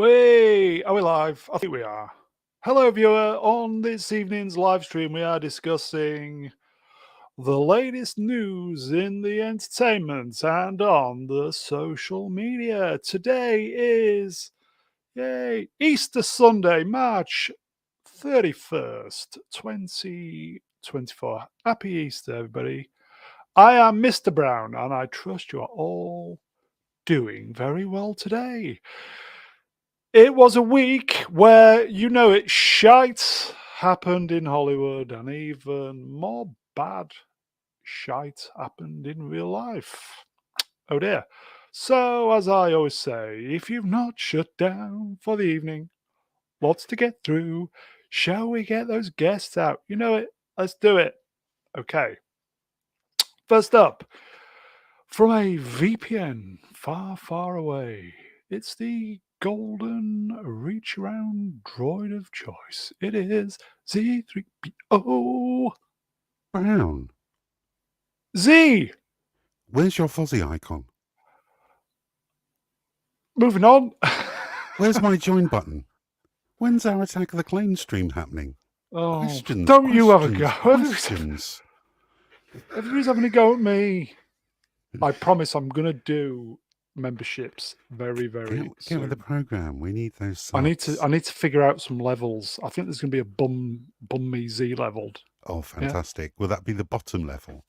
Are we live? I think we are. Hello, viewer. On this evening's live stream, we are discussing the latest news in the entertainment and on the social media. Today is, Easter Sunday, March 31st, 2024. Happy Easter, everybody. I am Mr. Brown, and I trust you are all doing very well today. It was a week where, shite happened in Hollywood and even more bad shite happened in real life. Oh dear. So, as I always say, if you've not shut down for the evening, lots to get through, shall we get those guests out? You know it. Let's do it. Okay. First up, from a VPN far, far away, it's the golden reach around droid of choice. It is Z3PO. Brown, Z! where's your fuzzy icon? Moving on. Where's my join button? When's our Attack of the Clones stream happening? Oh, Questions. don't you have a go. Questions. Everybody's having a go at me. I promise I'm going to do memberships very, very Get soon. with the program. We need those subs. I need to figure out some levels. I think there's going to be a bum me Z leveled. Oh, fantastic. Yeah. Will that be the bottom level?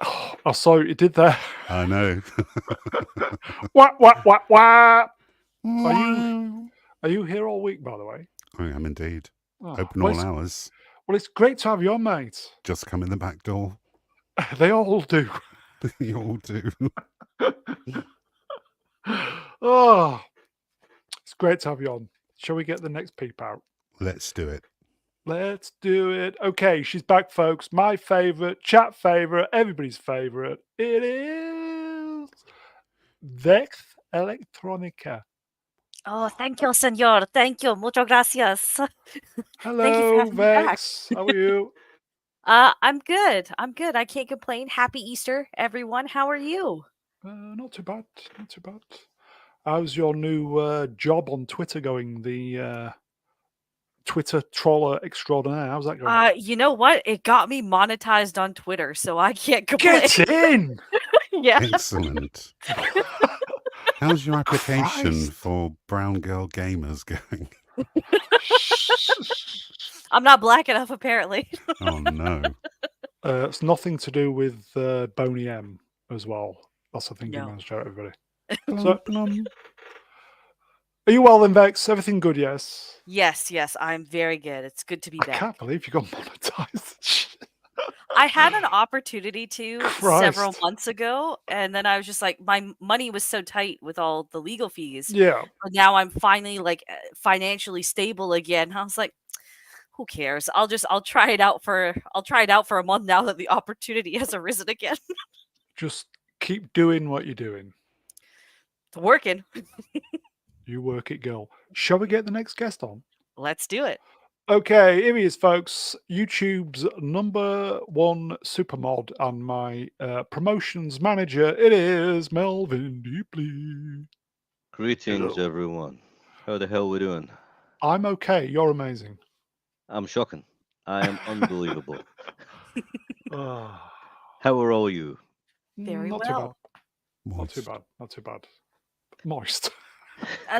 Oh, I saw what you did there. I know. Wah. Are you here all week, by the way? I am indeed. Open all hours. Well, it's great to have you on, mate. Just come in the back door. They all do. They all do. Oh, it's great to have you on. Shall we get the next peep out? Let's do it. Let's do it. Okay, she's back, folks. My favourite, chat favourite, everybody's favourite. It is Vex Electronica. Oh, thank you, senor. Thank you. Muchas gracias. Hello, Vex. How are you? I'm good. I can't complain. Happy Easter, everyone. How are you? Not too bad. Not too bad. How's your new job on Twitter going? The Twitter troller extraordinaire. How's that going? You know what? It got me monetized on Twitter, so I can't complain. Get in! Yeah. Excellent. How's your application for Brown Girl Gamers going? I'm not black enough, apparently. Oh, no. It's nothing to do with Boney M as well. That's the thing you managed out, everybody. So, are you well then, Vex? Everything good, yes? Yes, I'm very good. It's good to be back. I can't believe you got monetized. I had an opportunity to several months ago, and then I was just like, my money was so tight with all the legal fees. Yeah. But now I'm finally financially stable again. I was like, who cares? I'll try it out for a month now that the opportunity has arisen again. Just keep doing what you're doing. It's working. You work it, girl. Shall we get the next guest on? Let's do it. Okay, here he is, folks. YouTube's #1 supermod and my promotions manager. It is Melvin Deeply. Greetings, everyone. How the hell we doing? I'm okay. You're amazing. I'm shocking. I am unbelievable. How are all you? Very Not well. Too bad. Not too bad. Moist.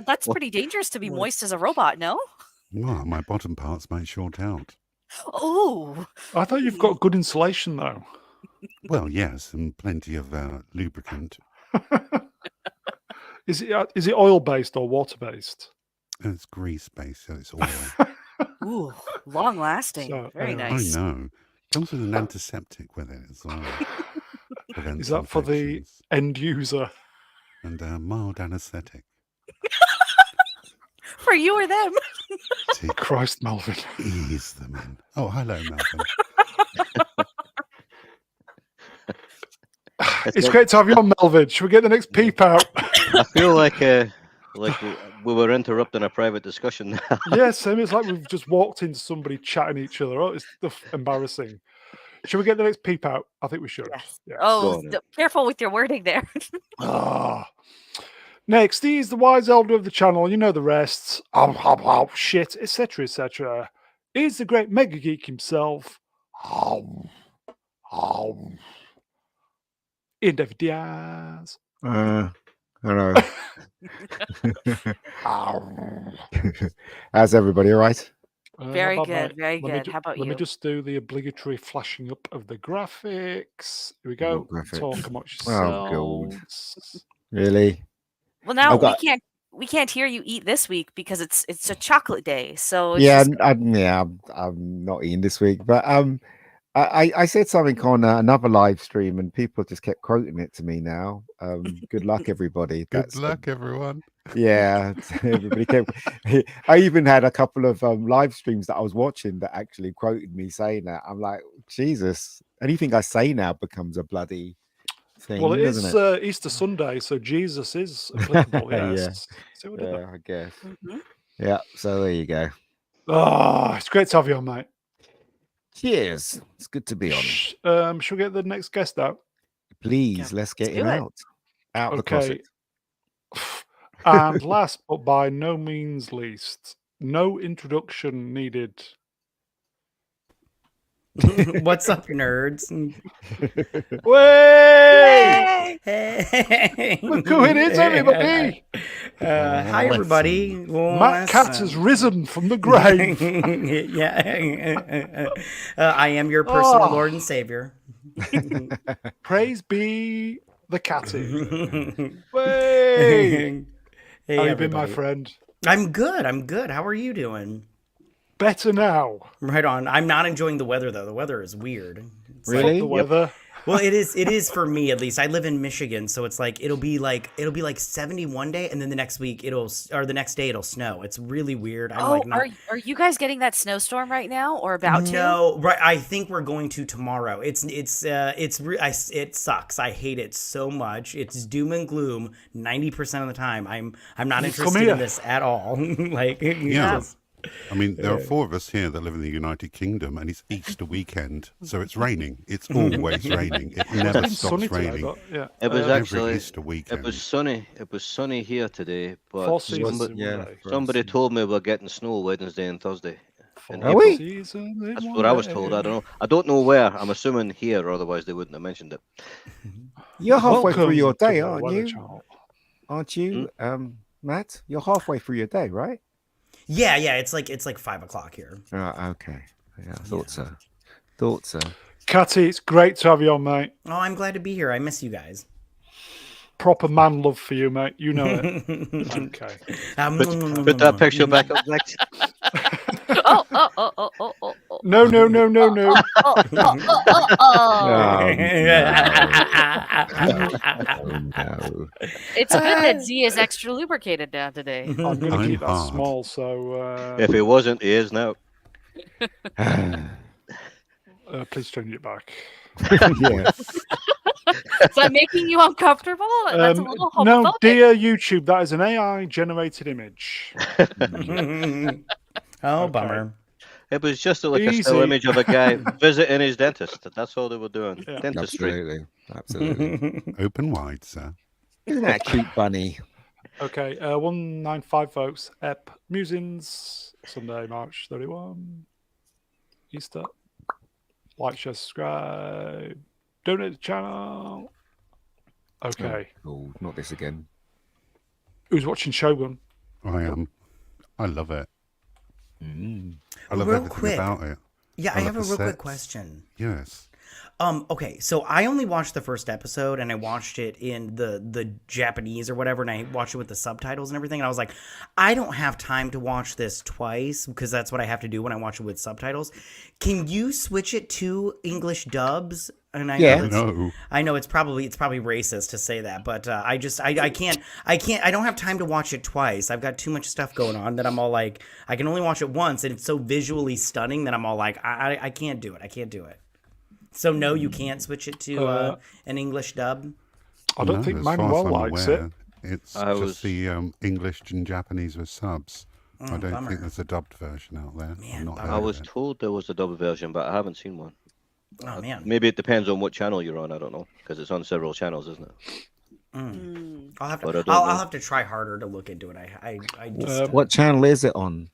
That's pretty dangerous to be moist as a robot, no? Well, my bottom parts might short out. Oh. I thought you've got good insulation, though. Well, yes, and plenty of lubricant. Is it oil-based or water-based? It's grease-based, so it's oil. Ooh, long-lasting. So, very nice. I know. Comes with an antiseptic with it as well. Is that for the end user? And a mild anesthetic. For you or them? Christ, Melvin. Ease them in. Oh, hello, Melvin. It's great to have you on, Melvin. Should we get the next peep out? I feel like we were interrupting a private discussion now. Yeah, Sam, it's like we've just walked into somebody chatting each other. Oh, it's embarrassing. Should we get the next peep out? I think we should. Yes. Yeah. Oh, careful with your wording there. Next, he's the wise elder of the channel. You know the rest. Shit, etc., etc. He's the great mega geek himself. Ian David Diaz. Hello. How's everybody? All right? Very Not bad, good, very mate. good. How about Let me you? just do the obligatory flashing up of the graphics. Here we What go. graphics? Talk amongst Oh, God. yourselves. Really? Well, now I've got- we can't hear you eat this week because it's a chocolate day. So it's Yeah, just, I'm not eating this week, but I said something on another live stream, and people just kept quoting it to me now. Good luck, everybody. Good luck, everyone. Yeah, everybody kept. I even had a couple of live streams that I was watching that actually quoted me saying that. I'm like, Jesus, anything I say now becomes a bloody thing, Well, it doesn't is it? Easter Sunday, so Jesus is applicable. Yes. See what I did there? Yeah, I guess. Mhm. Yeah, so there you go. It's great to have you on, mate. Cheers. It's good to be on. Shall we get the next guest out? Please, let's get do him it. out the Okay. closet. And last but by no means least, no introduction needed. What's up, nerds? Way! Hey! Look who it is, everybody! Hi, everybody. Matt Katz has risen from the grave. Yeah. I am your personal Oh. Lord and Savior. Praise be the catty. Way! Hey, How you been, my everybody. friend? I'm good. I'm good. How are you doing? Better now. Right on. I'm not enjoying the weather though. The weather is weird. It's like- Really? The weather. well, it is for me at least. I live in Michigan, so it's like it'll be like 70 one day, and then the next week the next day it'll snow. It's really weird. I'm Oh, like, not, are you guys getting that snowstorm right now or about to? no, right? I think we're going to tomorrow. It sucks. I hate it so much. It's doom and gloom 90% of the time. I'm not Come interested here. in this at all. Like, Yeah. just- I mean, there are four of us here that live in the United Kingdom, and it's Easter weekend, so it's raining. It's always raining. It It's never been stops sunny today, raining. but yeah. It was Every actually Easter weekend. it was sunny. It was sunny here today, Four but seasons somebody, in yeah. one day. somebody told me we're getting snow Wednesday and Thursday. in Four Are we? seasons in That's one what I was told. I day. don't know. I don't know where. I'm assuming here, otherwise they wouldn't have mentioned it. You're halfway through Welcome your to day, the aren't Weather you? Channel. Aren't you, Matt? You're halfway through your day, right? yeah. It's like 5 o'clock here. Okay. Yeah, I thought so. Thought so. Catty, it's great to have you on, mate. Oh, I'm glad to be here. I miss you guys. Proper man love for you, mate. You know it. Okay. Put that picture back up next. Oh. No. Oh, No. It's good that Z is extra lubricated now today. I'm going to I'm keep that hard. small, so If he wasn't, he is now. please change it back. Yeah. Is that making you uncomfortable? That's a little homophobic. No, dear YouTube, that is an AI-generated image. Oh, Okay. bummer. It was just like a still Easy. image of a guy visiting his dentist. That's all they were doing. Yeah. Dentistry. Absolutely. Open wide, sir. Isn't that cute, bunny? Okay, 195 votes. Ep Musings, Sunday, March 31. Easter. Like, share, subscribe. Donate the channel. Okay. Oh, not this again. Who's watching Shogun? I am. I love it. I love Real everything quick. about it. Yeah, I love have a the real quick sets. question. Yes. Okay, so I only watched the first episode and I watched it in the Japanese or whatever, and I watched it with the subtitles and everything, and I was like, I don't have time to watch this twice because that's what I have to do when I watch it with subtitles. Can you switch it to English dubs? And I Yeah. know that's, No. I know it's probably racist to say that, but I don't have time to watch it twice. I've got too much stuff going on that I'm all like, I can only watch it once, and it's so visually stunning that I'm all like, I can't do it. I can't do it. So no, you can't switch it to an English dub. I don't No, think as far as Manuel I'm likes aware, it. It's I just was- the English and Japanese with subs. I don't bummer. think there's a dubbed version out there. Man, I've not bummer. heard I of was it. told there was a double version, but I haven't seen one. Oh man. Maybe it depends on what channel you're on. I don't know, because it's on several channels, isn't it? I'll have But to. I don't I'll know. have to try harder to look into it. I just. What channel is it on?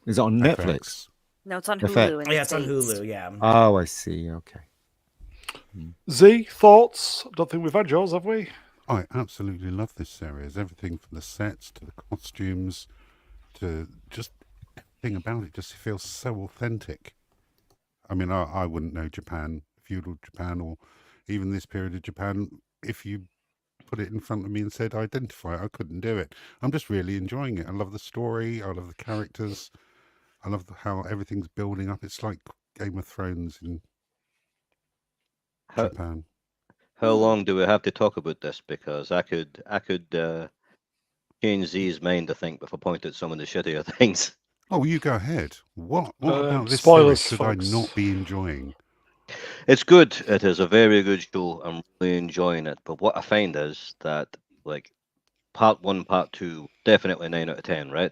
Is it on Netflix? FX. No, it's on The Hulu. fact- in the Yeah, it's on States. Hulu. Yeah. Oh, I see. Okay. Z, thoughts? Don't think we've had yours, have we? I absolutely love this series. Everything from the sets to the costumes to just everything about it just feels so authentic. I mean, I wouldn't know Japan, feudal Japan, or even this period of Japan if you put it in front of me and said identify it. I couldn't do it. I'm just really enjoying it. I love the story. I love the characters. I love how everything's building up. It's like Game of Thrones in How, Japan. how long do we have to talk about this? Because I could change Z's mind, I think, if I point at some of the shittier things. Oh, you go ahead. What about this spoilers, series should I folks. not be enjoying? It's good. It is a very good show. I'm really enjoying it. But what I find is that, like, part 1, part 2, definitely 9 out of 10, right?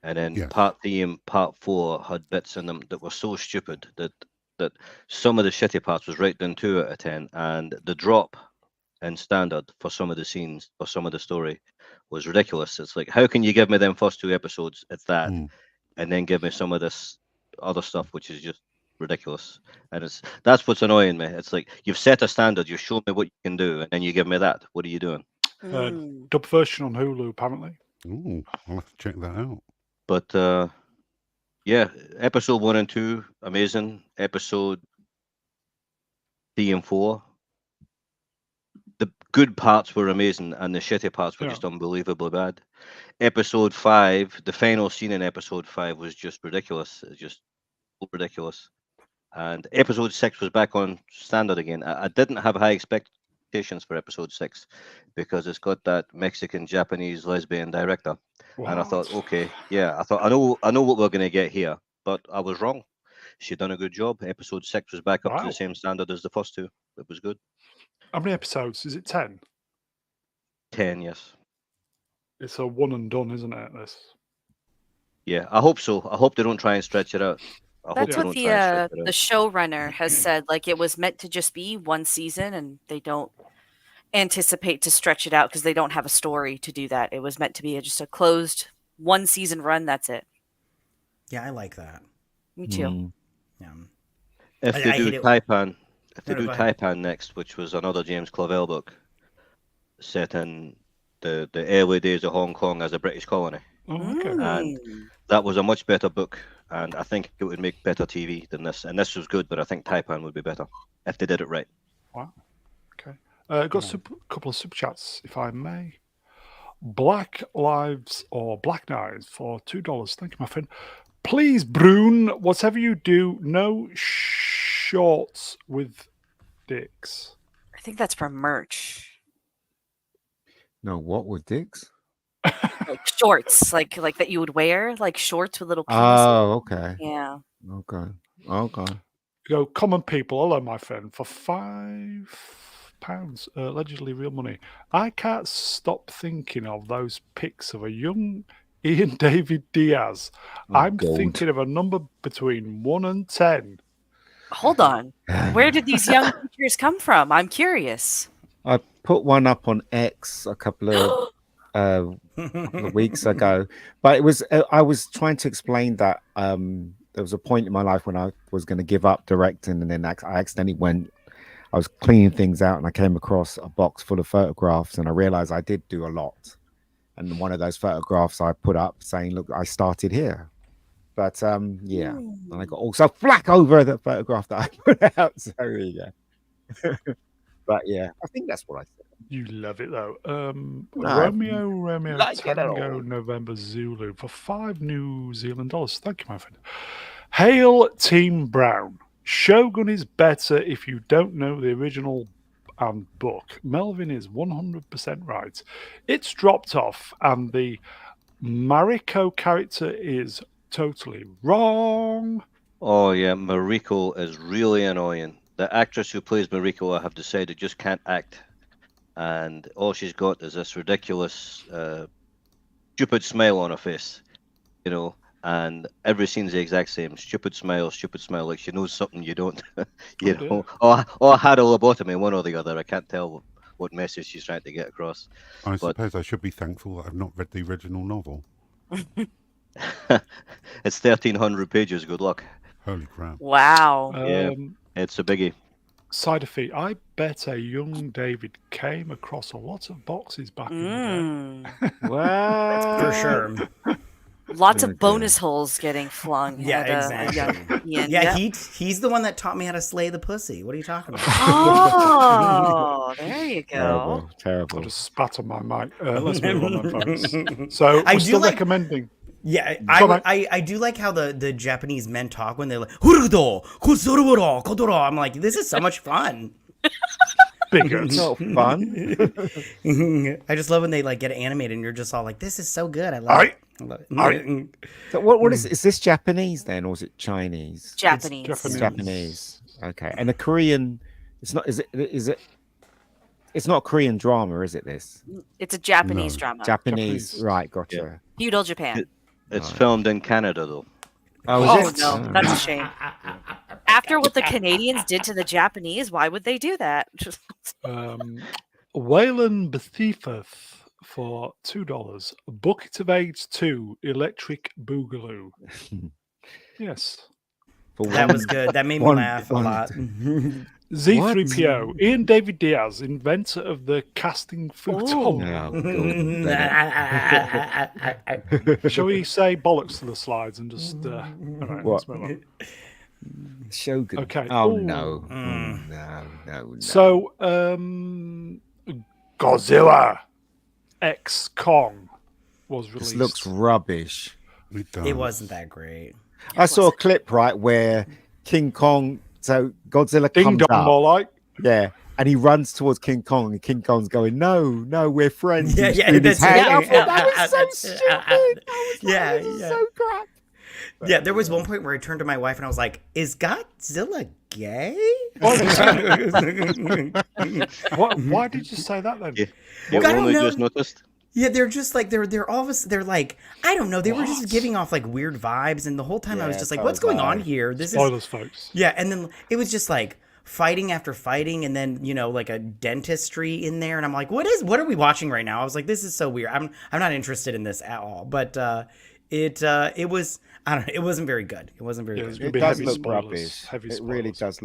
And then Yes. part 3 and part 4 had bits in them that were so stupid that some of the shitty parts was right down 2 out of 10, and the drop in standard for some of the scenes or some of the story was ridiculous. It's like, how can you give me them first 2 episodes at that, and then give me some of this other stuff which is just ridiculous? And that's what's annoying me. It's like, you've set a standard, you show me what you can do, and then you give me that. What are you doing? Dub version on Hulu, apparently. Ooh, I'll have to check that out. But yeah, episode 1 and 2, amazing. Episode 3 and 4, the good parts were amazing, and the shitty parts were just unbelievably bad. Episode 5, the final scene in episode 5 was just ridiculous. It's just ridiculous. And episode 6 was back on standard again. I didn't have high expectations for episode 6 because it's got that Mexican Japanese lesbian director. And I thought, okay, yeah, I know what we're going to get here, but I was wrong. She done a good job. Episode 6 was back up to the same standard as the first 2. It was good. How many episodes? Is it 10? 10, yes. It's a one and done, isn't it? This. Yeah, I hope so. I hope they don't try and stretch it out. That's what the showrunner has said. Like, it was meant to just be one season, and they don't anticipate to stretch it out because they don't have a story to do that. It was meant to be just a closed one season run. That's it. Yeah, I like that. Me too. Yeah. If they do Taipan, Taipan next, which was another James Clavell book set in the early days of Hong Kong as a British colony, and that was a much better book, and I think it would make better TV than this. And this was good, but I think Taipan would be better if they did it right. Wow. Okay. Got a couple of super chats, if I may. Black Lives or Black Knives for $2. Thank you, my friend. Please, Brune, whatever you do, no shorts with dicks. I think that's for merch. No, what with dicks? Like shorts, like that you would wear, like shorts with little penises. Oh, okay. Yeah. Okay. Go, common people. Hello, my friend. For £5, allegedly real money. I can't stop thinking of those pics of a young Ian David Diaz. I'm thinking of a number between 1 and 10. Hold on. Where did these young pictures come from? I'm curious. I put one up on X a couple of weeks ago, but it was I was trying to explain that there was a point in my life when I was going to give up directing, and then I accidentally I was cleaning things out, and I came across a box full of photographs, and I realized I did do a lot. And one of those photographs I put up saying, "Look, I started here." But yeah, and I got also flack over the photograph that I put out. So there you go. But yeah, I think that's what I said. You love it though. Romeo Tango November Zulu for $5 New Zealand dollars. Thank you, my friend. Hail Team Brown. Shogun is better if you don't know the original and book. Melvin is 100% right. It's dropped off, and the Mariko character is totally wrong. Oh yeah, Mariko is really annoying. The actress who plays Mariko, I have decided, just can't act, and all she's got is this ridiculous, stupid smile on her face, you know. And every scene's the exact same. Stupid smile, like she knows something you don't. You know, or had a lobotomy, one or the other. I can't tell what message she's trying to get across. I But suppose I should be thankful that I've not read the original novel. it's 1,300 pages. Good luck. Holy crap! Wow. Yeah. It's a biggie. Side effect, I bet a young David came across a lot of boxes back in the day. Wow. For sure. Lots Okay. of bonus holes getting flung. Yeah, at, a young exactly. Ian. Yeah, Yep. he's the one that taught me how to slay the pussy. What are you talking about? Oh, there you go. Terrible. I Terrible. just spat on my mic. Let's move on then, folks. So I we're do still like- recommending. Yeah, Go on, I do like how the Japanese men talk when they're like, "Hurudo, kusororo, kodoro." I'm like, this is so much fun. Bigots. Not fun. I just love when they like get animated and you're just all like, this is so good. I love Aye. it. I love it. Aye. So what is this Japanese then, or is it Chinese? Japanese. Japanese. It's Japanese. Okay, and the Korean. It's not. Is it? It's not Korean drama, is it? This It's a Japanese No. drama. Japanese, Japanese. right? Gotcha. Feudal Japan. It's Right. filmed in Canada, though. Oh, Oh, is it? no, that's a shame. After what the Canadians did to the Japanese, why would they do that? Wayland Bethifeth for $2. Bucket of AIDS 2 Electric Boogaloo. Yes. For That one- was good. That made me one- laugh a one- lot. Z3PO, Ian David Diaz, inventor of the casting futon. Oh, God. Shall we say bollocks to the slides and just all right, What? let's move on. Shogun. Okay. Oh Ooh. no. Mm. No. So Godzilla X Kong was released. This looks rubbish. It wasn't that great. I saw a clip where King Kong. So Godzilla Ding comes dong, up. more like. Yeah. And he runs towards King Kong, and King Kong's going, "No, we're friends." Yeah, He's yeah, doing his that's- hand. I yeah, thought that was so yeah, stupid. I was like, yeah, this is yeah. so crap. Yeah, there was one point where I turned to my wife and I was like, "Is Godzilla gay?" Why did you say that then? Yeah. Well, You I don't only know. just noticed. Yeah, they're just like they're all of us. They're like, I don't know. They were just What? giving off like weird vibes, and the whole time I was Yeah, just like, so "What's going on bad. here?" This is Spoilers, folks. yeah, and then it was just like fighting after fighting, and then like a dentistry in there, and I'm like, what are we watching right now? I was like, this is so weird. I'm not interested in this at all. But it was, I don't know, it wasn't very good. It wasn't very Yeah, good. it's gonna It be does heavy look spoilers, rubbish. heavy It really spoilers. does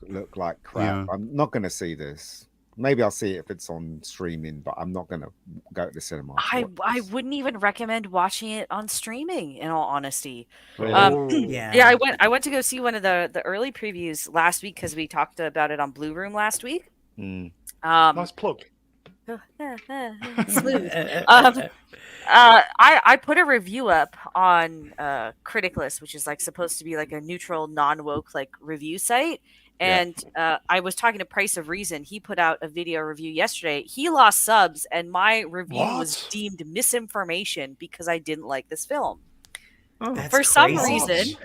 look like crap. Yeah. I'm not going to see this. Maybe I'll see it if it's on streaming, but I'm not going to go to the cinema. to I watch wouldn't even recommend watching it on streaming, in all honesty. this. Yeah, Yeah, I went to go see one of the early previews last week because we talked about it on Blue Room last week. Mm. Nice plug. Smooth. I put a review up on Criticlist, which is like supposed to be like a neutral, non-woke like review site. And I was talking to Price of Reason. He put out a video review yesterday. He lost subs, and my review was What? deemed misinformation because I didn't like this film. That's For some crazy.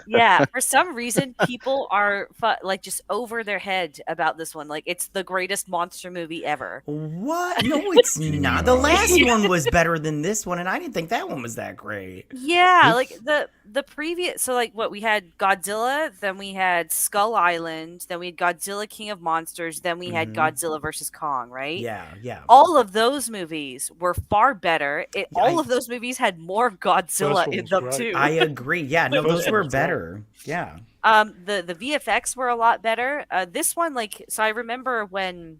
reason, for some reason, people are like just over their head about this one. Like it's the greatest monster movie ever. What? No, it's not. The last one was better than this one, and I didn't think that one was that great. Yeah, like the previous. So like what we had Godzilla, then we had Skull Island, then we had Godzilla King of Monsters, then we had Mhm. Godzilla versus Kong. Right? Yeah. All of those movies were far better. All I- of those movies had more Godzilla First one in was them great. too. I agree. Yeah, no, First those one were was great. better. Yeah. The VFX were a lot better. This one, like, so I remember when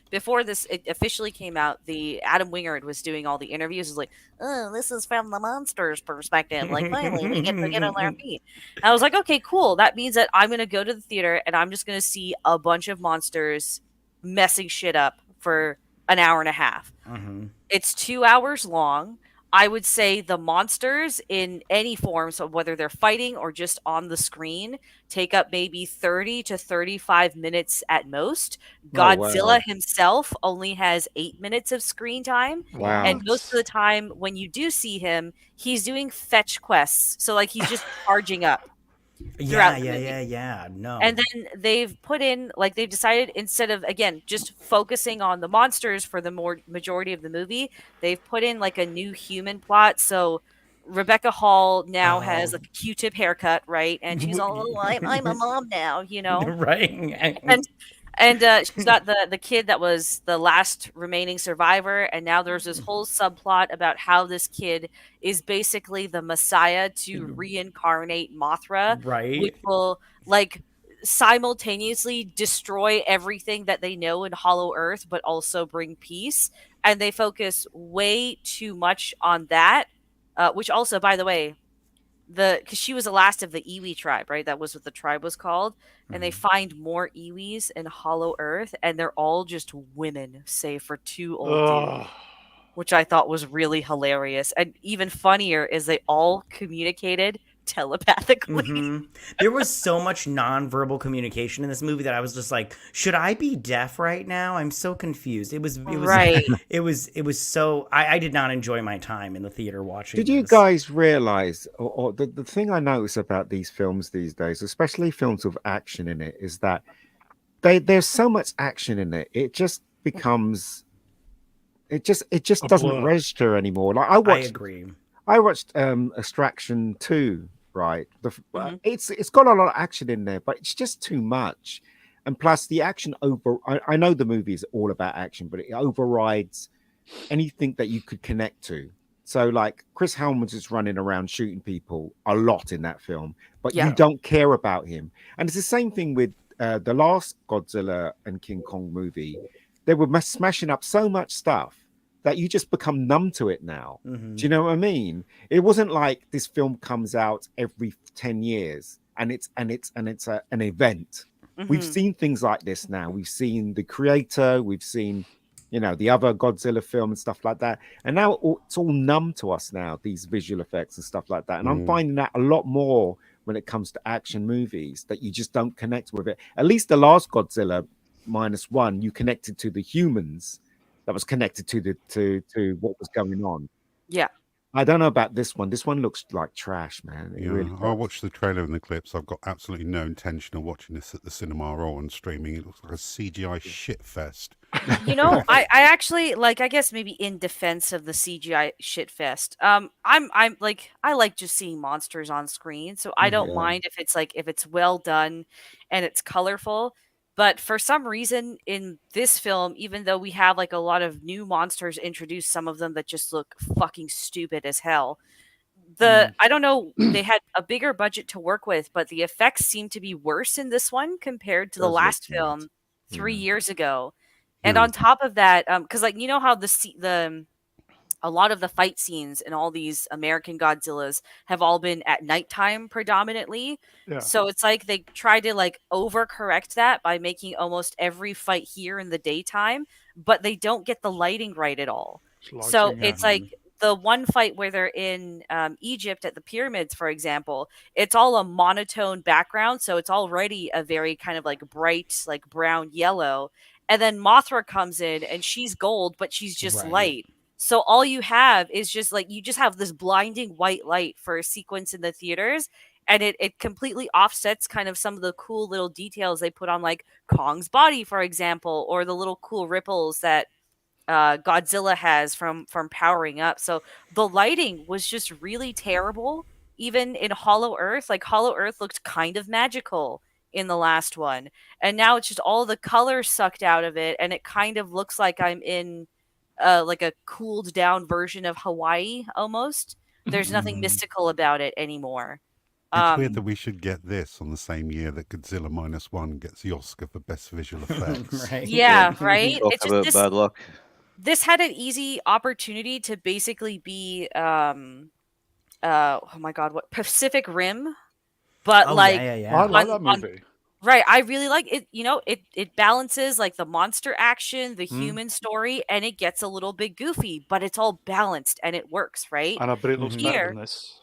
before it officially came out, the Adam Wingard was doing all the interviews. Was like, oh, this is from the monsters' perspective. Like, finally, we get to get on their feet. And I was like, okay, cool. That means that I'm gonna go to the theater and I'm just gonna see a bunch of monsters messing shit up for an hour and a half. Mhm. It's 2 hours long. I would say the monsters in any form, so whether they're fighting or just on the screen, take up maybe 30 to 35 minutes at most. Oh, wow. Godzilla himself only has 8 minutes of screen time. Wow. And most of the time, when you do see him, he's doing fetch quests. So, like, he's just charging up. Yeah, Throughout the movie. yeah. No. And then they've put in, like, they've decided instead of, again, just focusing on the monsters for the majority of the movie, they've put in, like, a new human plot. So Rebecca Hall now has, like, a Q-tip haircut, right? And she's all, oh, I'm a mom now, you know? right. And she's got the kid that was the last remaining survivor, and now there's this whole subplot about how this kid is basically the Messiah to reincarnate Mothra, which Right. will like simultaneously destroy everything that they know in Hollow Earth, but also bring peace. And they focus way too much on that, which also, by the way, because she was the last of the Iwi tribe, right? That was what the tribe was called. And they find more Iwis in Hollow Earth, and they're all just women, save for two old dudes, Ugh. which I thought was really hilarious. And even funnier is they all communicated telepathically. Hmm. There was so much nonverbal communication in this movie that I was just like, should I be deaf right now? I'm so confused. Right. It was so I did not enjoy my time in the theater watching Did you this. guys realize, or the thing I notice about these films these days, especially films with action in it, is that there's so much action in it, it just becomes, it just A doesn't blur. register anymore. Like I agree. I watched Extraction 2, right? Mhm. It's got a lot of action in there, but it's just too much. And plus the action I know the movie is all about action, but it overrides anything that you could connect to. So like Chris Helmers is running around shooting people a lot in that film, but Yeah. you don't care about him. And it's the same thing with the last Godzilla and King Kong movie. They were smashing up so much stuff that you just become numb to it now. Mhm. Do you know what I mean? It wasn't like this film comes out every 10 years and it's an event. We've Mhm. seen things like this now. We've seen The Creator, we've seen the other Godzilla film and stuff like that. And now it's all numb to us now, these visual effects and stuff like that. And I'm finding that a lot more when it comes to action movies, that you just don't connect with it. At least the last Godzilla -1, you connected to the humans that was connected to what was going on. Yeah. I don't know about this one. This one looks like trash, man. It Yeah, really I does. watched the trailer and the clips. I've got absolutely no intention of watching this at the cinema or on streaming. It looks like a CGI shit fest. You know, I actually like, I guess maybe in defense of the CGI shit fest. I'm like, I like just seeing monsters on screen, so I don't Yeah. mind if it's well done and it's colorful. But for some reason in this film, even though we have like a lot of new monsters introduced, some of them that just look fucking stupid as hell. I don't know, they had a bigger budget to work with, but the effects seem to be worse in this one compared to the Does look last bad. film 3 Yeah. years ago. And Yeah. on top of that, because like you know how the a lot of the fight scenes in all these American Godzillas have all been at nighttime predominantly. Yeah. So it's like they try to like overcorrect that by making almost every fight here in the daytime, but they don't get the lighting right at all. So Lighting, yeah. it's like the one fight where they're in Egypt at the pyramids, for example, it's all a monotone background. So it's already a very kind of like bright, like brown yellow. And then Mothra comes in and she's gold, but she's just Right. light. So all you have is just like, you just have this blinding white light for a sequence in the theaters. And it completely offsets kind of some of the cool little details they put on like Kong's body, for example, or the little cool ripples that Godzilla has from powering up. So the lighting was just really terrible. Even in Hollow Earth, like Hollow Earth looked kind of magical in the last one, and now it's just all the color sucked out of it, and it kind of looks like I'm in like a cooled down version of Hawaii almost. There's nothing mystical about it anymore. It's weird that we should get this on the same year that Godzilla -1 gets the Oscar for Best Visual Effects. Right. Yeah, right. Talk It's just about bad luck. this had an easy opportunity to basically be oh my god, what, Pacific Rim, but Oh like yeah. I like on, that movie. right, I really like it. You know, it balances like the monster action, the Mm. human story, and it gets a little bit goofy, but it's all balanced and it works, right? I know, but it looks better Here, than this.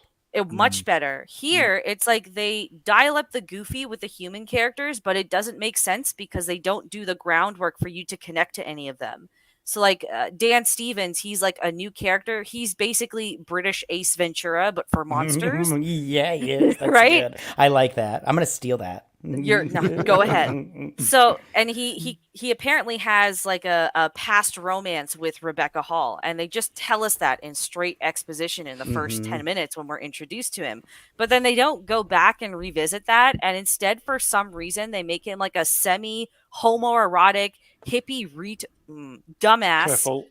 much better. Here, it's like they dial up the goofy with the human characters, but it doesn't make sense because they don't do the groundwork for you to connect to any of them. So like Dan Stevens, he's like a new character. He's basically British Ace Ventura, but for monsters. Yeah, he is. That's Right? good. I like that. I'm gonna steal that. Go ahead. So, and he apparently has like a past romance with Rebecca Hall, and they just tell us that in straight exposition in the first 10 minutes when we're introduced to him. But then they don't go back and revisit that, and instead, for some reason, they make him like a semi homoerotic hippie dumbass. Careful.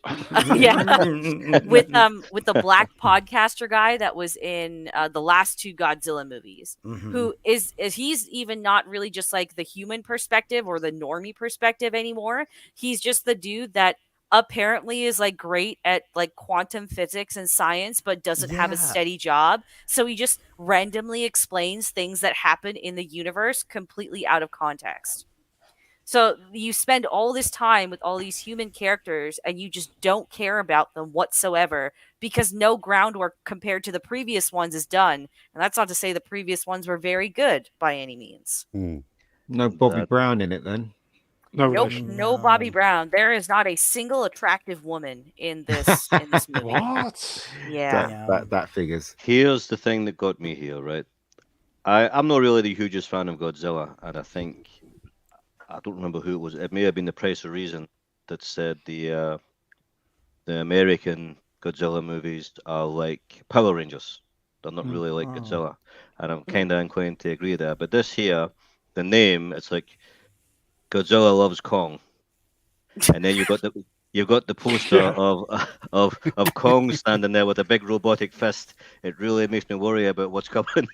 with the black podcaster guy that was in the last 2 Godzilla movies, who is he's even not really just like the human perspective or the normie perspective anymore. He's just the dude that apparently is like great at like quantum physics and science, but doesn't have a steady job. So he just randomly explains things that happen in the universe completely out of context. So you spend all this time with all these human characters and you just don't care about them whatsoever because no groundwork compared to the previous ones is done. And that's not to say the previous ones were very good by any means. No Bobby Brown in it then. No Nope, relation. no Bobby Brown. There is not a single attractive woman in this movie. What? Yeah. That figures. Here's the thing that got me here, right? I'm not really the hugest fan of Godzilla, and I don't remember who it was. It may have been the Price of Reason that said the American Godzilla movies are like Power Rangers. They're not really like Godzilla, and I'm kind of inclined to agree there. But this here, the name, it's like Godzilla loves Kong, and then you've got the poster of Kong standing there with a big robotic fist. It really makes me worry about what's coming.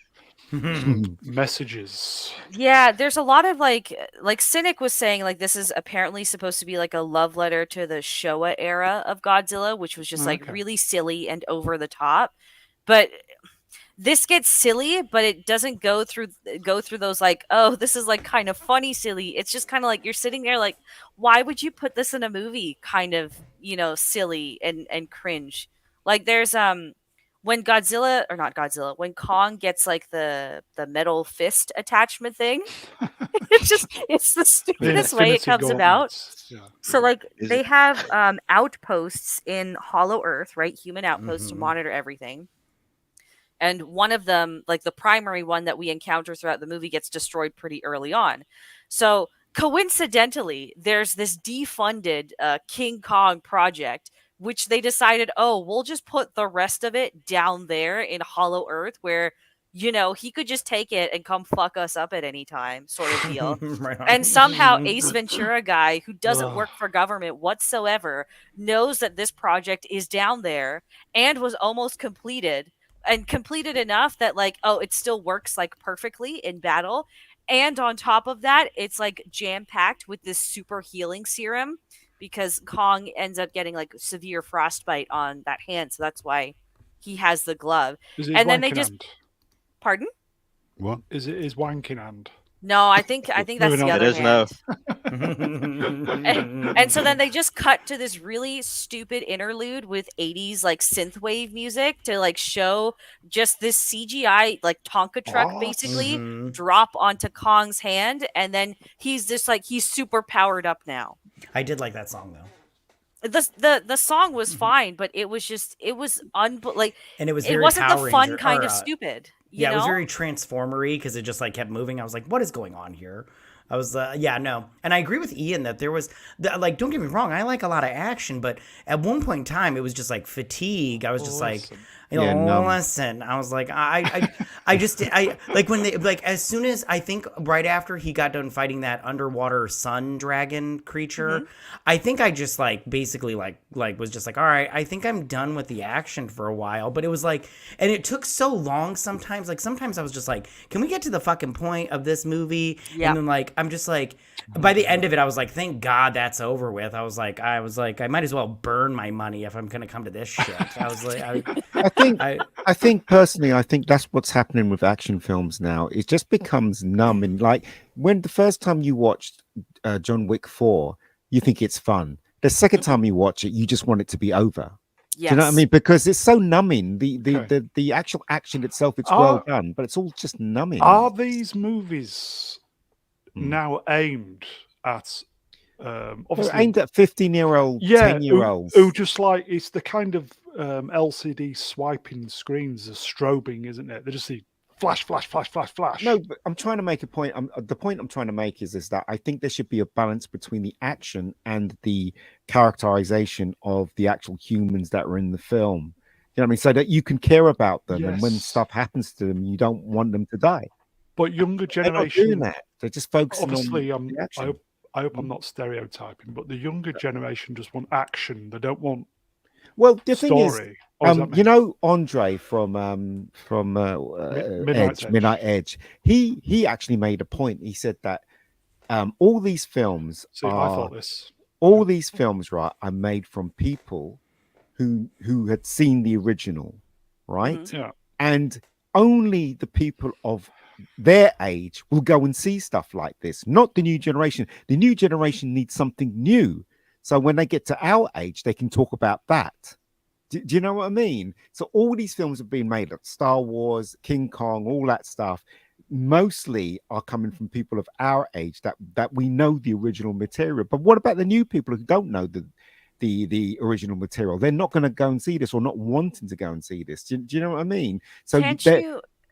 Messages. Yeah, there's a lot of like Cynic was saying like this is apparently supposed to be like a love letter to the Showa era of Godzilla, which was just like really silly and over the top. But this gets silly, but it doesn't go through those like, oh, this is like kind of funny silly. It's just kind of like you're sitting there like, why would you put this in a movie? Kind of, silly and cringe. Like there's when when Kong gets like the metal fist attachment thing, it's the stupidest way it comes about. Yeah. So like they have outposts in Hollow Earth, right? Human outposts to monitor everything. And one of them, like the primary one that we encounter throughout the movie, gets destroyed pretty early on. So coincidentally, there's this defunded King Kong project, which they decided, we'll just put the rest of it down there in Hollow Earth where, he could just take it and come fuck us up at any time, sort of deal. Right on. And somehow Ace Ventura guy who doesn't work for government whatsoever knows that this project is down there and was almost completed. And completed enough that like, it still works like perfectly in battle. And on top of that, it's like jam-packed with this super healing serum because Kong ends up getting like severe frostbite on that hand. So that's why he has the glove. And then they just... Pardon? What? Is it his wanking hand? No, I think that's the other hand. And so then they just cut to this really stupid interlude with 80s like synthwave music to like show just this CGI like Tonka truck basically drop onto Kong's hand, and then he's just like he's super powered up now. I did like that song though. The song was fine, but it was and it wasn't Power the fun Ranger, kind of stupid. It was very Transformery because it just like kept moving. I was like, what is going on here? I was, no. And I agree with Ian that there was, like, don't get me wrong, I like a lot of action, but at one point in time, it was just like fatigue. I was just like, listen. I was like, I like when they, like, as soon as I think right after he got done fighting that underwater sun dragon creature, I think I just like basically like was just like, all right, I think I'm done with the action for a while. But it was like, and it took so long sometimes. Like sometimes I was just like, can we get to the fucking point of this movie? Yeah. And then like, I'm just like, by the end of it, I was like, thank God that's over with. I was like, I might as well burn my money if I'm going to come to this shit. I was like, I think personally, I think that's what's happening with action films now. It just becomes numb. And like when the first time you watched John Wick 4, you think it's fun. The second time you watch it, you just want it to be over. Yes. Do you know what I mean? Because it's so numbing. The actual action itself, it's well done, but it's all just numbing. Are these movies now aimed at Obviously, aimed at 15-year-old, yeah, 10-year-olds. who just like it's the kind of LCD swiping screens, the strobing, isn't it? They just see flash, flash, flash, flash, flash. No, but I'm trying to make a point. The point I'm trying to make is that I think there should be a balance between the action and the characterization of the actual humans that are in the film. You know what I mean? So that you can care about them, and when Yes. stuff happens to them, you don't want them to die. But younger They're not doing generation, that. They're just focusing obviously, on the action. I hope I'm not stereotyping, but the younger generation just want action. They don't want Well, the thing is, story. What does that you mean? know, Andre from Midnight Edge, he actually made a point. He said that all these films See, I thought this. all these films, right, are made from people who had seen the original, right? Mhm. Yeah. And only the people of their age will go and see stuff like this, not the new generation. The new generation needs something new. So when they get to our age, they can talk about that. Do you know what I mean? So all these films have been made, like Star Wars, King Kong, all that stuff, mostly are coming from people of our age that we know the original material. But what about the new people who don't know the original material? They're not going to go and see this, or not wanting to go and see this. Do you know what I mean? So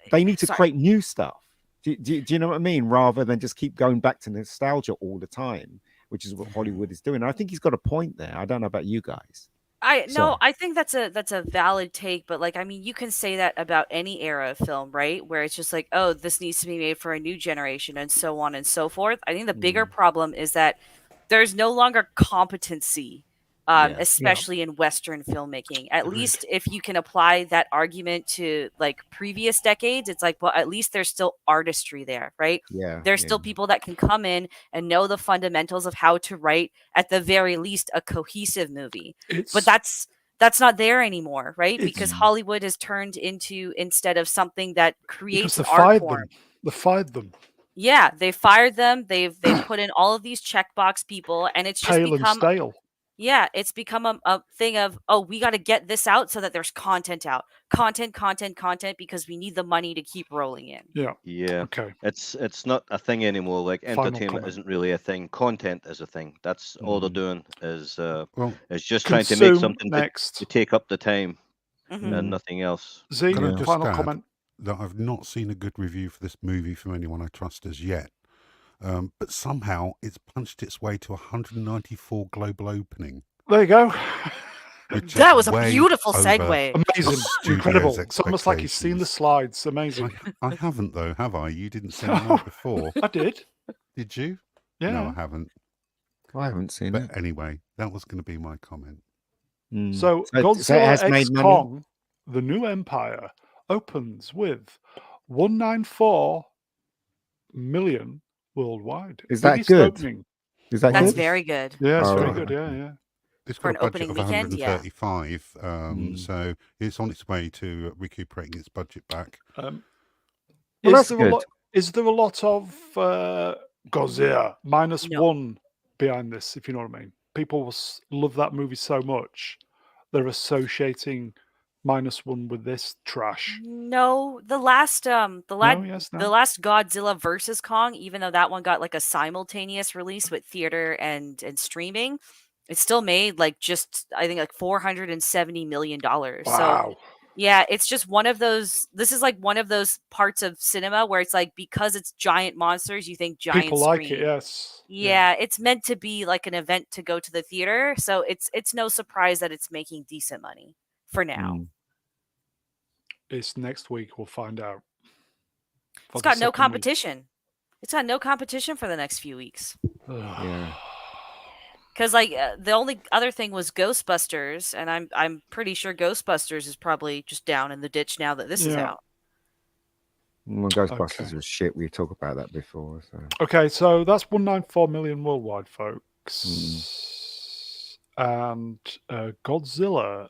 they need to create new stuff. Do you know what I mean? Rather than just keep going back to nostalgia all the time, which is what Hollywood is doing. And I think he's got a point there. I don't know about you guys. I think that's a valid take, but like I mean, you can say that about any era of film, right? Where it's just like, oh, this needs to be made for a new generation, and so on and so forth. I think the bigger problem is that there's no longer competency, especially in Western filmmaking. At least if you can apply that argument to like previous decades, it's like, well, at least there's still artistry there, right? There's still people that can come in and know the fundamentals of how to write, at the very least, a cohesive movie. But that's not there anymore, right? Because Hollywood has turned into, instead of something that creates art form. They fired them. Yeah, they fired them. They've put in all of these checkbox people, and it's just Pale and stale. Yeah, it's become a thing of, oh, we got to get this out so that there's content out. Content, because we need the money to keep rolling in. Yeah. Yeah. Okay. It's not a thing anymore. Like Final entertainment comment. isn't really a thing. Content is a thing. That's all they're doing is just trying to make Consume something next. to take up the time Mhm. and nothing else. Z, Can I just final add comment. that I've not seen a good review for this movie from anyone I trust as yet. But somehow it's punched its way to 194 global opening. There you go. which That is was a way beautiful over segue. Amazing. studio's Incredible. It's almost like you've seen the expectations. slides. Amazing. I haven't though, have I? You didn't send them out before. I did. Did you? Yeah. No, I haven't. I haven't seen But it. anyway, that was going to be my comment. So it Godzilla has X made money? Kong, The New Empire, opens with 194 million worldwide. Is that Biggest good? opening. Is that That's good? very good. Yeah, it's Oh, very right, good. Yeah, yeah. It's For got an a budget opening of weekend, yeah. 135, so it's on its way to recuperating its budget back. Well, Is that's there good. a lot of Godzilla No. -1 behind this? If you know what I mean. People love that movie so much, they're associating -1 with this trash. No, the last No? the last Godzilla versus Kong, even though that one got like a simultaneous release with theater and streaming, it still made like just, I think, like $470 million. So Wow. yeah, it's just one of those. This is like one of those parts of cinema where it's like, because it's giant monsters, you think giant People like screen. it. Yes. Yeah, it's meant to be like an event to go to the theater, so it's no surprise that it's making decent money for now. It's next week. We'll find out. It's got no competition. It's got no competition for the next few weeks. Yeah. Because like the only other thing was Ghostbusters, and I'm pretty sure Ghostbusters is probably just down in the ditch now that this is out. Well, Ghostbusters was shit. We talked about that before. So. Okay, so that's 194 million worldwide, folks. And Godzilla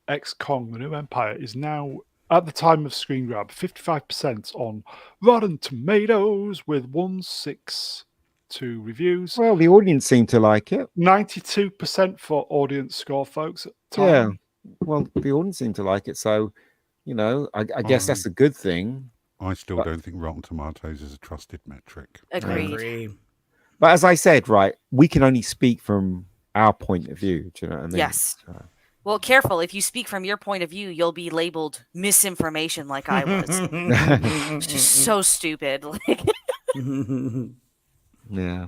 X Kong: The New Empire is now, at the time of screen grab, 55% on Rotten Tomatoes with 162 reviews. Well, the audience seemed to like it. 92% for audience score, folks. At the time. Yeah. Well, the audience seemed to like it. So, you know, I guess that's a good thing. I still don't think Rotten Tomatoes is a trusted metric. Agreed. agree. But as I said, right, we can only speak from our point of view. Do you know what I mean? Yes. Well, careful. If you speak from your point of view, you'll be labeled misinformation like I was. It's just so stupid. Like, Yeah.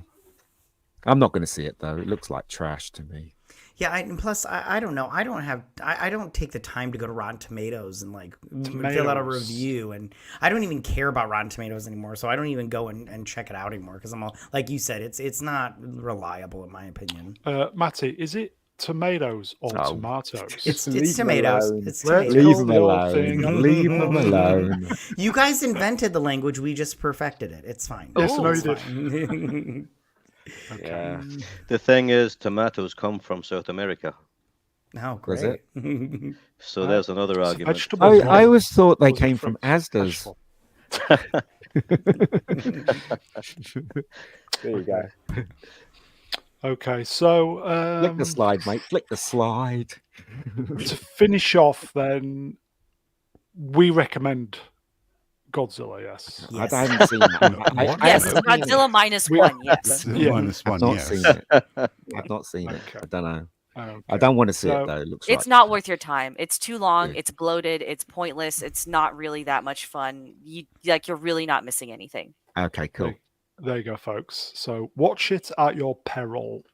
I'm not going to see it though. It looks like trash to me. Yeah, and plus, I don't know. I don't take the time to go to Rotten Tomatoes and like fill out a Tomatoes. review, and I don't even care about Rotten Tomatoes anymore. So I don't even go and check it out anymore because I'm all like you said, it's not reliable in my opinion. Matty, is it tomatoes or Oh. tomatoes? It's Leave 'em tomatoes. alone. It's Let's tomatoes. Leave call them the old alone. thing. Leave them alone. You guys invented the language. We just perfected it. It's fine. Yes, I know It's you did. fine. Yeah. The thing is, tomatoes come from South America. Oh, Was great. So there's another It's a argument. vegetable I ball. always thought they Was it came from fruit? Asda's. Vegetable. There you go. Okay, so Flick the slide, mate. Flick the slide. to finish off, then we recommend Godzilla. Yes. Yes. I haven't seen that. I yes, haven't seen it. Godzilla minus We- one. Yes. Yeah. Minus I've one, not yes. seen it. I've not seen it. Okay. I don't know. Okay. I don't want to see So, it though. It looks It's like not worth your time. It's too long. Yeah. It's bloated. It's pointless. It's not really that much fun. You're really not missing anything. Okay, cool. There you go, folks. So watch it at your peril.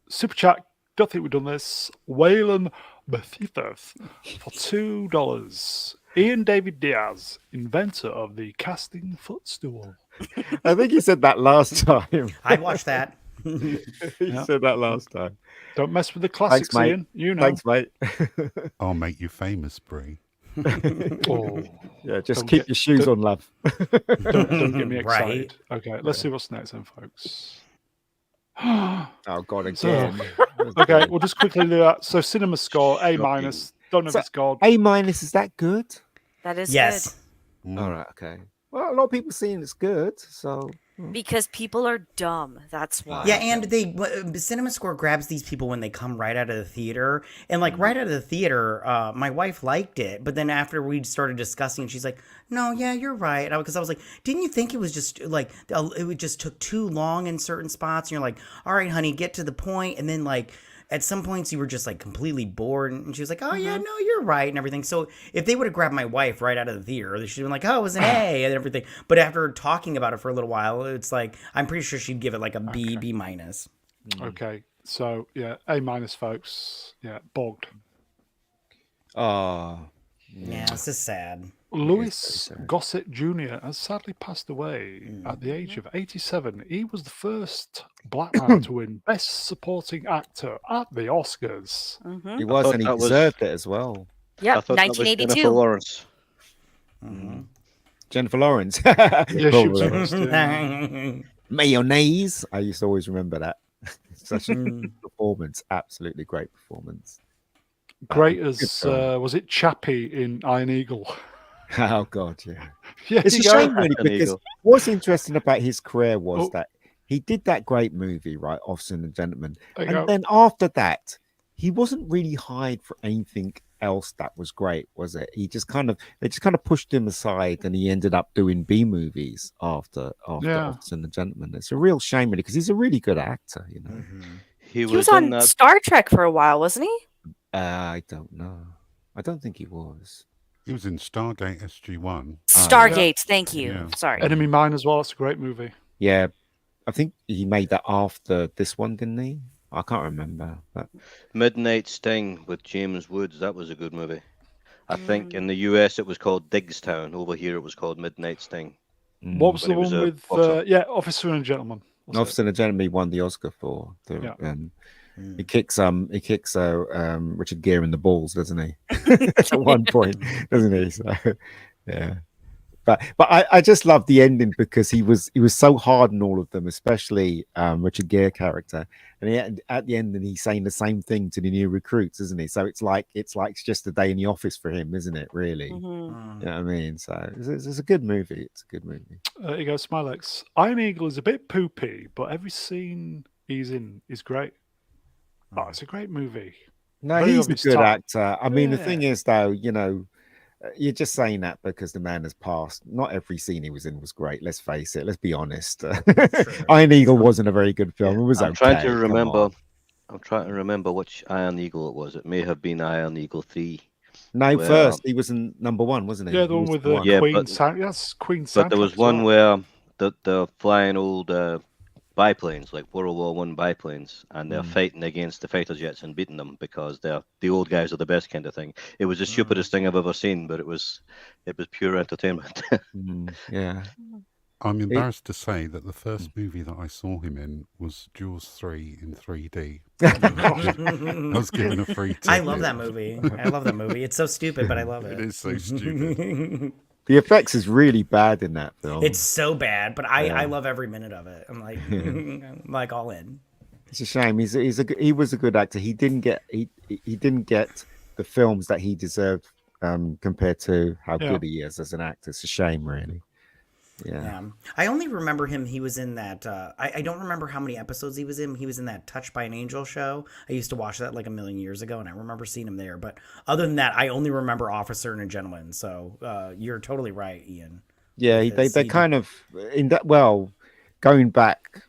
Super chat. Don't think we've done this. Waylon Bethitheth for $2. Ian David Diaz, inventor of the casting footstool. I think you said that last time. I'd watch that. You said that last time. Don't mess with the classics, mate. Ian. You know. Thanks, mate. I'll make you famous, Brie. Oh, Yeah, just Don't keep get- your shoes on, love. don't get me Right. excited. Okay, let's see what's next then, folks. Oh God, So- again. Okay, we'll just quickly do that. So cinema score, A Shocking. minus. Don't know if So- it's God. A- is that good? That is Yes. Mm. All right, okay. Well, a lot of people saying it's good, so good. Because people are dumb. That's why. Yeah, and Cinema Score grabs these people when they come right out of the theater, and like right out of the theater, my wife liked it, but then after we started discussing, she's like, "No, yeah, you're right," because I was like, "Didn't you think it was just like it just took too long in certain spots?" And you're like, "All right, honey, get to the point," and then like. At some points, you were just like completely bored, and she was like, "Oh yeah, no, you're right," and everything. So if they would have grabbed my wife right out of the theater, she'd been like, "Oh, it was an A," and everything. But after talking about it for a little while, it's like I'm pretty sure she'd give it like a B, B minus. Okay, so yeah, A minus, folks. Yeah, bogged. oh Yeah, this is sad. Louis sad. Gossett Jr. has sadly passed away at the age of 87. He was the first black man to win Best Supporting Actor at the Oscars. Mm-hmm. he was, thought and he that was- deserved it as well. I Yep, thought that was Jennifer 1982. Lawrence. Jennifer Lawrence. Yeah, she was Probably. first, yeah. Mayonnaise. I used to always remember that. Such a good performance. Absolutely great performance. Great good as, film. was it Chappie in Iron Eagle? Oh God, yeah. Yeah, It's a you go. shame really An because Eagle. what's interesting about his career was Oh. that he did that great movie, right, Officer and Gentleman, There you and go. then after that, he wasn't really hired for anything else that was great, was it? They just kind of pushed him aside, and he ended up doing B movies after Yeah. Officer and the Gentleman. It's a real shame really because he's a really good actor, you know. He He was in on that. Star Trek for a while, wasn't he? I don't know. I don't think he was. He was in Stargate SG-1. Stargate. Thank you. Yeah. Sorry. Enemy Mine as well. It's a great movie. Yeah, I think he made that after this one, didn't he? I can't remember. But Midnight Sting with James Woods. That was a good movie. I think in the US it was called Diggstown. Over here it was called Midnight Sting. What was When the he was one a with, boxer. Officer and Gentleman? was it? Officer and the Gentleman he won the Oscar for. The, Yeah. He kicks Richard Gere in the balls, doesn't he? At one point, doesn't he? So yeah. But I just love the ending because he was so hard on all of them, especially Richard Gere character. And at the end, and he's saying the same thing to the new recruits, isn't he? So it's like it's just a day in the office for him, isn't it? Really, Mhm. you know what I mean? So it's a good movie. It's a good movie. There you go, Smilex. Iron Eagle is a bit poopy, but every scene he's in is great. Oh, it's a great movie. No, Very he's a obvious good talent. actor. I mean, the Yeah. thing is, though, you know, You're just saying that because the man has passed. Not every scene he was in was great. Let's face it. Let's be honest. Iron Eagle wasn't a very good film. It was I'm okay. trying to come remember. on. I'm trying to remember which Iron Eagle it was. It may have been Iron Eagle 3. No, where- first he was in number 1, wasn't he? Yeah, the He one was with the the one. Yeah, Queen but- sound. That's Queen soundtrack. But there was as one well. where the flying old biplanes, like World War One biplanes, and they're fighting against the fighter jets and beating them because the old guys are the best kind of thing. It was the stupidest thing I've ever seen, but it was pure entertainment. Yeah. I'm embarrassed to say that the first movie that I saw him in was Jaws 3 in 3D. I was given a free ticket. I love that movie. I love that movie. It's so stupid, but I love it. It is so stupid. The effects is really bad in that film. It's so bad, but I love every minute of it. I'm like, I'm like all in. It's a shame. He was a good actor. He didn't get the films that he deserved compared to how good he is as an actor. It's a shame, really. Yeah. I only remember him. He was in that. I don't remember how many episodes he was in. He was in that Touched by an Angel show. I used to watch that like a million years ago, and I remember seeing him there. But other than that, I only remember Officer and a Gentleman. So you're totally right, Ian. Yeah, they kind of in that. Well, going back,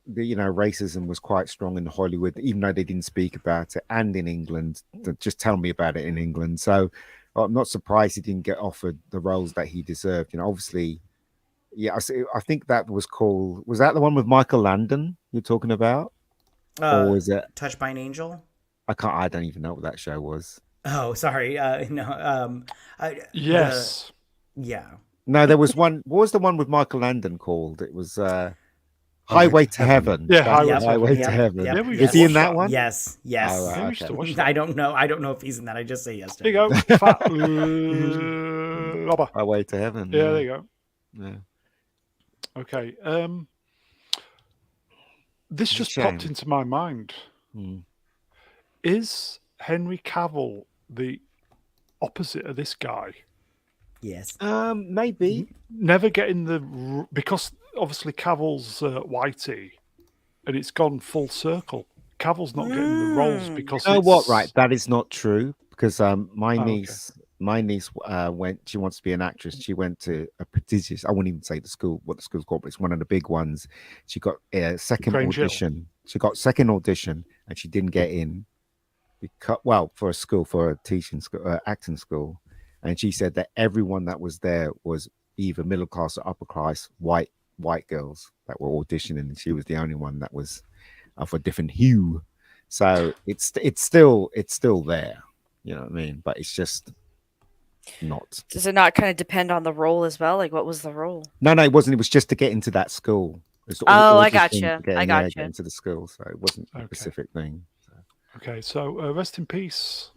racism was quite strong in Hollywood, even though they didn't speak about it, and in England. Just tell me about it in England. So I'm not surprised he didn't get offered the roles that he deserved. Obviously. Yeah, I think that was called. Was that the one with Michael Landon you're talking about, or was it Touched by an Angel? I don't even know what that show was. Oh, sorry. No. Yes. Yeah. No, there was one. What was the one with Michael Landon called? It was Highway to Heaven. Yeah, Highway to Heaven. Yep. Is he in that one? Yes. Oh, right, I used to watch I don't know. I don't know if he's in that. I just say yes. There you go. Fat robber. Highway to Heaven. Yeah, there you go. Yeah. Okay. This It's a just shame. popped into my mind. Is Henry Cavill the opposite of this guy? Yes. Maybe. Never getting because obviously Cavill's whitey, and it's gone full circle. Cavill's not getting the roles because You know what? Right, that is not true because my niece. okay. My niece went. She wants to be an actress. She went to a prestigious. I wouldn't even say what the school's called, but it's one of the big ones. She got a second Grange Hill. audition. She got second audition, and she didn't get in because for a teaching school, acting school. And she said that everyone that was there was either middle class or upper class white girls that were auditioning, and she was the only one that was of a different hue. So it's still there. You know what I mean? But it's just. Not. Does it not kind of depend on the role as well? Like, what was the role? No, it wasn't. It was just to get into that school. I got you. I got you. Get into the school, so it wasn't a specific thing. So. Okay, so rest in peace,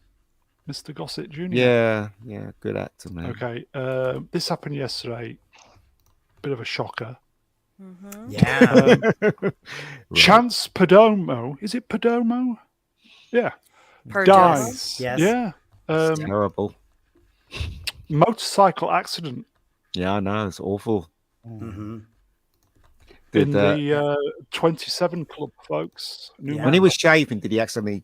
Mr. Gossett Jr. Yeah, good actor, man. Okay, this happened yesterday. Bit of a shocker. Mm-hmm. Yeah. Right. Chance Perdomo. Is it Perdomo? Yeah. Perdomo? Dies. Yes. Yeah. It's terrible. Motorcycle accident Yeah, I know. It's awful. Mm-hmm. in the 27 Club, folks. Yeah. When he was shaving, did he accidentally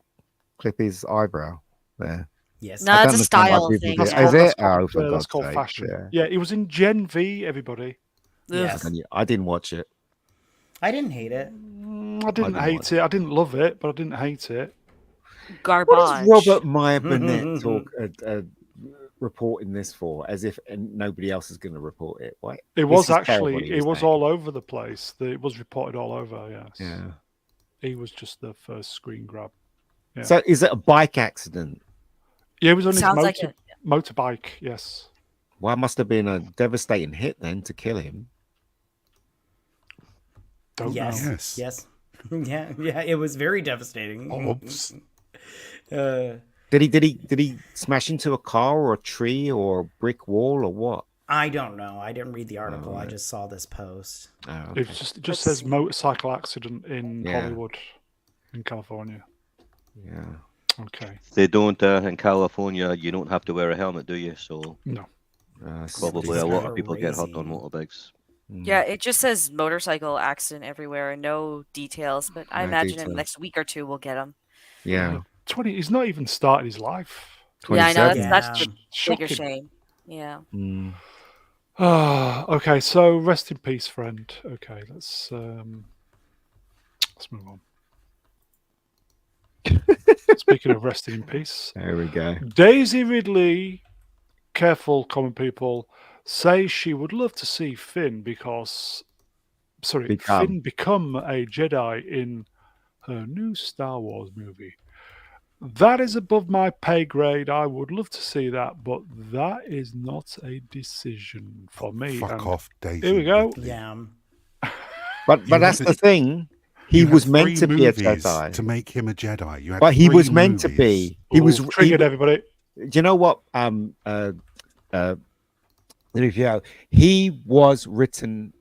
clip his eyebrow there? Yes. No, I it's don't a understand why style people thing. do it. That's Is it? called, Oh, for that's God's called sake, fashion. yeah. It was in Gen V, everybody. Yes. I didn't watch it. I didn't hate it. I didn't hate it. I didn't love it, but I didn't hate it. Garbage. What is Robert Meyer Burnett reporting this for? As if nobody else is going to report it. Why? It This was is terrible actually, what he it was saying. all over the place. It was reported all over, yes. Yeah. He was just the first screen grab. Yeah. So is it a bike accident? Yeah, it was on his Sounds like it. motorbike, yes. Well, it must have been a devastating hit then to kill him. Don't Yes. know. Yes. Yes. Yeah. It was very devastating. Oops. Did he smash into a car or a tree or a brick wall or what? I don't know. I didn't read the article. Oh, I right. just saw this post. Oh, It just says motorcycle accident in Yeah. Hollywood, in California. yeah. Okay. They don't in California. You don't have to wear a helmet, do you? So No. probably It's a lot of people get hurt crazy. on motorbikes. Yeah, it just says motorcycle accident everywhere and no details, but I No imagine in details. the next week or two we'll get them. Yeah. 20. He's not even started his life. Yeah, I know. 27. That's Yeah. the Shocking. bigger shame. Yeah. Okay, so rest in peace, friend. Okay, let's move on. Speaking of resting in peace, There we go. Daisy Ridley, careful, common people, says she would love to see Finn Become. become a Jedi in her new Star Wars movie. That is above my pay grade. I would love to see that, but that is not a decision for me. Fuck And off, Daisy. here we go. Ridley. Yeah. But You that's had the thing. He You had was meant 3 to be a movies Jedi. to make him a Jedi. You had But he 3 was meant to movies. be. He was Triggered, everybody. Do you know what? He was written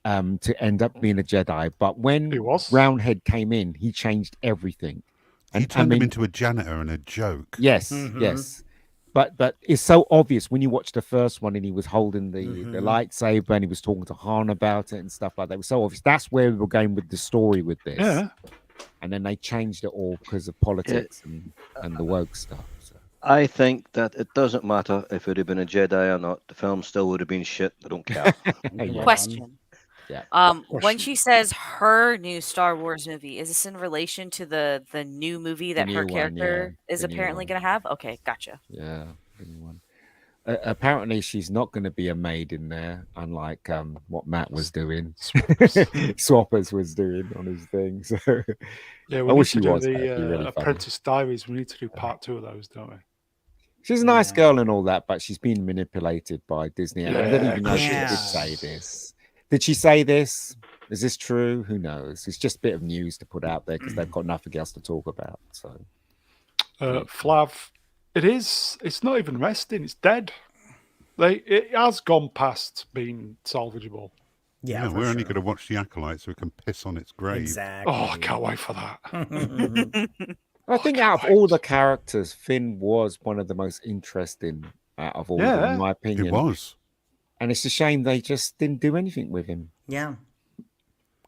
to end up being a Jedi, but when He was. Roundhead came in, he changed everything. He turned him into a janitor and a joke. Yes, yes. But it's so obvious when you watch the first one and he was holding the lightsaber and he was talking to Han about it and stuff like that. It was so obvious. That's where we were going with the story with this. Yeah. And then they changed it all because of politics and the woke stuff. So. I think that it doesn't matter if it had been a Jedi or not. The film still would have been shit. I don't care. Yeah. Question. Yeah. When she says her new Star Wars movie, is this in relation to the new movie that The her new one, character yeah. is The new apparently one. going to have? Okay, gotcha. Yeah. Anyone. Apparently, she's not going to be a maid in there, unlike what Matt was doing. Swappers was doing on his thing. So Yeah, we I need wish to he do was. the That'd be really funny. Apprentice Diaries. We need to do part 2 of those, don't we? She's a nice Yeah. girl and all that, but she's been manipulated by Disney. And I don't even know if she Yeah. did say this. Did she say this? Is this true? Who knows? It's just a bit of news to put out there because they've got nothing else to talk about. So Flav, it's not even resting, it's dead. It has gone past being salvageable. Yeah, we're only going to watch The Acolyte so we can piss on its grave. Exactly. Oh, I can't wait for that. I think out of all the characters, Finn was one of the most interesting out of all of them, in my opinion. It was. And it's a shame they just didn't do anything with him. Yeah.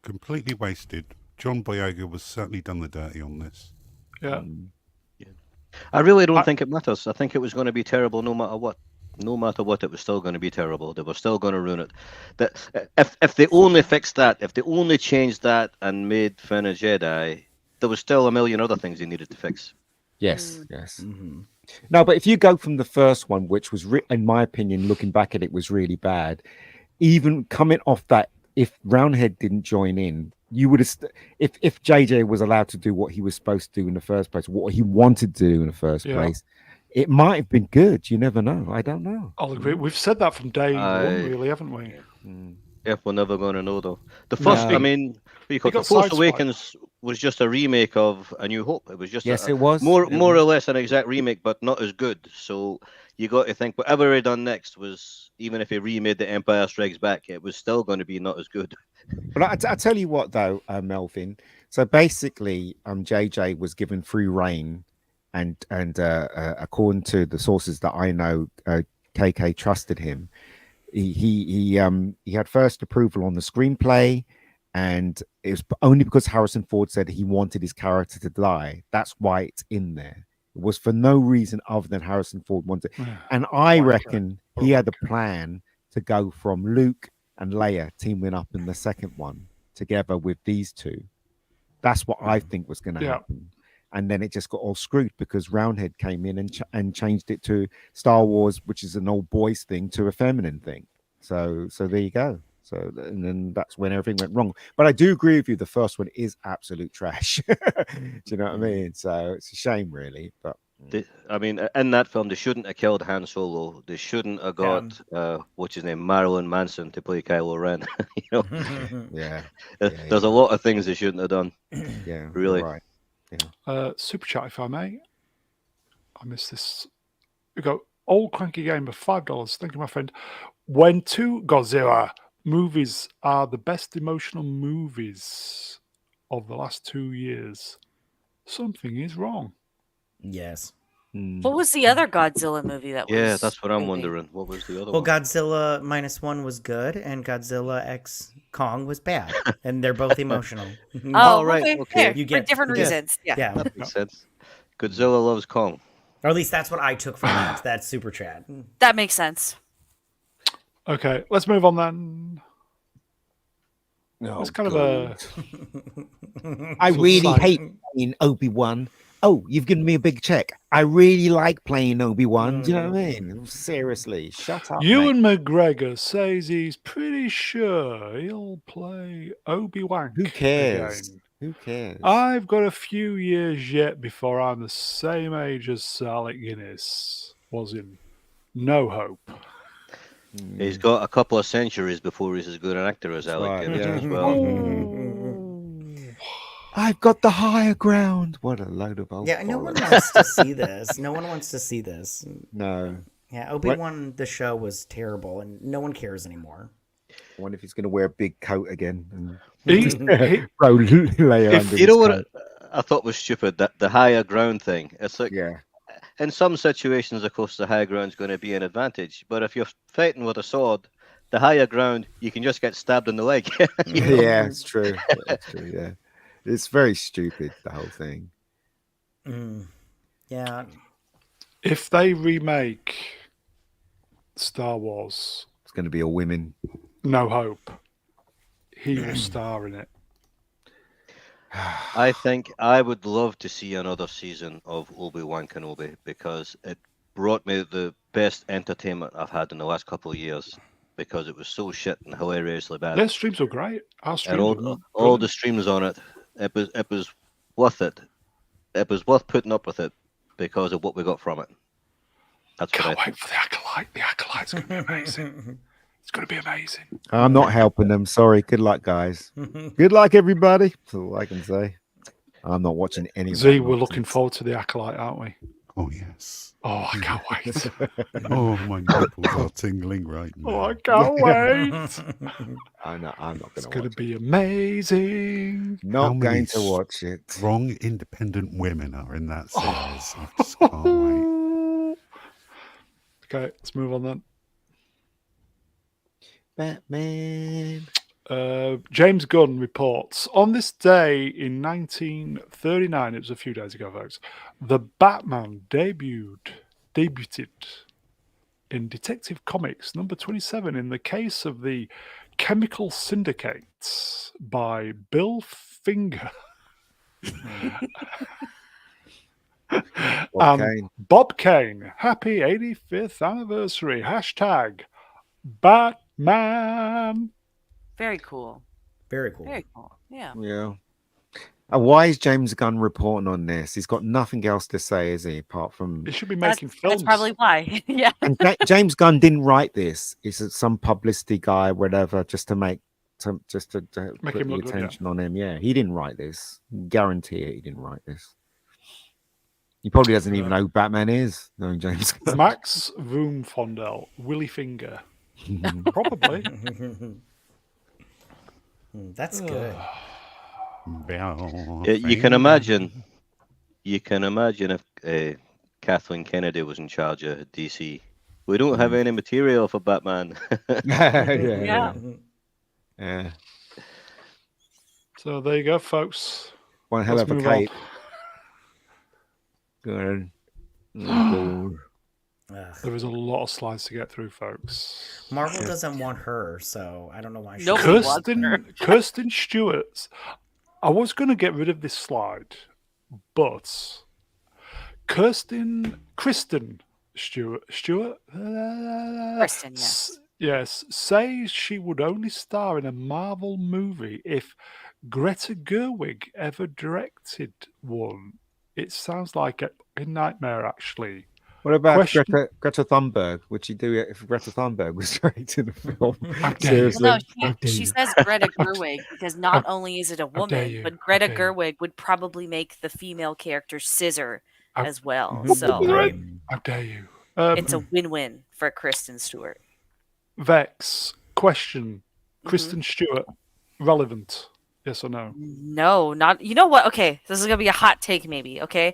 Completely wasted. John Boyega was certainly done the dirty on this. Yeah. I really don't think it matters. I think it was going to be terrible no matter what. No matter what, it was still going to be terrible. They were still going to ruin it. That if they only fixed that, if they only changed that and made Finn a Jedi, there was still a million other things they needed to fix. Yes, yes. No, but if you go from the first one, which was, in my opinion, looking back at it, was really bad. Even coming off that, if Roundhead didn't join in, you would have. If JJ was allowed to do what he was supposed to do in the first place, what he wanted to do in the first place, it might have been good. You never know. I don't know. I'll agree. We've said that from day one, really, haven't we? If we're never going to know, though. The first, No. I mean, The got Force sideswiped. Awakens was just a remake of A New Hope. It was just It was more or less an exact remake, but not as good. So you got to think whatever he done next was, even if he remade The Empire Strikes Back, it was still going to be not as good. But I tell you what, though, Melvin. So basically, JJ was given free reign, and according to the sources that I know, KK trusted him. He had first approval on the screenplay, and it was only because Harrison Ford said he wanted his character to die. That's why it's in there. It was for no reason other than Harrison Ford wanted. And I reckon he had a plan to go from Luke and Leia teaming up in the second one together with these two. That's what I think was going to happen. And then it just got all screwed because Roundhead came in and changed it to Star Wars, which is an old boys thing, to a feminine thing. So there you go. So and then that's when everything went wrong. But I do agree with you. The first one is absolute trash. Do you know what I mean? So it's a shame, really. But I mean, in that film, they shouldn't have killed Han Solo. They shouldn't have got what's his name, Marilyn Manson, to play Kylo Ren. You know, there's a lot of things they shouldn't have done. Yeah, really. Right. Super chat, if I may. I missed this. We go old cranky game of $5. Thank you, my friend. When two Godzilla movies are the best emotional movies of the last 2 years, something is wrong. Yes. What was the other Godzilla movie that was? Yeah, that's what I'm wondering. What was the other Well, one? Godzilla -1 was good, and Godzilla X Kong was bad, and they're both emotional. Oh, right, okay. okay. Fair. You get- for different you get- reasons. Yeah. Yeah, That makes sense. Godzilla loves Kong. or at least that's what I took from that. That's super Chad. That makes sense. Okay, let's move on then. Oh, It's kind of a. I sort of really side- hate playing Obi-Wan. Oh, you've given me a big check. I really like playing Obi-Wan. Do you know what I mean? Seriously, shut up, mate. Ewan McGregor says he's pretty sure he'll play Obi-Wan. Who cares? Again. Who cares? I've got a few years yet before I'm the same age as Alec Guinness was in No Hope. He's got a couple of centuries before he's as good an actor as Alec right, Guinness yeah. as well. I've got the higher ground. What a load of old Yeah, no one bollocks. wants to see this. No one wants to see this. No. Yeah, Obi-Wan, the show was terrible, and no one cares anymore. I wonder if he's going to wear a big coat again and He- throw Leia under You know his what coat. I thought was stupid? That the higher ground thing. It's like Yeah. in some situations, of course, the higher ground's going to be an advantage. But if you're fighting with a sword, the higher ground, you can just get stabbed in the leg. You know? Yeah, it's true. It's true, yeah. It's very stupid, the whole thing. Yeah. If they remake Star Wars It's going to be all women. No Hope, he will star in it. I think I would love to see another season of Obi-Wan Kenobi because it brought me the best entertainment I've had in the last couple of years because it was so shit and hilariously bad. Their streams were great. Our streams And were all the streams on it, it was worth it. It was worth putting up with it because of what we got from it. That's what Can't I wait for the Acolyte. The Acolyte's going to be amazing. It's going to be amazing. I'm not helping them. Sorry. Good luck, guys. Good luck, everybody. That's all I can say. I'm not watching any of Z, that we're looking nonsense. forward to the Acolyte, aren't we? Oh, yes. Oh, I can't wait. Oh, my nipples are tingling right now. Oh, I can't wait. I'm not going It's to going watch to be amazing. it. Not How many going to watch it. Strong, independent women are in that series. I just can't wait. Okay, let's move on then. Batman. James Gunn reports on this day in 1939, it was a few days ago, folks, the Batman debuted in Detective Comics number 27 in the case of the Chemical Syndicates by Bill Finger. Okay. Bob Kane, happy 85th anniversary. Hashtag Batman. Very cool. Very cool. Very cool. Yeah. Yeah. Why is James Gunn reporting on this? He's got nothing else to say, is he? Apart from He should be That's, making films. that's probably why. Yeah. and James Gunn didn't write this. He's some publicity guy, whatever, just to Make put him the look good, yeah. attention on him. Yeah, he didn't write this. Guarantee it, he didn't write this. He probably doesn't even know who Batman is, knowing James Gunn. Max Voomfondel, Willy Finger. Probably. That's good. Yeah, you can imagine. You can imagine if Kathleen Kennedy was in charge of DC. We don't have any material for Batman. yeah. Yeah. So there you go, folks. One hell Let's of a move on. cape. Good. Oh, Ugh. There is a lot of slides to get through, folks. Marvel doesn't want her, so I don't know why. She Nobody doesn't. wants her. Kirsten Stewart. I was going to get rid of this slide, but Kristen Stewart, Kristen, yes. yes, says she would only star in a Marvel movie if Greta Gerwig ever directed one. It sounds like a nightmare, actually. What about Question- Greta Thunberg? Would she do it if Greta Thunberg was directing the film? How dare you. Seriously. Well, no, How dare she you. says Greta Gerwig because not only is it a How dare woman, you. but How Greta dare you. Gerwig would probably make the female character Scissor How- as well. Mhm. So Right. How dare you? it's a win-win for Kristen Stewart. Vex, question. Mhm. Kristen Stewart, relevant? Yes or no? No, not. You know what? Okay, this is gonna be a hot take, maybe. Okay,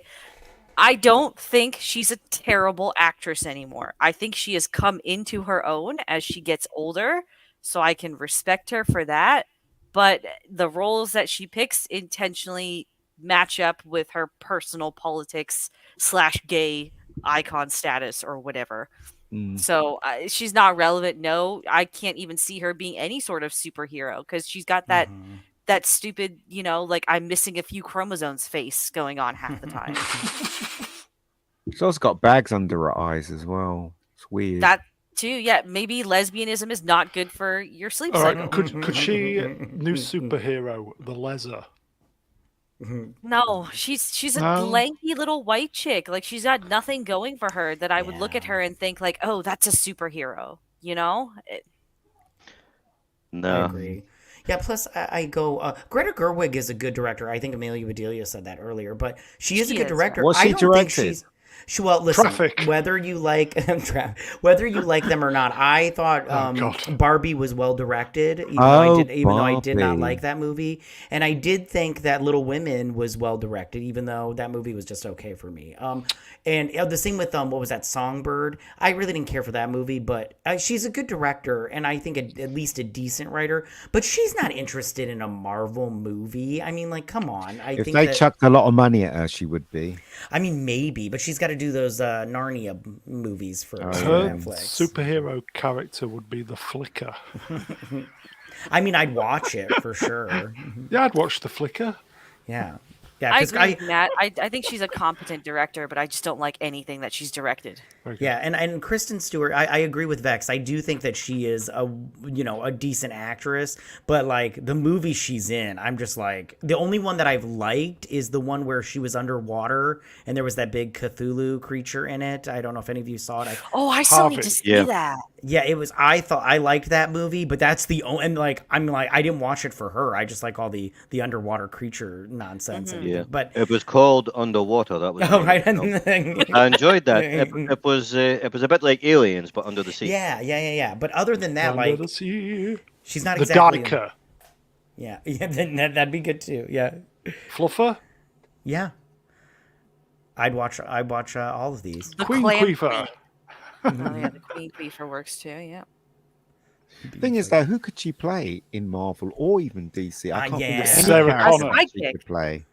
I don't think she's a terrible actress anymore. I think she has come into her own as she gets older, so I can respect her for that. But the roles that she picks intentionally match up with her personal politics / gay icon status or whatever. So she's not relevant. No, I can't even see her being any sort of superhero because she's got that that stupid, like I'm missing a few chromosomes face going on half the time. She's also got bags under her eyes as well. It's weird. That too, yeah. Maybe lesbianism is not good for your sleep All cycle. right, could she new superhero the Lezer? No, she's a No? lanky little white chick. Like she's got nothing going for her that I would look at her and think like, oh, that's a superhero. I No. agree. Yeah, plus I go. Greta Gerwig is a good director. I think Amelia Bedelia said that earlier, but she is a good director. What's I she don't think directed? well, listen. Traffic. Whether you like whether you like them or not, I thought God. Barbie was well directed. Even though I did not Barbie. like that movie, and I did think that Little Women was well directed, even though that movie was just okay for me. And the same with what was that, Songbird? I really didn't care for that movie, but she's a good director, and I think at least a decent writer. But she's not interested in a Marvel movie. I mean, like, come on. If they chucked a lot of money at her, she would be. I mean, maybe, but she's got to do those Narnia movies for Her Netflix. superhero character would be the Flicker. I mean, I'd watch it for sure. Yeah, I'd watch the Flicker. Yeah. I 'cause agree with Matt. I think she's a competent director, but I just don't like anything that she's directed. Yeah, and Kristen Stewart, I agree with Vex. I do think that she is a decent actress, but like the movie she's in, I'm just like, the only one that I've liked is the one where she was underwater and there was that big Cthulhu creature in it. I don't know if any of you saw it. I still need to see that. Yeah, it was. I thought I liked that movie, but that's the only. And like, I'm like, I didn't watch it for her. I just like all the underwater creature nonsense. And Yeah, but it was called Underwater. That was. oh right, I enjoyed that. It was a bit like Aliens, but under the sea. Yeah. But other than that, Under like, the sea. she's not The exactly. Diker. Yeah, then that'd be good too. Yeah, Fluffer. yeah. I'd watch all of these. The Queen Clan Queefer. Oh yeah, the Queen Queefer works too. Yeah. Thing is, though, who could she play in Marvel or even DC? I can't think of any Sarah character Connor. that she could play.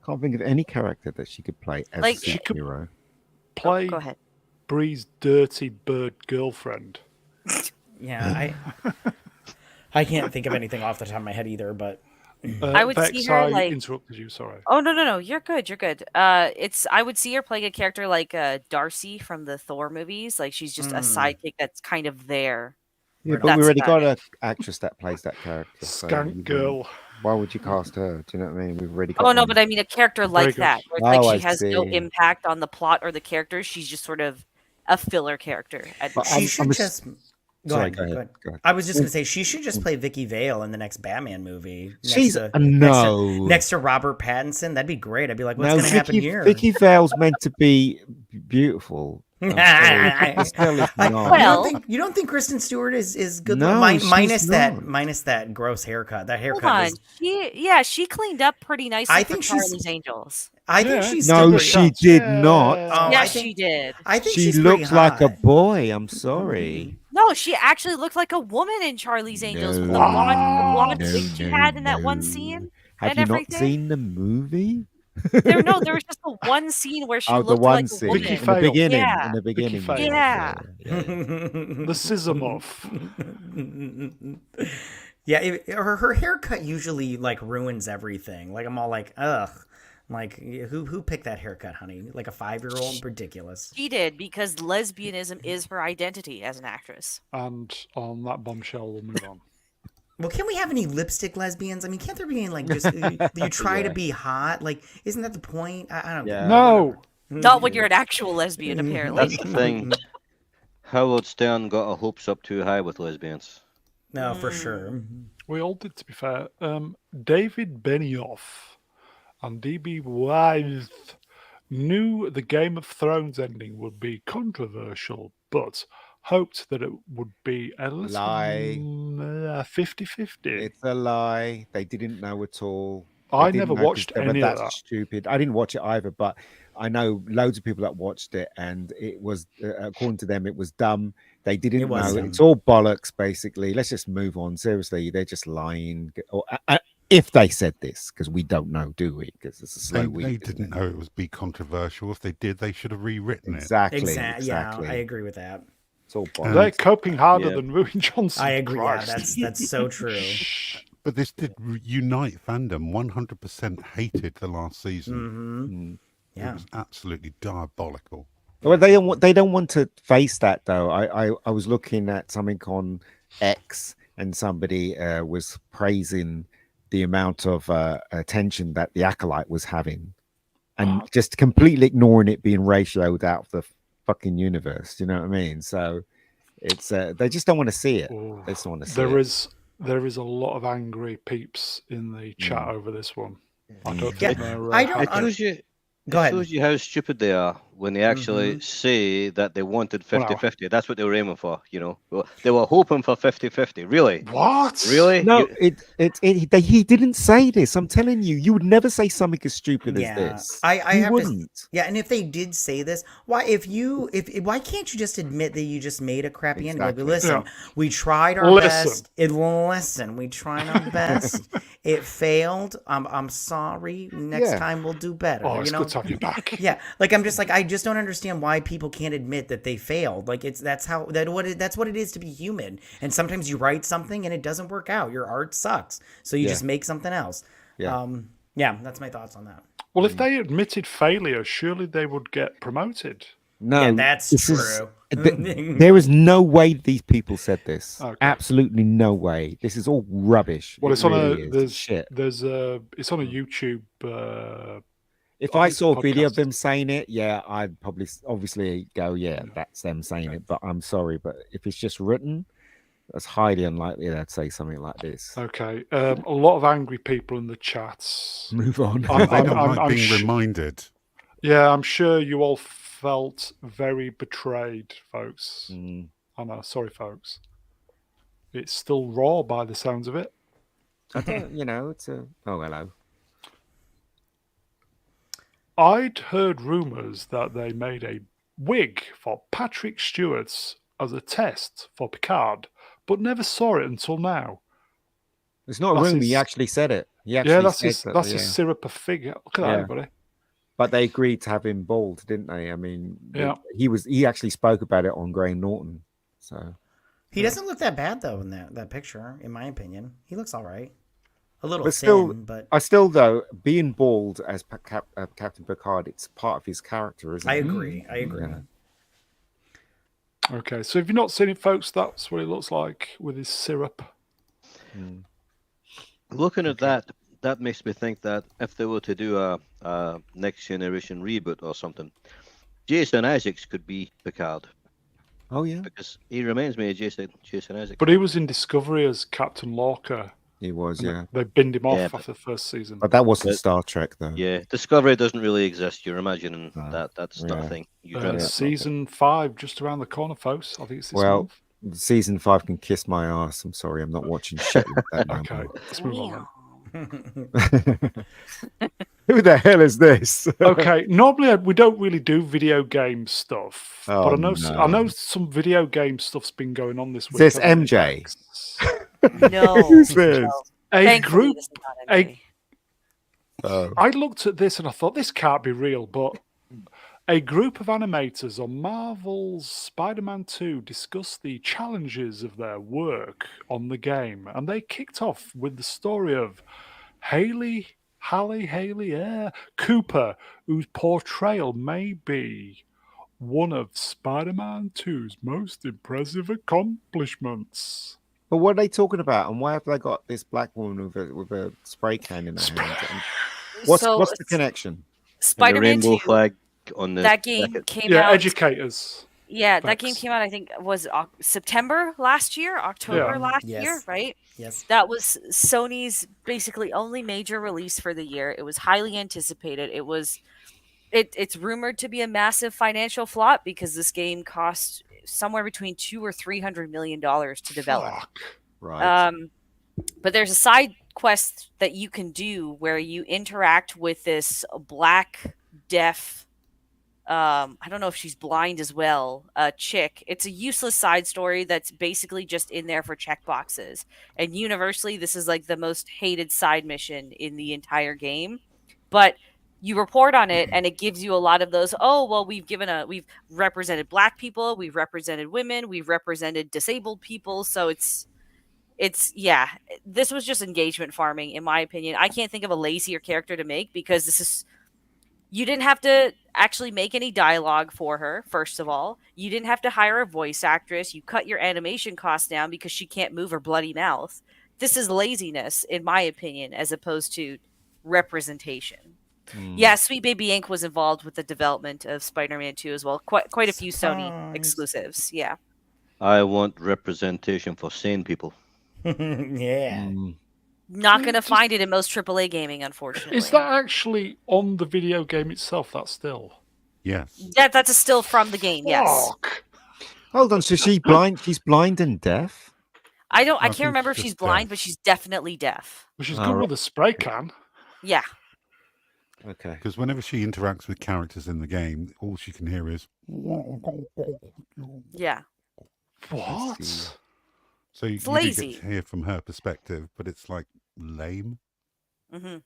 Can't think of any character that she could play as Like, a she could- superhero. Play Go ahead. Bree's dirty bird girlfriend. Yeah, I can't think of anything off the top of my head either. But I would Vex, see her, I like- interrupted you. Sorry. Oh no, you're good. You're good. I would see her playing a character like Darcy from the Thor movies. Like she's just a sidekick that's kind of there. Yeah, Right but on. we already That's got about an actress that plays that character. so you Skank wouldn't- girl. Why would you cast her? Do you know what I mean? We've already got Oh no, one. but I mean a character like good. that, where it's Oh, like she I has no see. impact on the plot or the characters. She's just sort of a filler character. But she should I'm just. Go Sorry, ahead. I was just gonna say she should just play Vicky Vale in the next Batman movie. She's to, no. next to Robert Pattinson. That'd be great. I'd be like, what's No, gonna happen Vicky, here? Vicky Vale's meant to be beautiful. I'm sorry, this girl is not. Well- you don't think Kristen Stewart is good? No, minus she's that not. minus that gross haircut. That Hold haircut on, was. she cleaned up pretty nicely I for think she's- Charlie's Angels. I think Yeah. she's No, still pretty- she did not. Oh, Yeah, I think- she did. I think She she's pretty looks like a hot. boy. I'm sorry. No, she actually looked like a woman in Charlie's Angels with the No. blonde No, wig she no, had in that one no. scene. Have and you everything. not seen the movie? There was just the one scene where she Oh, the looked one like a scene woman. Vicky in the Vale. beginning. Yeah. In the beginning. Vale. Yeah. The scissor muff. Yeah, her haircut usually like ruins everything. Like I'm all like, ugh. Like who picked that haircut, honey? Like a 5-year-old? Ridiculous. She did because lesbianism is her identity as an actress. And on that bombshell, we'll move on. Well, can we have any lipstick lesbians? I mean, can't there be any like just you try to be hot? Like, isn't that the point? I don't Yeah. No. Not when you're an actual lesbian, apparently. That's the thing. Howard Stern got our hopes up too high with lesbians. No, for sure. We all did, to be fair. David Benioff and D.B. Weiss knew the Game of Thrones ending would be controversial, but hoped that it would be a little Lie. 50-50. It's a lie. They didn't know at all. I They didn't never know 'cause watched they were any of that that. stupid. I didn't watch it either, but I know loads of people that watched it, and it was, according to them, it was dumb. They didn't It was know. dumb. It's all bollocks, basically. Let's just move on. Seriously, they're just lying. Or, if they said this, because we don't know, do we? Because it's a slow They week. isn't didn't it? know it would be controversial. If they did, they should have rewritten it. Exactly. Exactly. Exactly. Yeah, I agree with that. It's all And- They're bollocks. coping harder Yeah. than Ruin Johnson. I agree. Yeah, Christ. that's so true. But this did unite fandom. 100% hated the last season. Mm-hmm. It Yeah. was absolutely diabolical. Well, they don't want to face that though. I was looking at something on X, and somebody was praising the amount of attention that the Acolyte was having, and just completely ignoring it being ratioed out of the fucking universe. You know what I mean? So it's they just don't want to see it. Ooh. They just want to see There it. is a lot of angry peeps in the chat over this one. I don't Yeah, think they're. I don't It shows you. Go It ahead. shows you how stupid they are when they actually say that they wanted 50-50. That's what they were aiming for, you know. Well, they were hoping for 50-50. Really? What? Really? No, You- he didn't say this. I'm telling you, you would never say something as stupid Yeah, as this. I You have wouldn't. to. Yeah, and if they did say this, why why can't you just admit that you just made a crappy ending? Like, Exactly. listen, Yeah. we tried our Listen. best. Listen, we tried our best. It failed. I'm sorry. Next Yeah. time we'll do better. Oh, you it's know? good to have you back. Yeah, like I'm just like I just don't understand why people can't admit that they failed. Like that's what it is to be human. And sometimes you write something and it doesn't work out. Your art sucks, so you Yeah. just make something else. Yeah. Yeah, that's my thoughts on that. Well, if they admitted failure, surely they would get promoted. No, Yeah, that's this is- true. there is no way these people said this. Okay. Absolutely no way. This is all rubbish. Well, It it's on really a is. there's Shit. there's a it's on a YouTube. If I I think saw a video of podcast. them saying it, yeah, I'd probably obviously go, yeah, that's them saying it. But I'm sorry, but if it's just written, that's highly unlikely they'd say something like this. Okay, a lot of angry people in the chats. Move on. Yeah, they don't I'm like being sh- reminded. Yeah, I'm sure you all felt very betrayed, folks. Mm. I know, sorry, folks. It's still raw by the sounds of it. I don't, it's a. Oh, hello. I'd heard rumours that they made a wig for Patrick Stewart's as a test for Picard, but never saw it until now. It's not a That's rumor. He his- actually said it. He Yeah, actually that's said his that, that's yeah. his syrup of figure. Look at that, Yeah. everybody. But they agreed to have him bald, didn't they? I mean, Yeah. he actually spoke about it on Graham Norton. So He doesn't look that bad though in that picture, in my opinion. He looks all right. A little But thin, still- but I still, though, being bald as Captain Picard, it's part of his character, isn't I it? agree. I agree. Yeah. Okay, so if you've not seen it, folks, that's what it looks like with his syrup. Mm. Looking at that makes me think that if they were to do a next generation reboot or something, Jason Isaacs could be Picard Oh yeah, because he reminds me of Jason Isaacs. But he was in Discovery as Captain Lorca. he was. Yeah, They binned him off Yeah, but- after the first season. but that wasn't But- Star Trek, though. Yeah, Discovery doesn't really exist. You're imagining No. that's not a Yeah. thing. You dreamt that. Season 5 just around the corner, folks. I think it's this Well, month. Season 5 can kiss my ass. I'm sorry, I'm not watching shit like that no Okay, more. let's move on. Who the hell is this? Okay, normally we don't really do video game stuff, Oh, but I no. know some video game stuff's been going on this week. this hasn't it, MJ? Bex? No. Who's this? no. A Thankfully, group. this is not a- MJ. Oh. I looked at this and I thought this can't be real, but a group of animators on Marvel's Spider-Man 2 discussed the challenges of their work on the game, and they kicked off with the story of Haley Cooper, whose portrayal may be one of Spider-Man 2's most impressive accomplishments. But what are they talking about? And why have they got this black woman with a spray can in her hand? And what's So, the connection? And the Spider-Man rainbow 2, flag on the that game jacket. came Yeah, out. educators. Yeah, that game Facts. came out, I think, was September last year, October Yeah. last Yes. year, right? Yes. That was Sony's basically only major release for the year. It was highly anticipated. It's rumored to be a massive financial flop because this game cost somewhere between $200 or $300 million to develop. Fuck. Right. But there's a side quest that you can do where you interact with this black, deaf, I don't know if she's blind as well, chick. It's a useless side story that's basically just in there for checkboxes. And universally, this is like the most hated side mission in the entire game. But you report on it, and it gives you a lot of those, oh well, we've represented Black people, we've represented women, we've represented disabled people. So it's yeah, this was just engagement farming, in my opinion. I can't think of a lazier character to make, because you didn't have to actually make any dialogue for her. First of all, you didn't have to hire a voice actress. You cut your animation costs down because she can't move her bloody mouth. This is laziness, in my opinion, as opposed to representation. Yeah, Sweet Baby Inc. was involved with the development of Spider-Man 2 as well. Quite a few Sony Surprise. exclusives. Yeah. I want representation for sane people. Yeah. Not going to Just- find it in most AAA gaming, unfortunately. Is that actually on the video game itself? That still? Yes. That's a still from the game, yes. Fuck. Hold on, so she's blind. She's blind and deaf. I I can't think remember if she's she's just blind, deaf. but she's definitely deaf. Well, she's Oh, good right. with a spray can. Yeah. Okay. Because whenever she interacts with characters in the game, all she can hear is. Yeah. What? see. So you It's do lazy. get to hear from her perspective, but it's like lame. Hmm.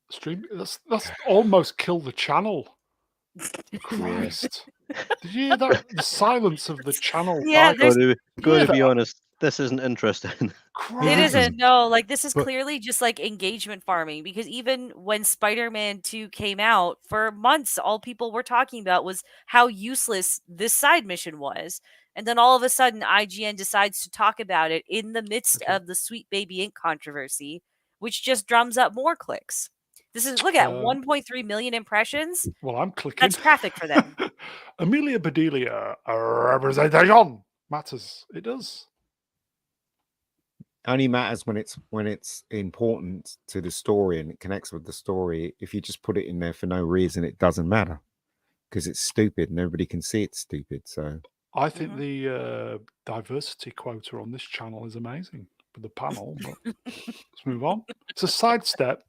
Stream. That's almost killed the channel. Christ. Did you hear that? The silence of the channel. Yeah, title? there's- Got to be that? honest, this isn't interesting. Christ. It isn't. No, like this is But- clearly just like engagement farming, because even when Spider-Man 2 came out, for months all people were talking about was how useless this side mission was. And then all of a sudden IGN decides to talk about it in the midst Okay. of the Sweet Baby Inc. controversy, which just drums up more clicks. This is, look at 1.3 million impressions. Well, I'm clicking. That's traffic for them. Amelia Bedelia, representation matters. It does. Only matters when it's important to the story and it connects with the story. If you just put it in there for no reason, it doesn't matter because it's stupid. Nobody can see it's stupid. So I think the diversity quota on this channel is amazing for the panel. But let's move on. It's a sidestep.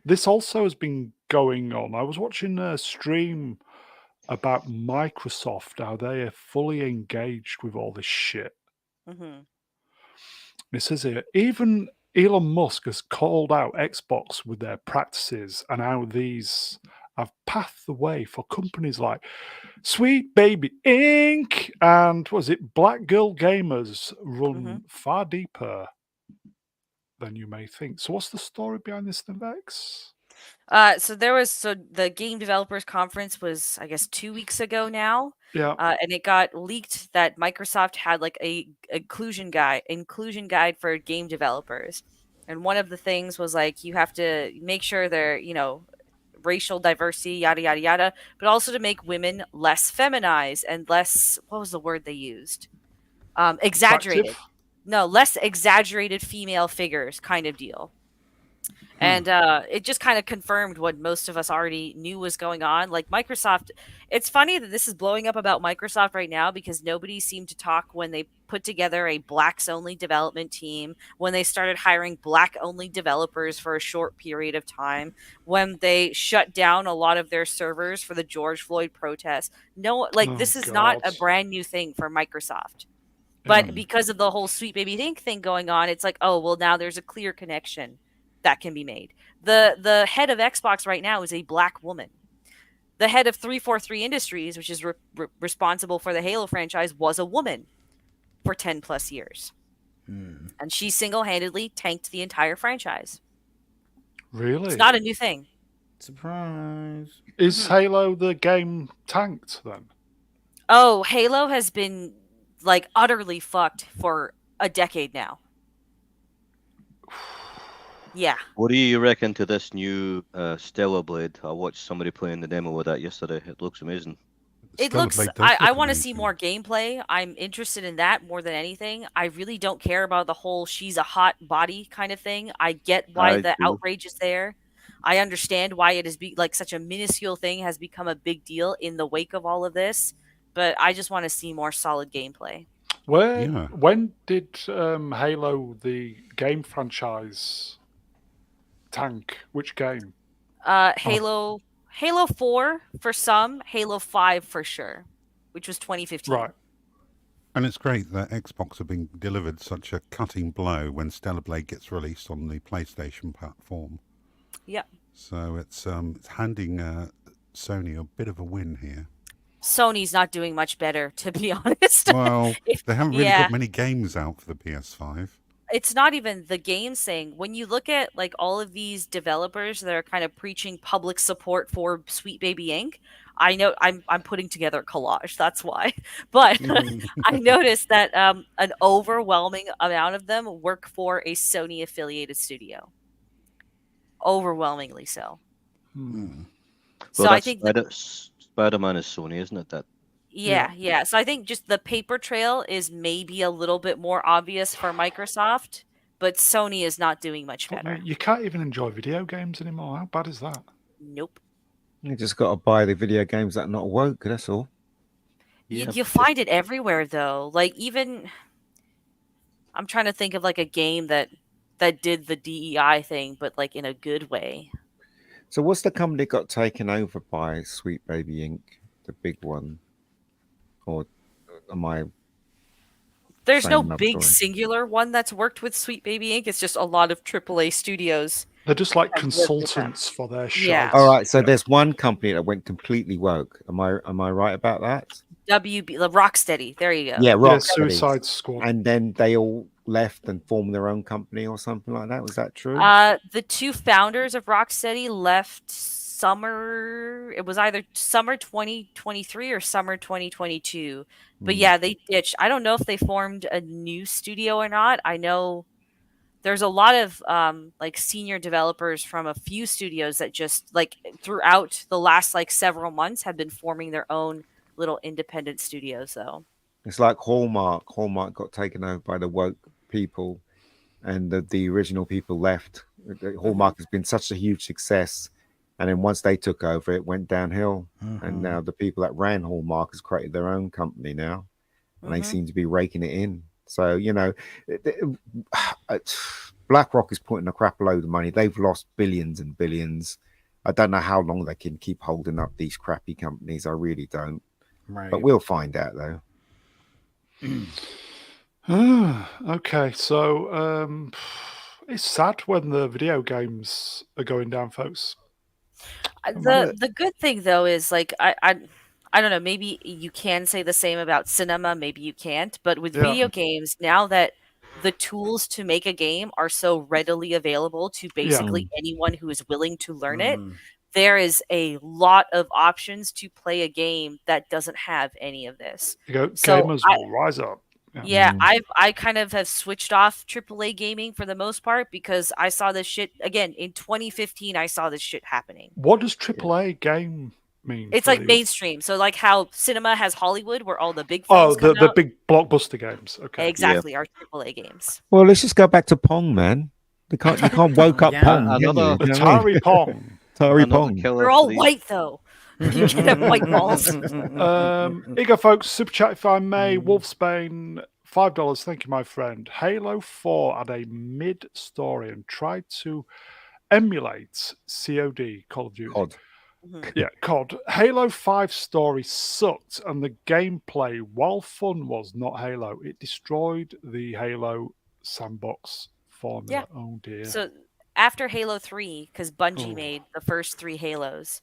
This also has been going on. I was watching a stream about Microsoft, how they are fully engaged with all this shit. Hmm. It says here, even Elon Musk has called out Xbox with their practices and how these have paved the way for companies like Sweet Baby Inc. and was it Black Girl Gamers run far deeper than you may think. So what's the story behind this, Vex? So the Game Developers Conference was, I guess, 2 weeks ago now. Yeah. And it got leaked that Microsoft had like a inclusion guide for game developers. And one of the things was like, you have to make sure they're, racial diversity, yada, yada, yada, but also to make women less feminized and less, what was the word they used? Exaggerated. Attractive? No, less exaggerated female figures kind of deal. And it just kind of confirmed what most of us already knew was going on. Like Microsoft, it's funny that this is blowing up about Microsoft right now because nobody seemed to talk when they put together a blacks-only development team, when they started hiring black-only developers for a short period of time, when they shut down a lot of their servers for the George Floyd protests. No, this is not a God. brand new thing for Microsoft. But because of the whole Sweet Baby Inc. thing going on, it's like, oh, well, now there's a clear connection that can be made. The head of Xbox right now is a black woman. The head of 343 Industries, which is responsible for the Halo franchise, was a woman for 10 plus years. And she single-handedly tanked the entire franchise. Really? It's not a new thing. Surprise. Is Halo the game tanked then? Oh, Halo has been like utterly fucked for a decade now. Yeah. What do you reckon to this new Stellar Blade? I watched somebody playing the demo with that yesterday. It looks amazing. It Stellar looks. Blade does I look want to see amazing. more gameplay. I'm interested in that more than anything. I really don't care about the whole "she's a hot body" kind of thing. I get why I the do. outrage is there. I understand why it is like such a minuscule thing has become a big deal in the wake of all of this. But I just want to see more solid gameplay. Yeah. When did Halo, the game franchise, tank? Which game? Halo 4 for some, Halo 5 for sure, which was 2015. Right. And it's great that Xbox have been delivered such a cutting blow when Stellar Blade gets released on the PlayStation platform. Yep. So it's handing Sony a bit of a win here. Sony's not doing much better, to be honest. Well, they haven't really yeah. got many games out for the PS5. It's not even the game saying. When you look at like all of these developers that are kind of preaching public support for Sweet Baby Inc., I know I'm putting together a collage. That's why. But I noticed that an overwhelming amount of them work for a Sony affiliated studio. Overwhelmingly so. So Well, I that's think Spider-Man is Sony, isn't it? That yeah. So I think just the paper trail is maybe a little bit more obvious for Microsoft, but Sony is not doing much But, better. mate, you can't even enjoy video games anymore. How bad is that? Nope. You just got to buy the video games that are not woke. That's all. Yeah, You find it everywhere though. Like even I'm trying to think of like a game that did the DEI thing, but like in a good way. So what's the company that got taken over by Sweet Baby Inc., the big one? Or am I There's no saying another big story? singular one that's worked with Sweet Baby Inc. It's just a lot of AAA studios. They're just like Have worked with them. consultants for their show. Yeah. All right, so Yeah. there's one company that went completely woke. Am I right about that? WB Rocksteady. There you go. Yeah, Yeah, Rocksteady. Suicide Squad. And then they all left and formed their own company or something like that. Was that true? The two founders of Rocksteady left summer. It was either summer 2023 or summer 2022. But yeah, they ditched. I don't know if they formed a new studio or not. I know there's a lot of like senior developers from a few studios that just like throughout the last like several months have been forming their own little independent studios though. It's like Hallmark. Hallmark got taken over by the woke people, and the original people left. Hallmark has been such a huge success, and then once they took over, it went downhill. And now the people that ran Hallmark has created their own company now, and they seem to be raking it in. So BlackRock is putting a crap load of money. They've lost billions and billions. I don't know how long they can keep holding up these crappy companies. I really don't. Right. But we'll find out though. Okay, so it's sad when the video games are going down, folks. The good thing though is like I don't know, maybe you can say the same about cinema, maybe you can't, but with video games, now that the tools to make a game are so readily available to basically anyone who is willing to learn it, there is a lot of options to play a game that doesn't have any of this. You go, So gamers will rise up. Yeah, I kind of have switched off AAA gaming for the most part because I saw this shit again in 2015. I saw this shit happening. What does AAA game mean? It's for like you? mainstream. So like how cinema has Hollywood, where all the big Oh, films come the out. big blockbuster games. Okay. Exactly, our AAA games. Well, let's just go back to Pong, man. You can't woke up Yeah, Pong. can you? another Do you know what I mean? Atari Pong. Atari another Pong. killer They're all for these- white though. You can have white balls. Here you go, folks. Super chat, if I may. Wolfsbane, $5. Thank you, my friend. Halo 4 had a mid story and tried to emulate COD, Call of Duty. COD. Yeah, COD. Halo 5 story sucked, and the gameplay, while fun, was not Halo. It destroyed the Halo sandbox formula. Yeah. Oh, dear. So after Halo 3, because Bungie made the first 3 Halos,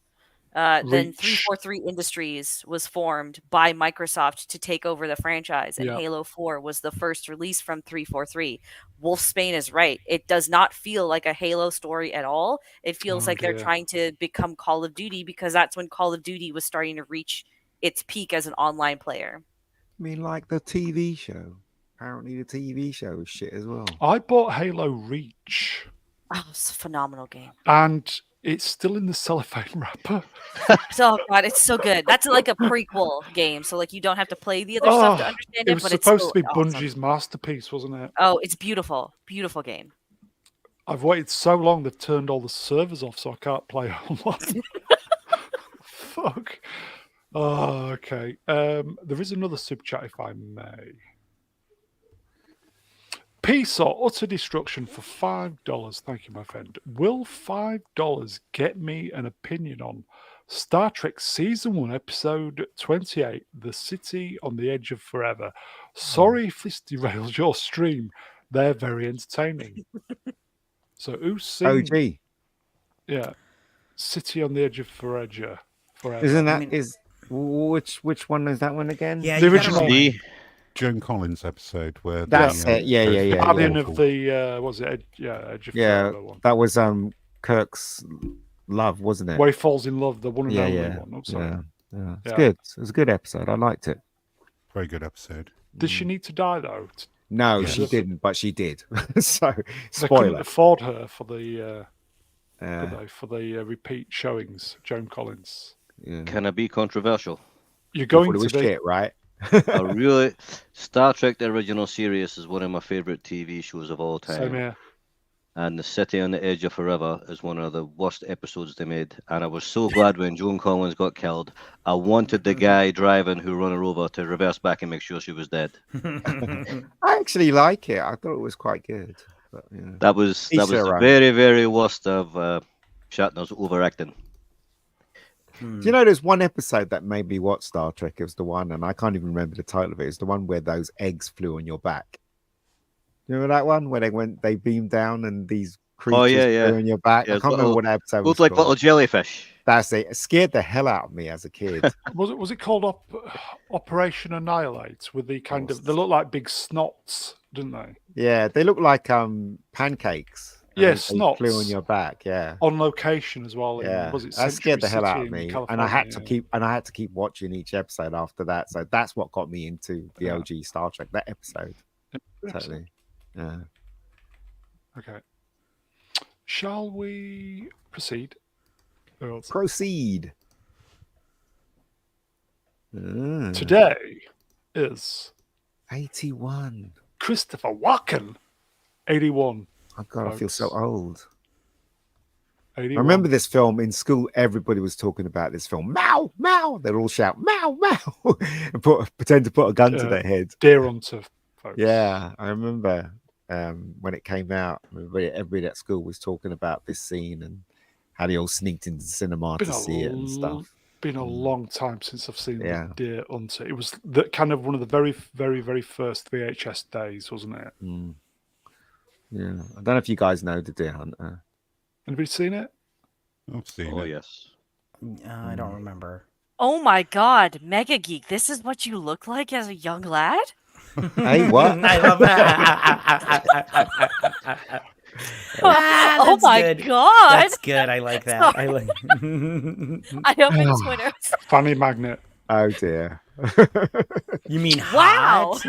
then Reach. 343 Industries was formed by Microsoft to take over the franchise, and Yeah. Halo 4 was the first release from 343. Wolfsbane is right. It does not feel like a Halo story at all. It feels Oh, like they're dear. trying to become Call of Duty because that's when Call of Duty was starting to reach its peak as an online player. I mean, like the TV show. Apparently, the TV show is shit as well. I bought Halo Reach, Oh, it's a phenomenal game. and it's still in the cellophane wrapper. Oh god, it's so good. That's like a prequel game, so like you don't have to play the other stuff to understand It it, was but it's supposed still to be awesome. Bungie's masterpiece, wasn't it? Oh, it's beautiful. Beautiful game. I've waited so long they've turned all the servers off, so I can't play online. Fuck. Oh, okay. There is another super chat, if I may. Peace or utter destruction for $5. Thank you, my friend. Will $5 get me an opinion on Star Trek Season 1, Episode 28, The City on the Edge of Forever? Sorry if this derails your stream. They're very entertaining. So who's seen... OG. Yeah. City on the Edge of Forever. Isn't that I mean- is which one is that one again? Yeah, The you gotta original- remind- See, Joan Collins episode where That's the, it. Yeah, goes yeah, to yeah, the Guardian portal. of the was it Edge of Yeah, Forever one. that was Kirk's love, wasn't it? Where he falls in love, the one and yeah, only yeah, one. I'm sorry. yeah. It's Yeah. good. It was a good episode. I liked it. Very good episode. Did she need to die though? No, Yes. she didn't, but she did. So, They couldn't spoiler. afford her for the Yeah, for the repeat showings. Joan Collins. yeah. can I be controversial? You're I going thought it to was be. shit, right? I really, Star Trek: The Original Series is one of my favorite TV shows of all time. Same here. And The City on the Edge of Forever is one of the worst episodes they made. And I was so glad when Joan Collins got killed. I wanted the guy driving who run her over to reverse back and make sure she was dead. I actually like it. I thought it was quite good. But, yeah. That was Each the their own. very, very worst of Shatner's overacting. Do you know there's one episode that made me watch Star Trek? It was the one, and I can't even remember the title of it. It's the one where those eggs flew on your back. You remember that one where they beamed down and these creatures yeah. flew on your back? Yeah, I can't remember what episode was Looked like called. little jellyfish. That's it. It scared the hell out of me as a kid. Was it called Operation Annihilate? With the kind of they look like big snots, didn't they? Yeah, they look like pancakes. and Yeah, they flew on snots. your back. Yeah. On location as well. Yeah, Was it that scared the Century hell out of City in me, and I had California? to keep watching each episode after that. So that's what got me into the Yeah. OG Star Trek. That episode, Excellent. totally. Yeah. Okay. Shall we proceed? Or else- Proceed. Today is 81. Christopher Walken, 81. Oh God, I feel so Folks. old. 81. I remember this film in school. Everybody was talking about this film. Meow, meow. They'd all shout meow, meow, and pretend to put a gun to Yeah. their head. Deer Hunter, folks. Yeah, I remember when it came out. Everybody at school was talking about this scene and how they all sneaked into the cinema Been to a see it and stuff. Been a long time since I've seen Yeah. the Deer Hunter. It was the kind of one of the very, very, very first VHS days, wasn't it? Mm. Yeah, I don't know if you guys know the Deer Hunter. Anybody seen it? I've seen Oh, it. yes. I don't remember. Oh my God, Mega Geek! This is what you look like as a young lad. Hey, what? I love that. Oh that's my good. God! That's good. I like that. I like. I opened Twitter. Fanny Magnet. Oh dear. You mean Wow. hot?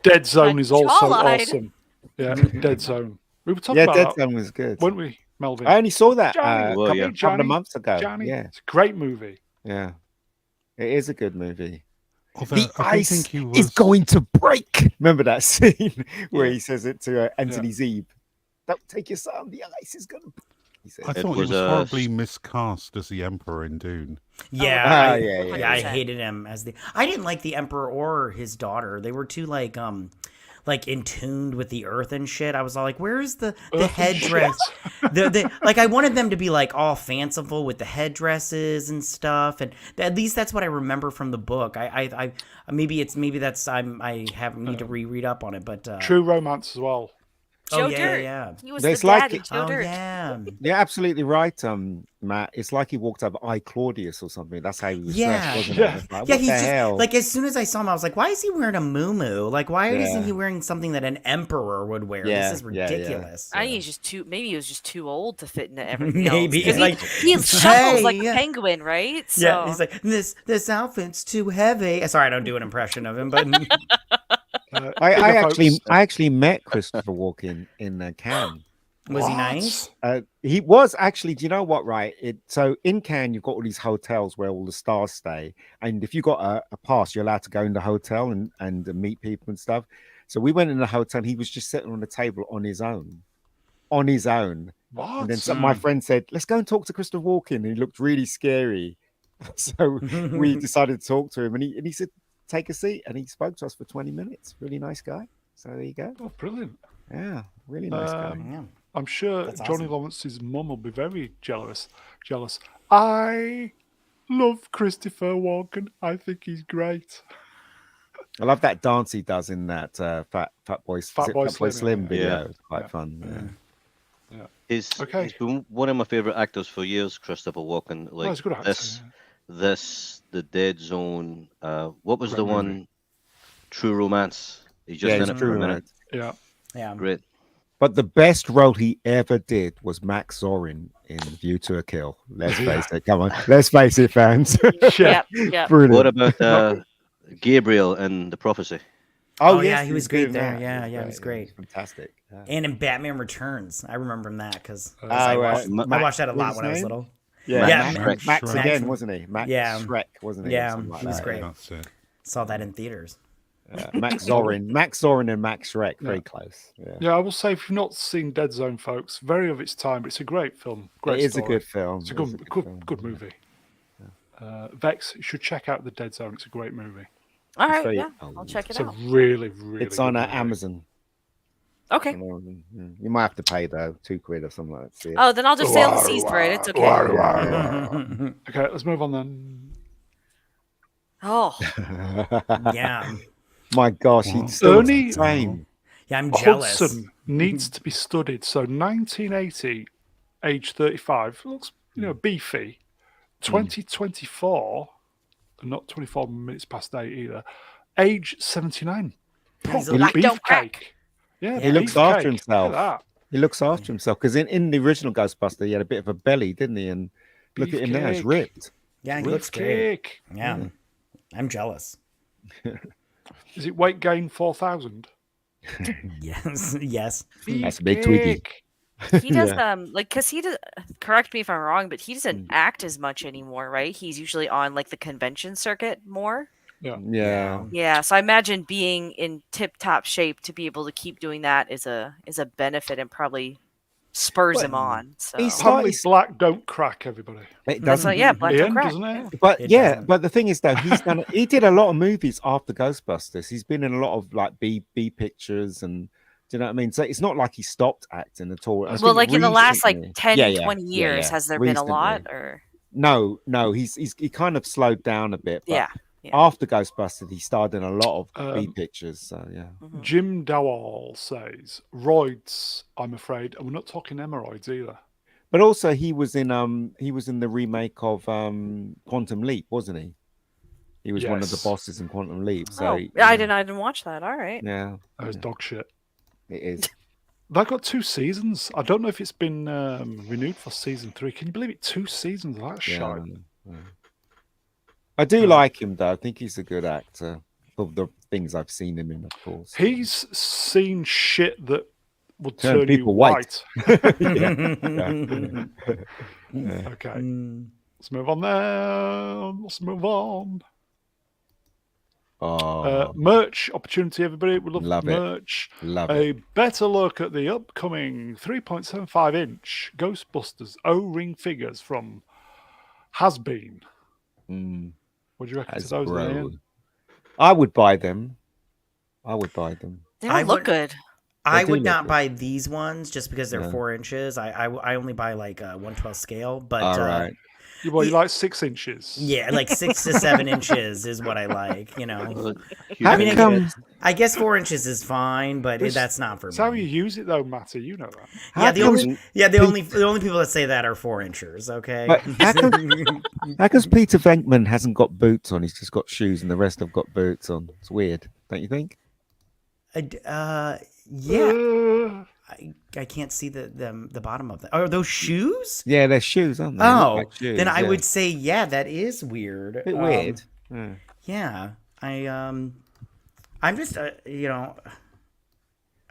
Dead Zone is also jawline. awesome. Yeah, Dead Zone. We were talking Yeah, about Dead that, Zone was good. weren't we, Melvin? I only saw that Johnny, a well, couple, yeah. couple Johnny, of months ago. Johnny, Yeah, it's a great movie. yeah. It is a good movie. Although The I don't ice think he was. is going to break. Remember that scene where he says it to Anthony Zeeb? Don't take your son. The ice is going to. He says. I It thought he was, was horribly miscast as the Emperor in Dune. Yeah, Ah, I, yeah, yeah, I 100%. hated him as the. I didn't like the Emperor or his daughter. They were too like in tuned with the earth and shit. I was all like, "Where's the Earth and headdress?" the like I wanted them to be like all fanciful with the headdresses and stuff, and at least that's what I remember from the book. I maybe that's I need to reread up on it, but True Romance as well. Joe oh yeah, Dirt. yeah. He was It's the like daddy, it- Joe Oh Dirt. yeah. You're absolutely right, Matt. It's like he walked over I Claudius or something. That's how he was Yeah. dressed, wasn't Yeah. it? It's like, Yeah, what he's the just hell? like as soon as I saw him, I was like, "Why is he wearing a muumuu? Like, why Yeah. isn't he wearing something that an emperor would wear? Yeah, This is yeah, yeah. ridiculous." I think he's just too. Maybe he was just too old to fit into everything Maybe. else. 'Cause Like, he shuffles like hey, a penguin, right? So, Yeah, he's like, this outfit's too heavy. Sorry, I don't do an impression of him, but I Bigger actually met Christopher Walken in Cannes. was he What? nice? He was actually. Do you know what? Right. So in Cannes, you've got all these hotels where all the stars stay, and if you got a pass, you're allowed to go in the hotel and meet people and stuff. So we went in the hotel. And he was just sitting on the table on his own. What? And then my friend said, "Let's go and talk to Christopher Walken." And he looked really scary. So we decided to talk to him, and he said, "Take a seat." And he spoke to us for 20 minutes. Really nice guy. So there you go. Oh, brilliant. Yeah, really nice guy. Yeah. I'm sure That's Johnny awesome. Lawrence's mum will be very jealous. I love Christopher Walken. I think he's great. I love that dance he does in that Fat Boy Slim, Slim yeah. video. Yeah. It's quite fun. Yeah. He's been one of my favorite actors for years, Christopher Walken. Oh, Like he's a good actor. The Dead Zone. What was Great the movie. one? True Romance. He's just Yeah, in it's it for a True minute. Romance. Yeah. Yeah. Great. But the best role he ever did was Max Zorin in View to a Kill. Let's face it. Come on. Let's face it, fans. Yeah. Yep. Brilliant. What about Gabriel in The Prophecy? Oh, yes, yeah, he was great doing there. that. Yeah, he was great. Fantastic. Yeah. And in Batman Returns, I remember him that because Oh, I Max- watched that a what lot was when his I was name? little. Yeah, Yeah, Max, Max Shrek. again, wasn't he? Max Yeah. Shrek, wasn't he? Yeah, Or something like he was that, great. That's it. Saw that in theaters. Max Zorin and Max Shrek, very close. Yeah. Yeah, I will say if you've not seen Dead Zone, folks, very of its time, but it's a great film. Great It is story. a good film. It's a It is good film. movie. Vex, you should check out The Dead Zone. It's a great movie. All right, very yeah, old. I'll check it It's a out. really It's good on movie. Amazon. Okay. You might have to pay though, £2 or something like that. to see it. Oh, then I'll just sail the seas for it. It's okay. Okay, let's move on then. Oh, Yeah. My gosh, he's still Ernie- the same. Yeah, I'm jealous. Hudson needs to be studied. So 1980, age 35, looks beefy. 2024, not 24 minutes past 8 either. Age 79. He's a Proper black don't crack. beefcake. Yeah, He looks beefcake. after himself. Look at He looks after himself because in the original Ghostbuster, he had a bit of a belly, didn't he? And look at him now, he's Beefcake. ripped. Yeah, he that. looks great. Beefcake. Yeah. I'm jealous. Is it weight gain 4,000? Yes. Yes. That's a big Twiggy. he does because he does. Correct me if I'm wrong, but he doesn't act as much anymore, right? He's usually on like the convention circuit more. Yeah. Yeah, so I imagine being in tip-top shape to be able to keep doing that is a benefit and probably spurs him on. So he's Apparently Nice. black don't crack, everybody. It that's doesn't. what, yeah, black don't Ian, crack. doesn't it? But It yeah, doesn't. but the thing is though, he did a lot of movies after Ghostbusters. He's been in a lot of like B pictures and do you know what I mean? So it's not like he stopped acting at all. I Well, think like in the last like recently- 10, Yeah, 20 years, has there been a lot or No, he kind of slowed down a bit. But yeah. after Ghostbusters, he starred in a lot of B Um, pictures. So yeah. Mhm. Jim Dowell says, roids, I'm afraid. And we're not talking hemorrhoids either. But also he was in the remake of Quantum Leap, wasn't he? He was one of the Yes. bosses in Quantum Leap. So Oh, I didn't watch that. All right. Yeah, That was dog shit. it is. That got 2 seasons. I don't know if it's been renewed for season 3. Can you believe it? 2 seasons of that show. Yeah. I do like him though. I think he's a good actor. Of the things I've seen him in, of course. He's seen shit that would Turn turn you people white. Okay. Mm. Let's move on there. Let's move on. Oh, Merch opportunity, everybody. We love Love it. merch. love A it. better look at the upcoming 3.75 inch Ghostbusters O-ring figures from Has Been. Mm, What do you reckon to as those, bro. Ian? I would buy them. They I don't look would- good. I do would look not good. buy these ones just because they're No. 4 inches. I only buy like a 1/12 scale, but All right. You like 6 inches? yeah, like 6 to 7 inches is what I like. You know, How I mean, come? I guess 4 inches is fine, but It's- that's not for It's how you me. use it, though, Matty. You know that. Yeah, how the comes- only people that say that are 4 inchers. Okay. But how come Peter Venkman hasn't got boots on? He's just got shoes, and the rest have got boots on. It's weird, don't you think? Yeah, I can't see the bottom of them. Are those shoes? Yeah, they're shoes, aren't they? They look Oh, like shoes, then I yeah. would say yeah, that is weird. A bit weird. Yeah. Yeah, I'm just I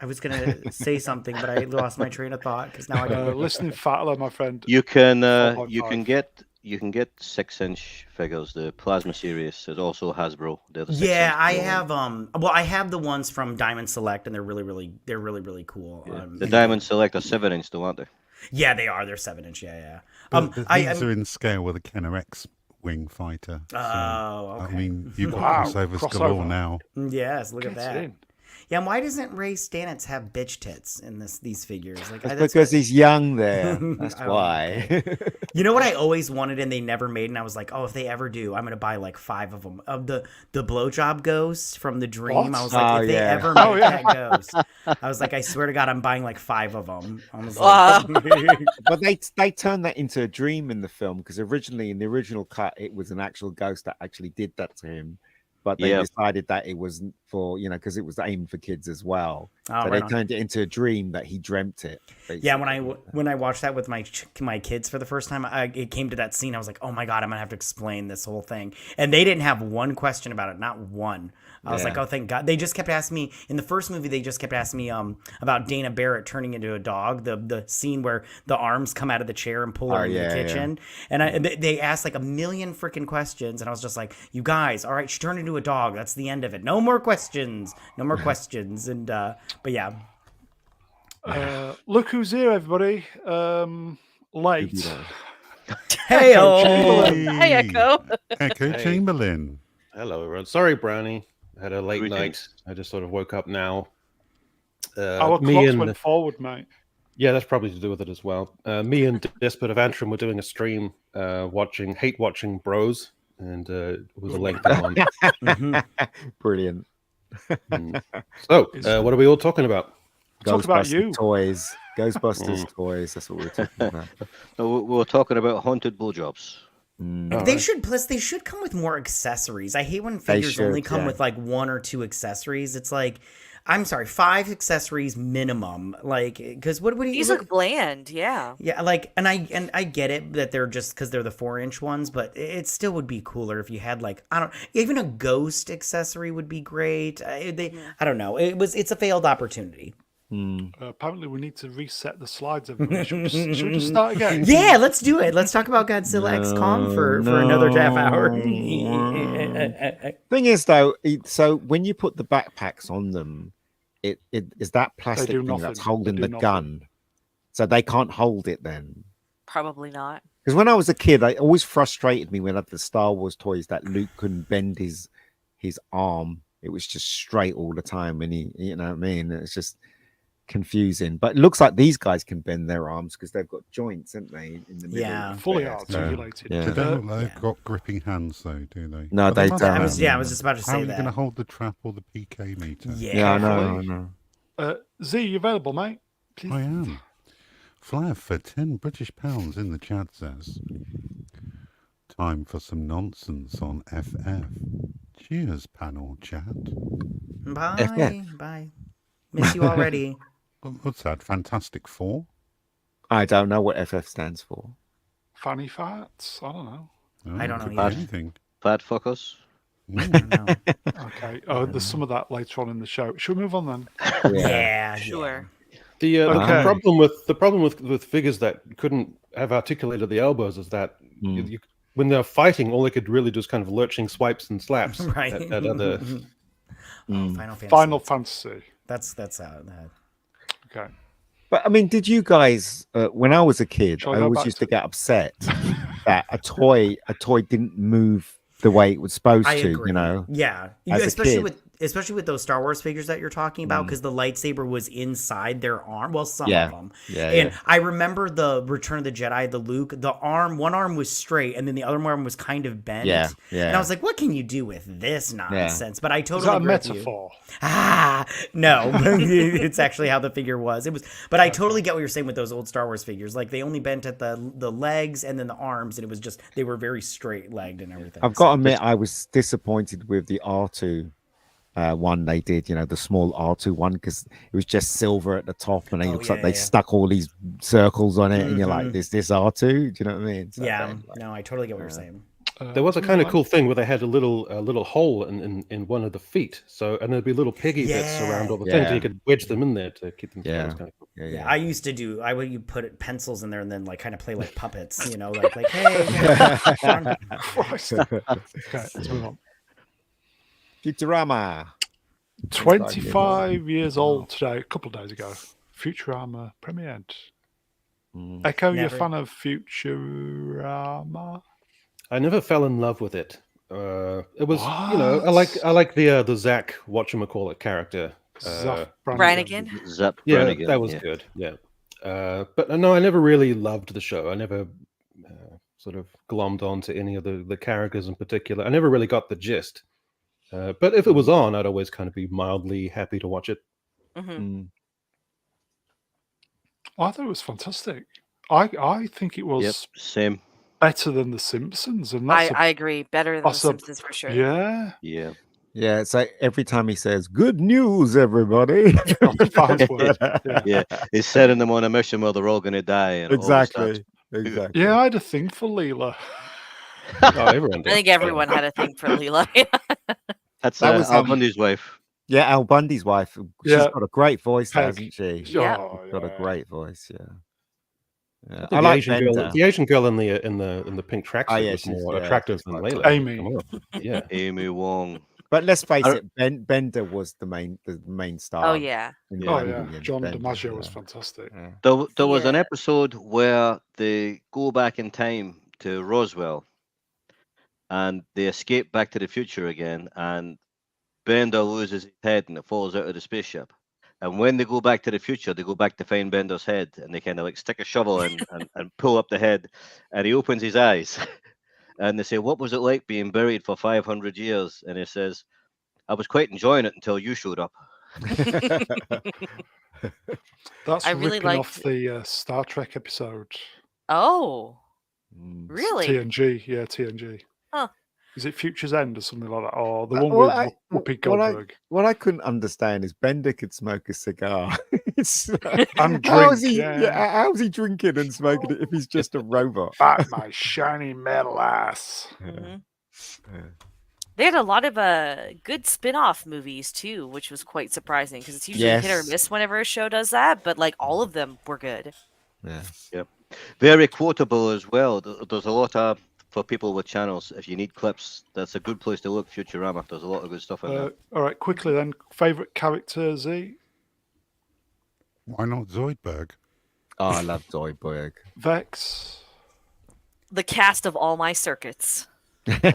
was gonna say something, but I lost my train of thought because now I got. Listening Fatler, my friend. You can 4.5. you can get 6-inch figures. The Plasma series is also Hasbro. They're the 6 Yeah, inch I ones. have well, I have the ones from Diamond Select, and they're really cool. The Diamond Select are 7-inch, though, aren't they? Yeah, they are. They're 7-inch. Yeah. But these are in scale with a Kenner X-wing fighter. So, Oh, okay. I mean, you've got Wow, crossovers crossover. galore now. Yes, look Get at that. in. Yeah, and why doesn't Ray Stanitz have bitch tits in these figures? Like, That's that's because what- he's young there. That's Oh, why. You know what I always wanted and they never made, and I was like, oh, if they ever do, I'm gonna buy like 5 of them. Of the blowjob ghost from the Dream. What? I was like, Oh, if they yeah. ever Oh, make yeah. that ghost, I was like, I swear to God, I'm buying like 5 of them. I was Wow. like, But they turned that into a dream in the film because originally in the original cut it was an actual ghost that actually did that to him. But they Yeah. decided that it wasn't for, because it was aimed for kids as well. Oh, So right they on. turned it into a dream that he dreamt it. Yeah, basically. when I watched that with my kids for the first time, it came to that scene. I was like, oh my God, I'm gonna have to explain this whole thing, and they didn't have one question about it, not one. I was like, Yeah. oh, thank God. They just kept asking me in the first movie. They just kept asking me about Dana Barrett turning into a dog. The scene where the arms come out of the chair and pull her Oh, into yeah, the yeah. kitchen, and they asked like a million freaking questions, and I was just like, you guys, all right, she turned into a dog. That's the end of it. No more questions. No more questions. And but yeah. Look who's here, everybody. Late. Scooby-Doo. Hey, Hey, Echo. Echo Hey. Chamberlain. Hello, everyone. Sorry, Brownie. I had a late Greetings. night. I just sort of woke up now. Our Me clocks and went forward, mate. yeah, that's probably to do with it as well. Me and Despot of Antrim were doing a stream, hate watching Bros, and it was a lengthy one. Mhm. Brilliant. Mm. So, what are we all talking about? Talk about Ghostbusters you. toys. Ghostbusters toys. That's what we're talking about. No, we were talking about haunted blowjobs. Mm. Oh, They right. should they should come with more accessories. I hate when They figures only should, come yeah. with like 1 or 2 accessories. It's like, I'm sorry, 5 accessories minimum. Like, because what do you These look bland. Yeah. Yeah, like, and I get it that they're just because they're the 4-inch ones, but it still would be cooler if you had like, I don't, even a ghost accessory would be great. I don't know. It's a failed opportunity. Mm. Apparently, we need to reset the slides, everybody. Should we just start again? Yeah, let's do it. Let's talk about Godzilla X Kong for another half hour. Thing is, though, so when you put the backpacks on them, it is that plastic do thing nothing. that's They holding do the nothing. gun, so they can't hold it then. Probably not. Because when I was a kid, it always frustrated me when I had the Star Wars toys that Luke couldn't bend his arm; it was just straight all the time, and you know what I mean? It's just confusing. But it looks like these guys can bend their arms because they've got joints, haven't they? In the middle. Yeah. Fully there. articulated. Yeah. They don't look like Yeah. they've got gripping hands, though, do they? No, they must don't. I have. was just about to How say are you going to that. hold the trap or the PK meter? Yeah, I know. Hopefully. I know. Z, you available, mate? Please. I am. Flav for £10 in the chat says, time for some nonsense on FF. Cheers, panel chat. Bye. Bye. Miss you already. What's that? Fantastic Four? I don't know what FF stands for. Fanny farts? I don't know. Oh, I don't know could be either. anything. Fat fuckers. I don't know. Okay. Oh, there's some of that later on in the show. Should we move on then? Yeah. Sure. The Okay. problem with figures that couldn't have articulated the elbows is that Mm. when they're fighting, all they could really do is kind of lurching swipes and slaps Right. at other. Oh, Final Fantasy. Final Fantasy. That's Okay. But I mean, did you guys, when I was a kid, Shall I I go always back used to- to get upset that a toy didn't move the way it was supposed I to, agree. you know? Yeah, as a especially kid. with those Star Wars figures that you're talking about, because the lightsaber was inside their arm. Well, some Yeah. of them. Yeah, And yeah. I remember the Return of the Jedi, the Luke. One arm was straight, and then the other arm was kind of bent. Yeah, yeah. And I was like, what can you do with this nonsense? But I Is totally that a agree with you. metaphor? No, it's actually how the figure was. It was, but I totally get what you're saying with those old Star Wars figures. Like they only bent at the legs and then the arms, and it was just they were very straight legged and everything. I've got to admit, I was disappointed with the R2 one they did, you know, the small R2 one, because it was just silver at the top, and it looks like they stuck all these circles on it, and you're like, "Is this R2?" Do you know what I mean? So Yeah, then, like, no, I totally get what you're saying. There was a kind of cool thing where they had a little hole in one of the feet, so and there'd be little piggy bits around all the things, Yeah. and you could wedge them in there to keep them. Yeah. That was kind of cool. yeah, Yeah, yeah. I used to do. I would you put pencils in there and then like kind of play like puppets, you know, like hey. Christ. Okay, let's move on. Futurama. 25 years old today, a couple of days ago. Futurama premiered. Echo, you a Never. fan of Futurama? I never fell in love with it. It was, What? I like the Zach whatchamacallit character, Zap Brannigan. Zap Yeah, Brannigan. that was yeah. good. Yeah, but no, I never really loved the show. I never sort of glommed onto any of the characters in particular. I never really got the gist. But if it was on, I'd always kind of be mildly happy to watch it. I thought it was fantastic. I think it Yep, was same. better than The Simpsons, and that's I agree. Better than The that's a- Simpsons for sure. yeah. Yeah. Yeah, it's like every time he says "Good news, everybody." Fast word. Yeah. Yeah. He's setting them on a mission where they're all going to die. And it always starts- Exactly. Yeah, I had a thing for Leela. Oh, everyone I did. think everyone had a thing for Leela. That's That was, Al Bundy's wife. Yeah, Al Bundy's wife. She's Yeah. got a great voice, Peg. hasn't she? Yeah. Oh, She's got a yeah. great voice. Yeah. I, I like Asian girl, Bender. the Asian girl in the pink tracksuit yeah, was she's- more yeah, attractive she's than quite Layla. cool. Amy. Come on. Yeah. Amy Wong. But let's face I- it, Bender was the main star. Oh yeah. in Yeah. Oh the yeah, movie, John Bender, DiMaggio was yeah. fantastic. Yeah. There was an Yeah. episode where they go back in time to Roswell and they escape back to the future again, and Bender loses his head and it falls out of the spaceship. And when they go back to the future, they go back to find Bender's head and they kind of like stick a shovel in and pull up the head, and he opens his eyes and they say, "What was it like being buried for 500 years?" And he says, "I was quite enjoying it until you showed up." That's I really ripping off liked- the Star Trek episode. Oh, Mm. really? TNG, yeah, TNG. Huh. Is it Future's End or something like that? Or the Uh, one well, with I- Whoopi well, I- Goldberg? What I couldn't understand is Bender could smoke a cigar. It's like, And how's drink, he? yeah. How's he drinking and smoking it if he's just a robot? Back my shiny metal ass. Mhm. Yeah. They had a lot of good spin-off movies too, which was quite surprising because it's usually hit or Yes. miss whenever a show does that. But like all of them were good. Yeah. Very quotable as well. There's a lot of, for people with channels, if you need clips, that's a good place to look. Futurama. There's a lot of good stuff in there. All right, quickly then. Favorite character, Z? Why not Zoidberg? Oh, I love Zoidberg. Vex? The cast of all my circuits. Very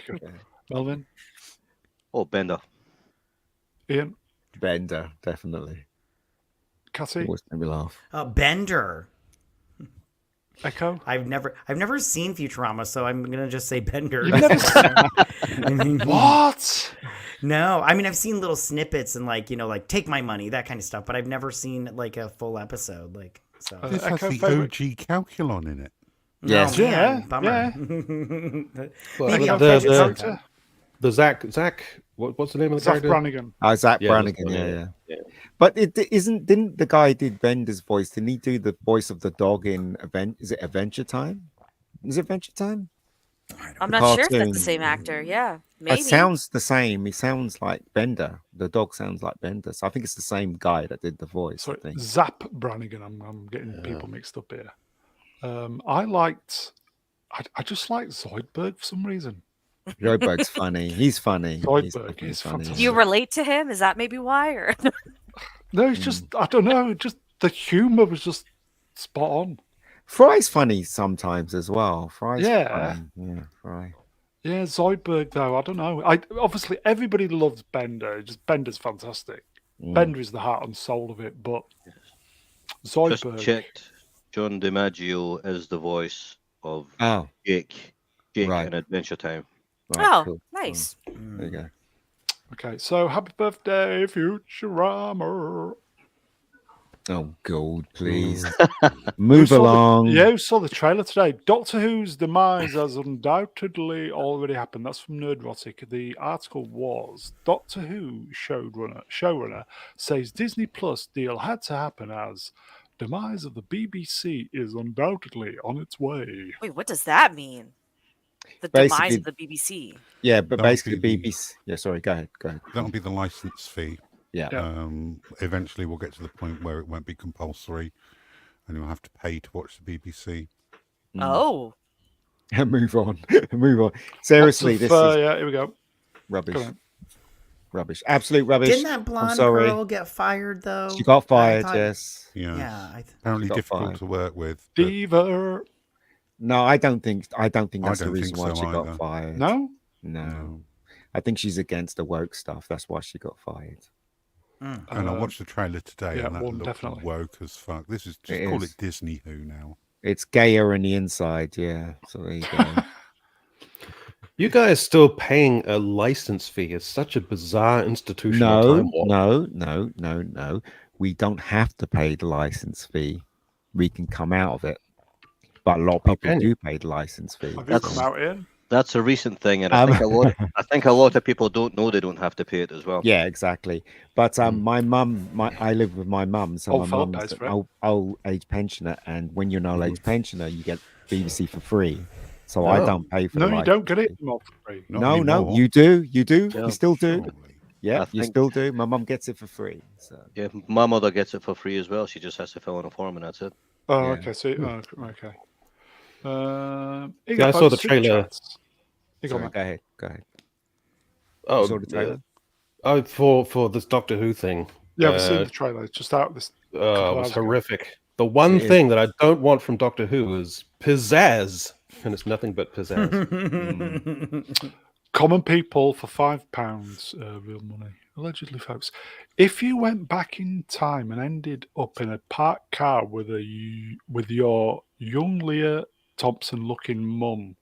good. Melvin? Oh, Bender. Ian? Bender, definitely. Cassie? Always made me laugh. Bender. Echo? I've never seen Futurama, so I'm gonna just say Bender. You've never What? No, I mean I've seen little snippets and like take my money, that kind of stuff, but I've never seen like a full episode. Like so. This has Echo the favourite? OG Calculon in it. No, Yes. man, Yeah, bummer. Well, Maybe Echo I'll favourite catch it sometime. character? the Zach. What's the name of the Zach character? Brannigan. Zach Yeah, Brannigan, that's yeah, funny, yeah. yeah. But didn't the guy who did Bender's voice? Didn't he do the voice of the dog in Is it Adventure Time? Is it Adventure Time? I'm The not sure if that's cartoon. the same actor. Yeah, maybe. It sounds the same. He sounds like Bender. The dog sounds like Bender. So I think it's the same guy that did the voice. Sorry, I think. Zap Brannigan. I'm getting people mixed up here. I just like Zoidberg for some reason. Zoidberg's funny. He's funny. He's Zoidberg fucking is funny. fantastic. Do you relate to him? Is that maybe why? Or No, it's just I don't know. Just the humour was just spot on. Fry's funny sometimes as well. Fry's Yeah. funny. Yeah, Fry. Yeah, Zoidberg though. I don't know. Obviously everybody loves Bender. Just Bender's fantastic. Mm. Bender is the heart and soul of it. But Just Zoidberg. checked. John DiMaggio is the voice of Oh, Jake Right. in Adventure Time. right, oh, cool. nice. There you go. Okay, so happy birthday, Futurama. Oh, God, please. Move Who saw the- along. Yeah, who saw the trailer today? Doctor Who's demise has undoubtedly already happened. That's from Nerdrotic. The article was Doctor Who showrunner says Disney Plus deal had to happen as demise of the BBC is undoubtedly on its way. Wait, what does that mean? The Basically- demise of the BBC. Yeah, but That would basically be the- BBC. Yeah, sorry, go ahead. That'll be the license fee. Yeah. Yeah. Eventually, we'll get to the point where it won't be compulsory, and you'll have to pay to watch the BBC. Mm. Oh, Move on. Move on. Seriously, Lots of, this is yeah, here we go. rubbish. Go on. Rubbish. Absolute rubbish. Didn't that blonde sorry. girl get fired though? She got I fired, thought- yes. Yeah, Yeah, apparently got difficult fired. to work with. but Diva. No, I don't think that's don't the reason think why so she got either. fired. No? No. no. I think she's against the woke stuff. That's why she got fired. And I watched the trailer today, yeah, and that one, looked definitely. woke as fuck. This is just It call is. it Disney Who now. It's gayer on the inside, yeah. So there you go. You guys still paying a license fee? It's such a bizarre institutional time warp. No. We don't have to pay the license fee. We can come out of it. But a lot of people can you? do pay the license fee. Have you come out, Ian? That's a recent thing, and I think a lot of people don't know they don't have to pay it as well. Yeah, exactly. But my mum, I live with my mum, so Old my fella mum's pays an for it. old age pensioner, and when you're an old age pensioner, you get BBC for free. So I Oh. don't pay for No, the you don't get license it fee. more for free. Not No, anymore. you do, you Yeah, still do. Surely. Yeah, I you think- still do. My mum gets it for free. So Yeah, my mother gets it for free as well. She just has to fill in a form, and that's it. Oh, Yeah. okay. So, okay. I saw the trailer. sorry, go ahead. Oh, You saw the trailer? For this Doctor Who thing. Yeah, I've seen the trailer. It's just out this. It couple was hours ago. horrific. The one It is. thing that I don't want from Doctor Who is pizzazz, and it's nothing but pizzazz. Common people for £5, real money. Allegedly, folks. If you went back in time and ended up in a parked car with your young Leah Thompson-looking mum,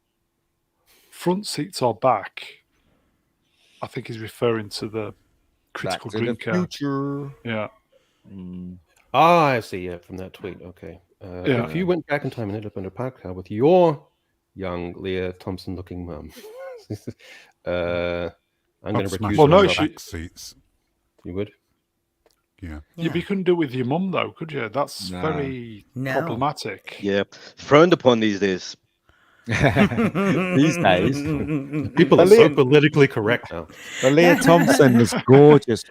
front seats or back, I think he's referring to the Back critical to the drinker. future. Yeah. I see. Yeah, from that tweet. Okay. Yeah. If you went back in time and ended up in a park car with your young Leah Thompson-looking mum, I'm going to Smash recuse Well, no, the myself. she- back seats. You would? Yeah. You couldn't do it with your mum, though, could you? That's No. very No. problematic. Yeah, frowned upon these days. These days. People are so politically correct now. But Leah Thompson was gorgeous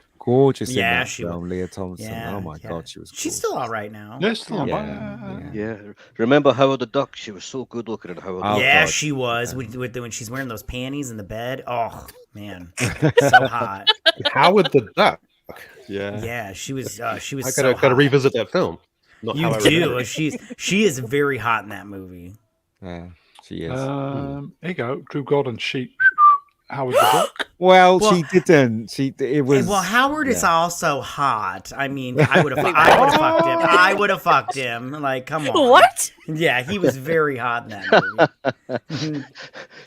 Yeah, in that she film. Leah Thompson. Yeah, oh my yeah. God, she was. She's still all right now. Yes, still Yeah. Yeah, remember Howard the Duck? She was so good looking in Howard. Oh, the Yeah, God. she was when she's wearing those panties in the bed. Oh man, so hot. Howard the Duck. Yeah. Yeah, she was. She was. I so gotta hot. revisit that film. Not You how I remember do. it. She is very hot in that movie. Yeah, she is. Here you go. Drew Gordon, she. Howard the Duck. well, well- she didn't. It was. Well, Howard is yeah. also hot. I mean, I would have fucked him. I would have fucked him. Like, come on. What? Yeah, he was very hot in that movie.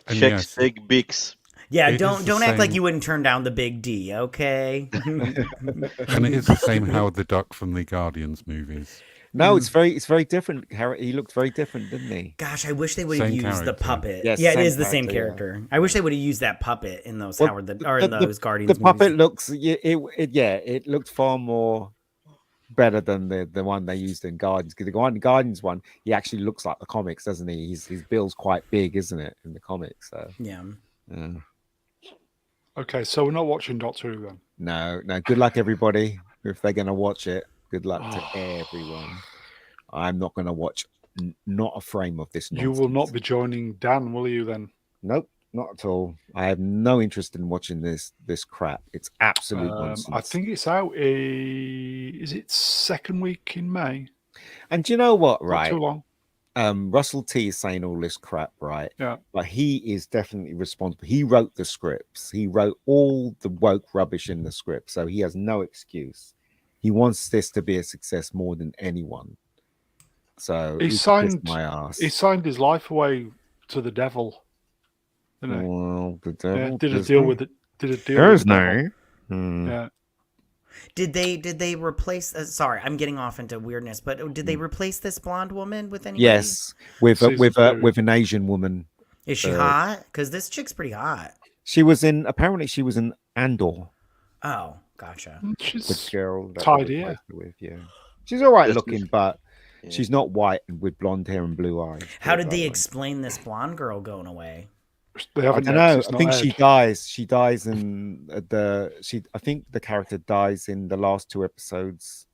And Chicks, yes, big beaks. Yeah, It is don't the act like same- you wouldn't turn down the big D, okay? and it is the same Howard the Duck from the Guardians movies. No, it's very different. He looked very different, didn't he? Gosh, I wish they would have Same used the character. puppet. Yes, yeah, it same is the same character, character. I wish they would have used that puppet in those Well, Howard in those Guardians The puppet movies. looks. It looked far more better than the one they used in Guardians. Because the Guardians one, he actually looks like the comics, doesn't he? His bill's quite big, isn't it, in the comics? So Yeah. Okay, so we're not watching Doctor Who then. no. Good luck, everybody. If they're gonna watch it, good luck to everyone. I'm not gonna watch not a frame of this. You will not nonsense. be joining Dan, will you then? Nope, not at all. I have no interest in watching this crap. It's absolute nonsense. I think it's out. Is it second week in May? And do you know what? Not Right. too long. Russell T is saying all this crap, right? Yeah. But he is definitely responsible. He wrote the scripts. He wrote all the woke rubbish in the script, so he has no excuse. He wants this to be a success more than anyone. So He can kiss signed- my ass. He signed his life away to the devil. Didn't he? Well, the Yeah, devil did a does deal not- with it. Did a deal with the devil. Hmm. Yeah. Did they replace? Sorry, I'm getting off into weirdness, but did they replace this blonde woman with anybody? Yes, with Season two. with an Asian woman. Is she hot? Because this chick's pretty hot. Apparently she was in Andor. Oh, gotcha. The She's girl that tidy, they yeah. replaced her with, yeah. She's all right Yes, looking, but she's not white and with blonde hair and blue eyes. How did Put it they that way. explain this blonde girl going away? they I haven't don't yet, 'cause know. it's I not think aired. she dies. She dies in I think the character dies in the last 2 episodes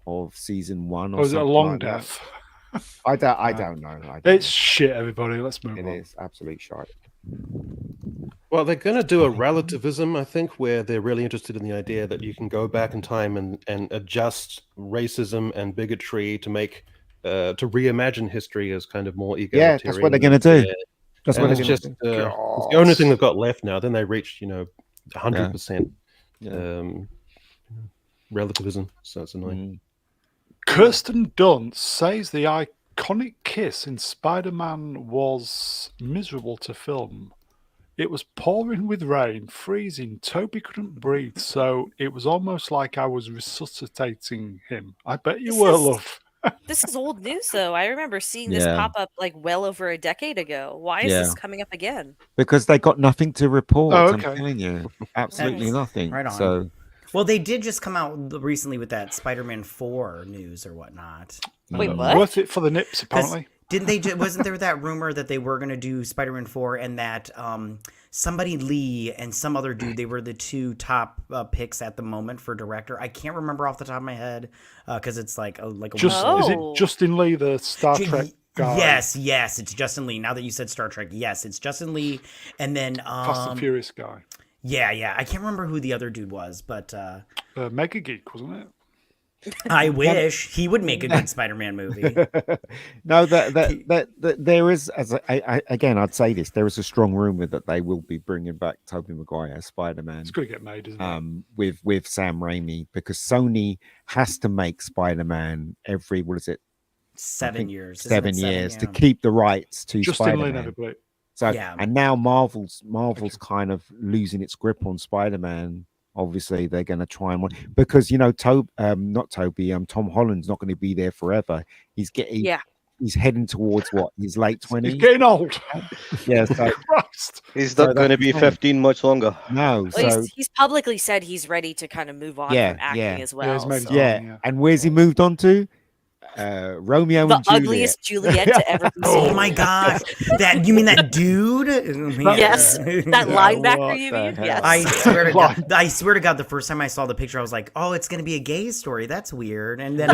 of season 1. Or Or is it a something long like that. death? I don't know. It's shit, everybody. Let's move It on. is absolute shite. Well, they're going to do a relativism, I think, where they're really interested in the idea that you can go back in time and adjust racism and bigotry to make to reimagine history as kind of more egalitarian. Yeah, that's what they're going to do. Yeah. That's And what it's they're just going to do. it's the only thing they've got left now. Then they reached 100%. Yeah. relativism, so it's annoying. Mm. Kirsten Dunst says the iconic kiss in Spider-Man was miserable to film. It was pouring with rain, freezing. Toby couldn't breathe, so it was almost like I was resuscitating him. I bet you This were, is- love. This is old news, though. I remember seeing this Yeah. pop up like well over a decade ago. Why is Yeah. this coming up again? Because they got nothing to report. Oh, I'm okay. telling you, absolutely Nice. nothing. Right on. So Well, they did just come out recently with that Spider-Man 4 news or whatnot. Wait, mm, what? Worth it for the nips, apparently. Didn't they? Wasn't there that rumor that they were going to do Spider-Man 4 and that somebody Lee and some other dude, they were the two top picks at the moment for director? I can't remember off the top of my head because it's like a Is Oh. it Justin Lee, the Star Trek guy? Yes, it's Justin Lee. Now that you said Star Trek, yes, it's Justin Lee, and then Fast and Furious guy. yeah, I can't remember who the other dude was, but Mega Geek, wasn't it? I wish he would make a good Spider-Man movie. no, that there is, again, I'd say this: there is a strong rumor that they will be bringing back Tobey Maguire as Spider-Man. It's going to get made, isn't it? With Sam Raimi, because Sony has to make Spider-Man every 7 years. Isn't it 7 years to Yeah. keep the rights to Justin Lee Spider-Man. never blew it. So Yeah. and now Marvel's kind of losing its grip on Spider-Man. Obviously, they're going to try and because Tom Holland's not going to be there forever. He's heading towards what, his late 20s. He's getting old. Yeah, so Christ. He's So not going to that's be fine. 15 much longer. no, Well, so he's publicly said he's ready to kind of move on Yeah, from acting yeah. as Yeah, well. he's made his so- own. yeah. And where's he moved on to? Romeo The and Juliet. ugliest Juliet to ever be Oh seen. my gosh, you mean that dude? Yes, that linebacker what you the mean? hell? Yes. I swear to God, the first time I saw the picture, I was like, "Oh, it's gonna be a gay story. That's weird." And then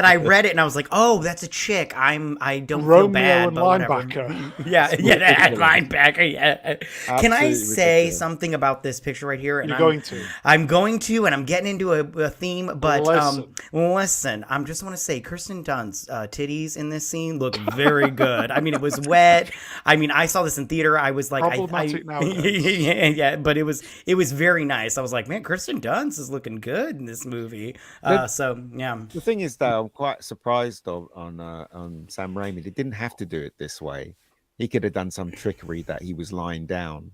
I read it, and I was like, "Oh, that's a chick. I don't feel Romeo bad, and but whatever." linebacker. Yeah, that linebacker. Yeah. Can I Absolutely say ridiculous. something about this picture right here? And You're going to. I'm going to, and I'm getting into a theme, but Listen. listen, I just want to say, Kirsten Dunst's titties in this scene look very good. I mean, it was wet. I mean, I saw this in theater. I was like, Problematic nowadays. yeah, but it was very nice. I was like, man, Kirsten Dunst is looking good in this movie. So yeah, The thing is, though, I'm quite surprised on Sam Raimi. They didn't have to do it this way. He could have done some trickery that he was lying down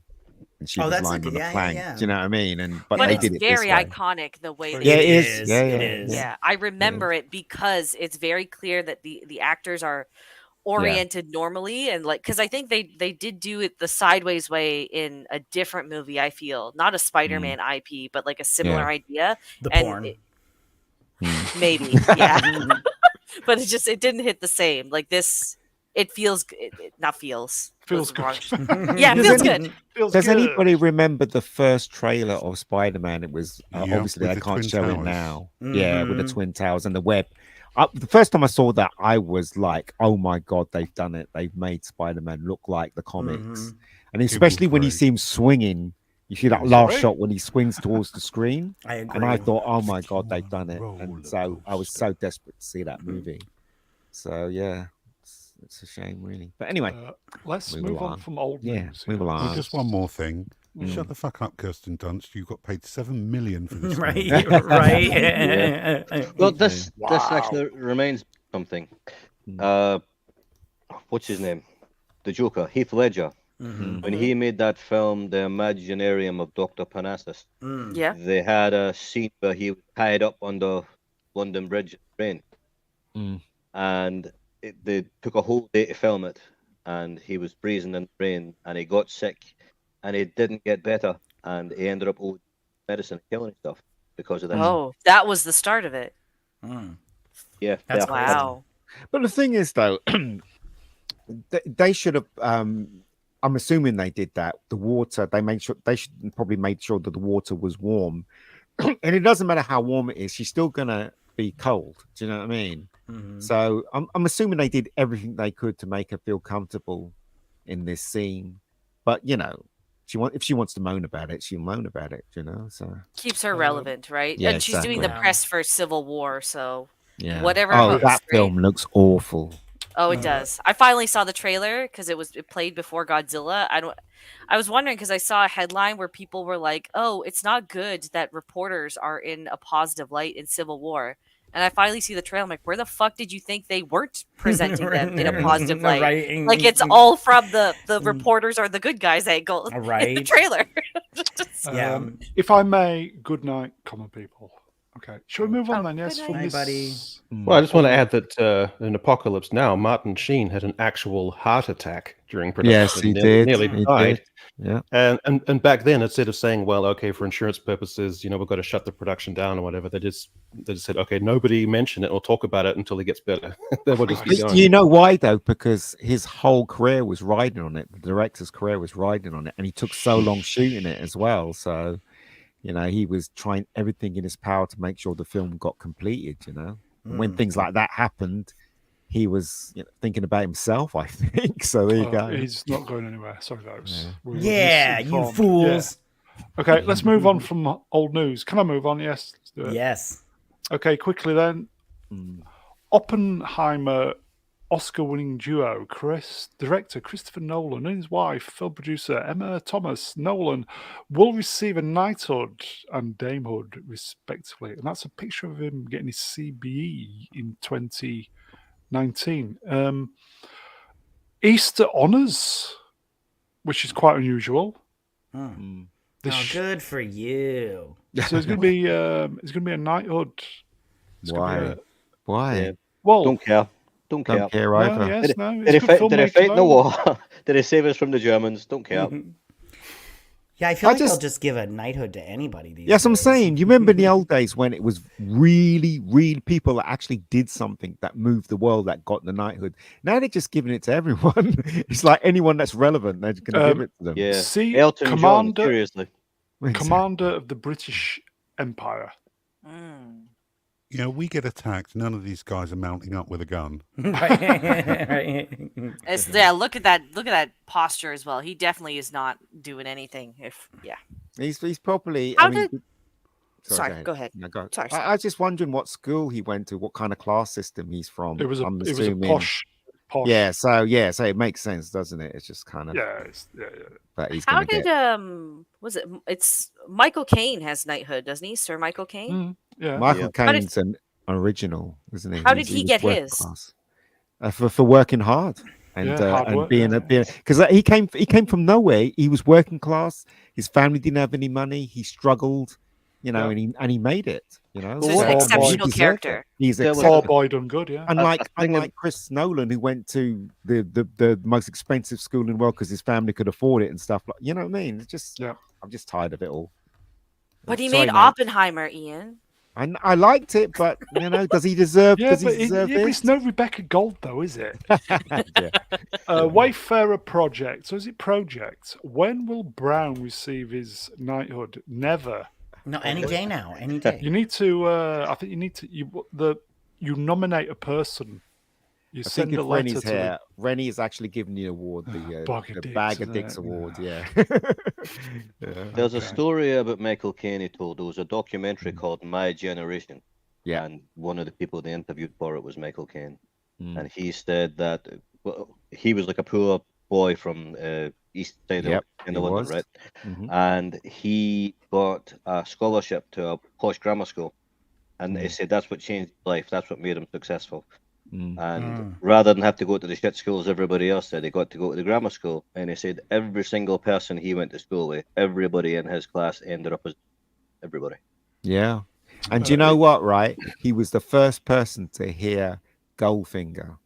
and she was that's lying a- on the yeah, plank. yeah. Do you know what I mean? But but they it's did it this very way. iconic the way Yeah, they it did is. Yeah, It yeah, is. Yeah, I remember it because it's very clear that the actors are oriented normally, and like, because I think they did do it the sideways way in a different movie. I feel not a Spider-Man IP, but like a similar idea. the And porn. Maybe, yeah. But it didn't hit the same. Like this, it feels not feels Feels was good. wrong. Yeah, it Does feels any- good. Feels Does good. anybody remember the first trailer of Spider-Man? It was Yeah, obviously with I the can't Twin show it Towers. now. Yeah, with the Mhm. Twin Towers and the web. The first time I saw that, I was like, "Oh my god, they've done it! They've made Spider-Man look like the comics." Mhm. And especially when you great. see him swinging, you see that was last great. shot when he swings towards the screen. I agree. And I thought, "Oh my god, they've done it!" Roller And so I was so desperate to see that Mm-hmm. movie. So yeah, it's a shame, really. But anyway, Let's Move move on on. from old Yeah, news. move here. along. Well, just one more thing. Mm. Shut the fuck up, Kirsten Dunst. You got paid $7 million for this. right, movie. right. Well, this Wow. actually reminds me of something. What's his name? The Joker, Heath Ledger. Mhm. When he made that film, The Imaginarium of Dr. Parnassus, Mm. Yeah. they had a scene where he was tied up on the London Bridge train. Mm. And they took a whole day to film it. And he was freezing in the rain and he got sick and he didn't get better. And he ended up owed medicine and killing himself because of that. Oh, that was the start of it. Mm. Yeah. That's yeah. Wow. But the thing is, though, they should have. I'm assuming they did that. The water, they should probably made sure that the water was warm, and it doesn't matter how warm it is, she's still gonna be cold. Do you know what I mean? Mhm. So I'm assuming they did everything they could to make her feel comfortable in this scene. But if she wants to moan about it, she'll moan about it. So Keeps her relevant, right? yeah, And she's doing the exactly. press for Civil War, so yeah. Whatever Oh, hosts, that right? film looks awful. Oh, it does. I finally saw the trailer because it played before Godzilla. I was wondering because I saw a headline where people were like, "Oh, it's not good that reporters are in a positive light in Civil War." And I finally see the trailer. I'm like, "Where the fuck did you think they weren't presenting them in a positive light?" Right. Like it's all from the reporters are the good guys angle in the Right. trailer. Yeah. If I may, good night, common people. Okay, shall we move on Oh, then? Yes, good from night. Night, this. Well, I just want to add that in Apocalypse Now, Martin Sheen had an actual heart attack during production. Yes, he and did. Nearly He died. did. Yeah. And back then, instead of saying, "Well, okay, for insurance purposes, we've got to shut the production down or whatever," they just said, "Okay, nobody mention it or talk about it until he gets better." They will just keep But going. you know why though? Because his whole career was riding on it. The director's career was riding on it, and he took so long shooting it as well. So, he was trying everything in his power to make sure the film got completed. And when things like that happened, he was thinking about himself. I think so. There you go. He's not going anywhere. Sorry, folks. We were Yeah, you misinformed. fools. Yeah. Okay, let's move on from old news. Can I move on? Yes, let's do it. Yes. Okay, quickly then. Oppenheimer Oscar-winning duo, director Christopher Nolan and his wife, film producer Emma Thomas Nolan, will receive a knighthood and damehood, respectively. And that's a picture of him getting his CBE in 2019. Easter honours, which is quite unusual. Good for you. So it's going to be a knighthood. It's gonna be Why? Yeah. Well, Don't care. Don't care. Don't care no, either. yes, no. Did It's he good fight filmmaking, in the though. war? Did he save us from the Germans? Don't care. Yeah, I feel like they'll just- just give a knighthood to anybody these Yes, I'm days. saying. You remember in the old days when it was really, really people that actually did something that moved the world that got the knighthood. Now they're just giving it to everyone. It's like anyone that's relevant, they're going to give it to them. Yeah. See, Elton John, commander, seriously. commander of the British Empire. We get attacked. None of these guys are mounting up with a gun. Right. Look at that posture as well. He definitely is not doing anything. He's probably. How I mean, did- Sorry, Sorry, go ahead. No, go. Sorry. I was just wondering what school he went to, what kind of class system he's from. It was a I'm it was a assuming- posh. Yeah, so it makes sense, doesn't it? It's just kind of Yeah. that he's How going to did get. was it? It's Michael Caine has knighthood, doesn't he? Sir Michael Caine. Yeah. Michael How did- Caine's an original, isn't he? How did he was get working his? class. For working hard and Yeah, hard and work, being yeah. because he came from nowhere. He was working class. His family didn't have any money. He struggled, Yeah. Oh, and he made it. So he's an Well, he exceptional deserved character. it. He's There was Poor exceptional. boy done good. Yeah. Unlike Chris Nolan, who went to the most expensive school in the world because his family could afford it and stuff like. You know what I mean? It's just I'm just tired of it all. But he Sorry, made mate. Oppenheimer, Ian. I liked it, but does he deserve? Yeah, does but, he deserve but it? it's no Rebecca Gold, though, is it? Yeah. Wayfarer Project. So is it Project? When will Brown receive his knighthood? Never. No, any day now. Any day. You need to. I think you need to. You nominate a person. You I send think a if letter Rennie's to here, Rennie is actually giving the award, the Bag of Dicks isn't it? Award. Yeah. There's a Okay. story about Michael Caine he told. There was a documentary called My Generation. Yeah. And one of the people they interviewed for it was Michael Caine. Mm. And he said that he was like a poor boy from east side Yep, in he London, was. right? Mhm. And he got a scholarship to a posh grammar school. And he said that's what changed his life. That's what made him successful. Mm. And rather than have to go to the shit schools everybody else said, he got to go to the grammar school. And he said every single person he went to school with, everybody in his class ended up as everybody. Yeah. And do you know what, right? He was the first person to hear Goldfinger.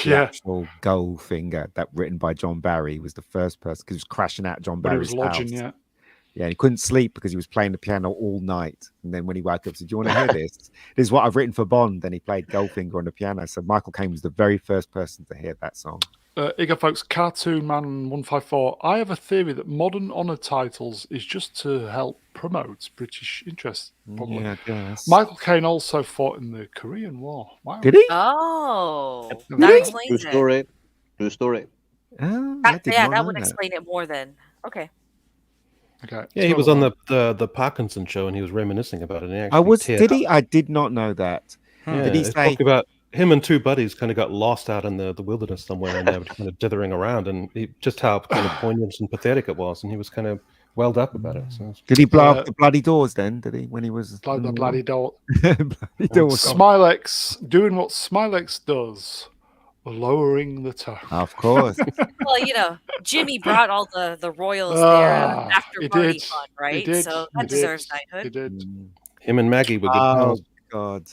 The Yeah. actual Goldfinger that written by John Barry. He was the first person because he was crashing out John But he Barry's was lodging, house. yeah. Yeah, he couldn't sleep because he was playing the piano all night. And then when he woke up, he said, "Do you want to hear this? This is what I've written for Bond." Then he played Goldfinger on the piano. So Michael Caine was the very first person to hear that song. Here folks, Cartoon Man 154. I have a theory that modern honour titles is just to help promote British interest. Probably. Yeah, I guess. Michael Caine also fought in the Korean War. Wow. Did he? Oh, Did that he? explains True it. story. True story. Oh, I did Yeah, not that know would that. explain it more then. Okay. Okay. Yeah, he was on the Parkinson show and he was reminiscing about it. And he I actually was. teared Did up. he? I did not know that. Yeah, Did he they say? talk about him and two buddies kind of got lost out in the wilderness somewhere, and they were kind of dithering around, and just how kind of poignant and pathetic it was, and he was kind of welled up about it. So Did he blow up the bloody doors then? Did he when he was Like the bloody door. bloody doors? Smilex doing what Smilex does, lowering the tone. Of course. Well, Jimmy brought all the royals there after he party did. fun, He right? did. So He that deserves did. He knighthood. did. him and Maggie were good Oh pals. God.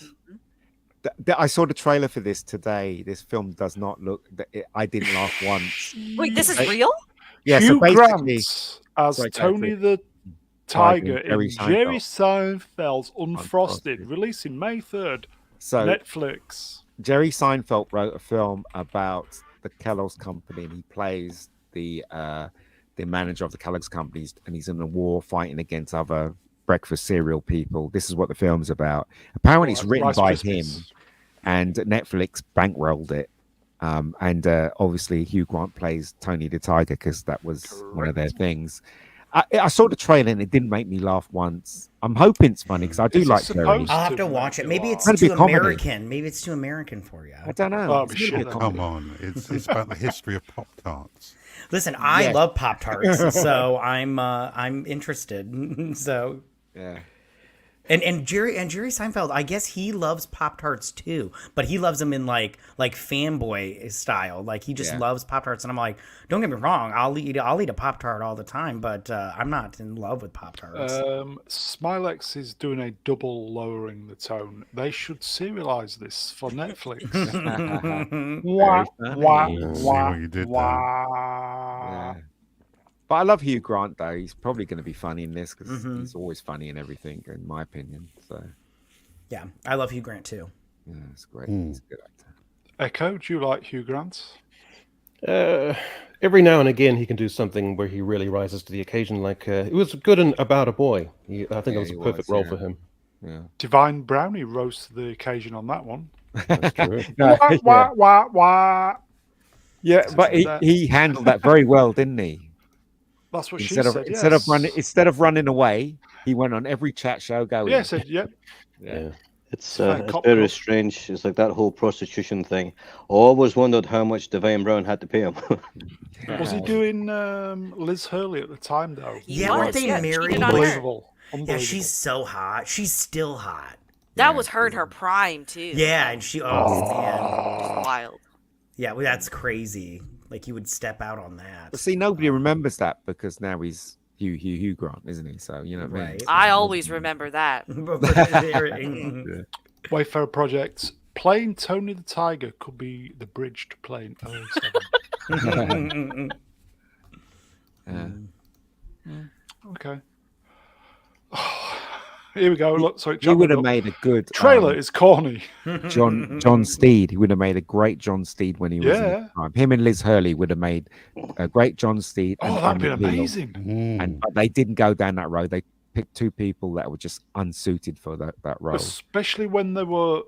I saw the trailer for this today. This film does not look. I didn't laugh once. Wait, this is real? Yeah, so Hugh basically, Grant as Sorry, go Tony for it. the Tiger in Jerry Jerry Seinfeld's Unfrosted, Unfrosted. releasing May 3rd. so Netflix. Jerry Seinfeld wrote a film about the Kellogg's company, and he plays the manager of the Kellogg's companies, and he's in a war fighting against other breakfast cereal people. This is what the film's about. Apparently, it's written Rice by Krispies. him, and Netflix bankrolled it. And obviously, Hugh Grant plays Tony the Tiger because that was one of their things. I saw the trailer and it didn't make me laugh once. I'm hoping it's funny because I do Is it like Jerry. supposed I'll have to to make watch it. you Maybe laugh? it's Gotta be too a comedy. American. Maybe it's too American for you. I don't know. Oh, It's shit, gonna be a then. comedy. Come on, it's about the history of Pop Tarts. Listen, I Yeah. love Pop Tarts, so I'm interested. So Yeah. and Jerry Seinfeld, I guess he loves Pop Tarts too, but he loves them in like fanboy style. Like he just Yeah. loves Pop Tarts, and I'm like, don't get me wrong, I'll eat a Pop Tart all the time, but I'm not in love with Pop Tarts. Smilex is doing a double lowering the tone. They should serialize this for Netflix. Wah, Very wah, funny. See wah, what you did there. wah. Yeah. But I love Hugh Grant though. He's probably going to be funny in this because Mhm. he's always funny in everything, in my opinion. So Yeah, I love Hugh Grant too. yeah, it's great. Mm. He's a good actor. Echo, do you like Hugh Grant? Every now and again, he can do something where he really rises to the occasion. Like it was good in About a Boy. I think Yeah, it was a he perfect was, role yeah. for him. Yeah. Divine Brownie rose to the occasion on that one. That's true. No, Wah, yeah. wah, wah, wah. Yeah, but That- he handled that very well, didn't he? That's what she Instead said. of running away, he went on every chat show going. Yeah, said, yep. Yeah. It's Like cop very cop. strange. It's like that whole prostitution thing. I always wondered how much Divine Brown had to pay him. Was he doing Liz Hurley at the time, though? Yeah, What? weren't they Yeah, married? cheated on her. Unbelievable. Yeah, Unbelievable. she's so hot. She's still hot. That Yeah, was her in her prime too. Yeah, and she man. Wild. Yeah, well, that's crazy. Like you would step out on that. But see, nobody remembers that because now he's Hugh Grant, isn't he? So you know what I mean. Right. I always remember that. Wayfarer Project. Playing Tony the Tiger could be the bridge to playing 007. Okay. Here we go. Look, sorry, He would chat have me up. made a good Trailer is corny. John Steed. He would have made a great John Steed when he was in Yeah. his prime. Him and Liz Hurley would have made a great John Steed. Oh, and that'd be Emmett Till. amazing. And but they didn't go down that road. They picked two people that were just unsuited for that role. Especially when they were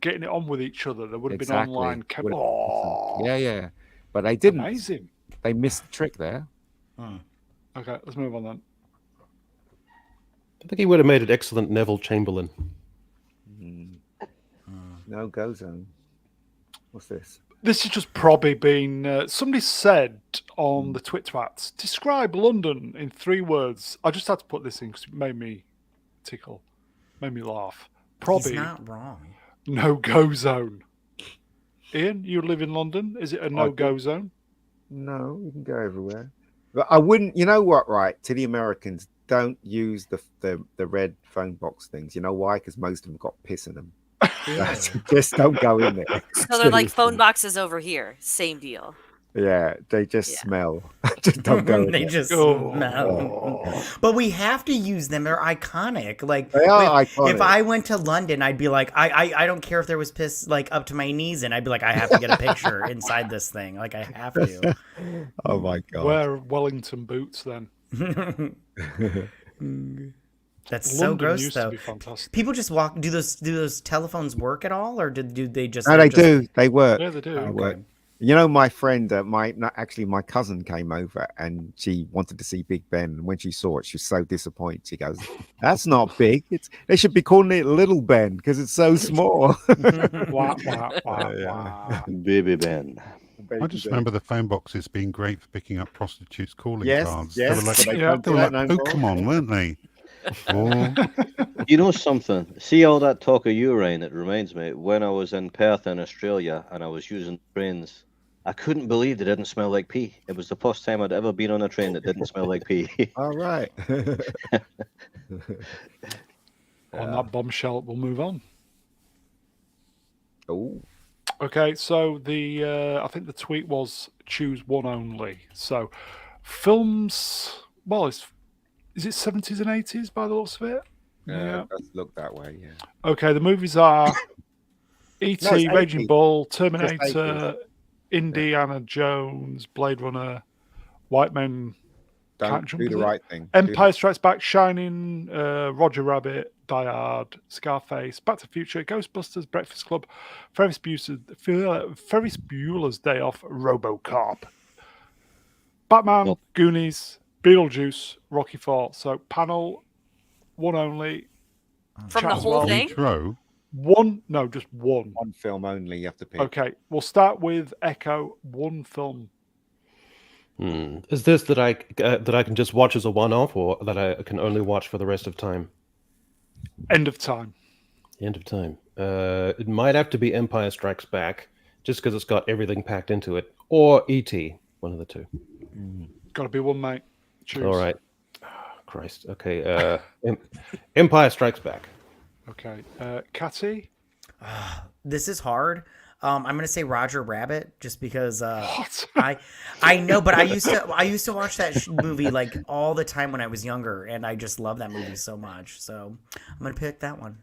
getting it on with each other. There would have been online. Would've- Oh, Yeah. But they didn't. amazing. They missed the trick there. Okay, let's move on then. I think he would have made an excellent Neville Chamberlain. No go zone. What's this? This is just probably been. Somebody said on the Twitwats, describe London in 3 words. I just had to put this in because it made me tickle, made me laugh. He's Probably not wrong. no go zone. Ian, you live in London. Is it a no go zone? No, you can go everywhere. But I wouldn't. You know what? Right, to the Americans, don't use the red phone box things. You know why? Because most of them got piss in them. Just don't go in there. So they're like phone boxes over here. Same deal. Yeah, they just Yeah. smell. Just don't go in They there. just Oh. smell. But we have to use them. They're iconic. Like They are if iconic. I went to London, I'd be like, I don't care if there was piss like up to my knees, and I'd be like, I have to get a picture inside this thing. Like I have to. Oh my god. Wear Wellington boots then. That's so London gross, used though. to be fantastic. People just walk. Do those telephones work at all, or do they just? No, they're they just- do. They work. Yeah, they do. They work. You know, my friend, my cousin came over and she wanted to see Big Ben. And when she saw it, she was so disappointed. She goes, "That's not big. They should be calling it Little Ben because it's so small." Wah, wah, wah, Yeah. wah. Baby Ben. I just remember the phone boxes being great for picking up prostitutes' calling Yes, cards. yes. They were like, They Yeah. don't they do were that like no more. Pokemon, weren't they? Oh, You know something? See all that talk of urine? It reminds me when I was in Perth in Australia and I was using trains. I couldn't believe they didn't smell like pee. It was the first time I'd ever been on a train that didn't smell like pee. All right. On that bombshell, we'll move on. Oh, Okay, so I think the tweet was choose one only. So films, well, is it 70s and 80s by the looks of it? yeah, it does look that way. Yeah. Okay, the movies are E.T., No, it's Raging 80s. Bull, Just Terminator, Indiana Jones, Blade Runner, White Men Can't Don't Jump. do Is the it? right thing. Empire Strikes Back, Shining, Roger Rabbit, Die Hard, Scarface, Back to the Future, Ghostbusters, Breakfast Club, Ferris Bueller's Day Off, RoboCop, Batman, Nope. Goonies, Beetlejuice, Rocky IV. So panel one only. From the Chat as whole well. thing? each row. One, no, just one. One film only. You have to pick. Okay, we'll start with Echo. One film. Is this that I can just watch as a one-off, or that I can only watch for the rest of time? End of time. End of time. It might have to be Empire Strikes Back, just because it's got everything packed into it, or E.T. One of the two. Got to be one, mate. Choose. All right. Christ. Okay. Empire Strikes Back. Okay. Catty. This is hard. I'm gonna say Roger Rabbit, just because What? I know, but I used to watch that movie like all the time when I was younger, and I just love that movie so much. So I'm gonna pick that one.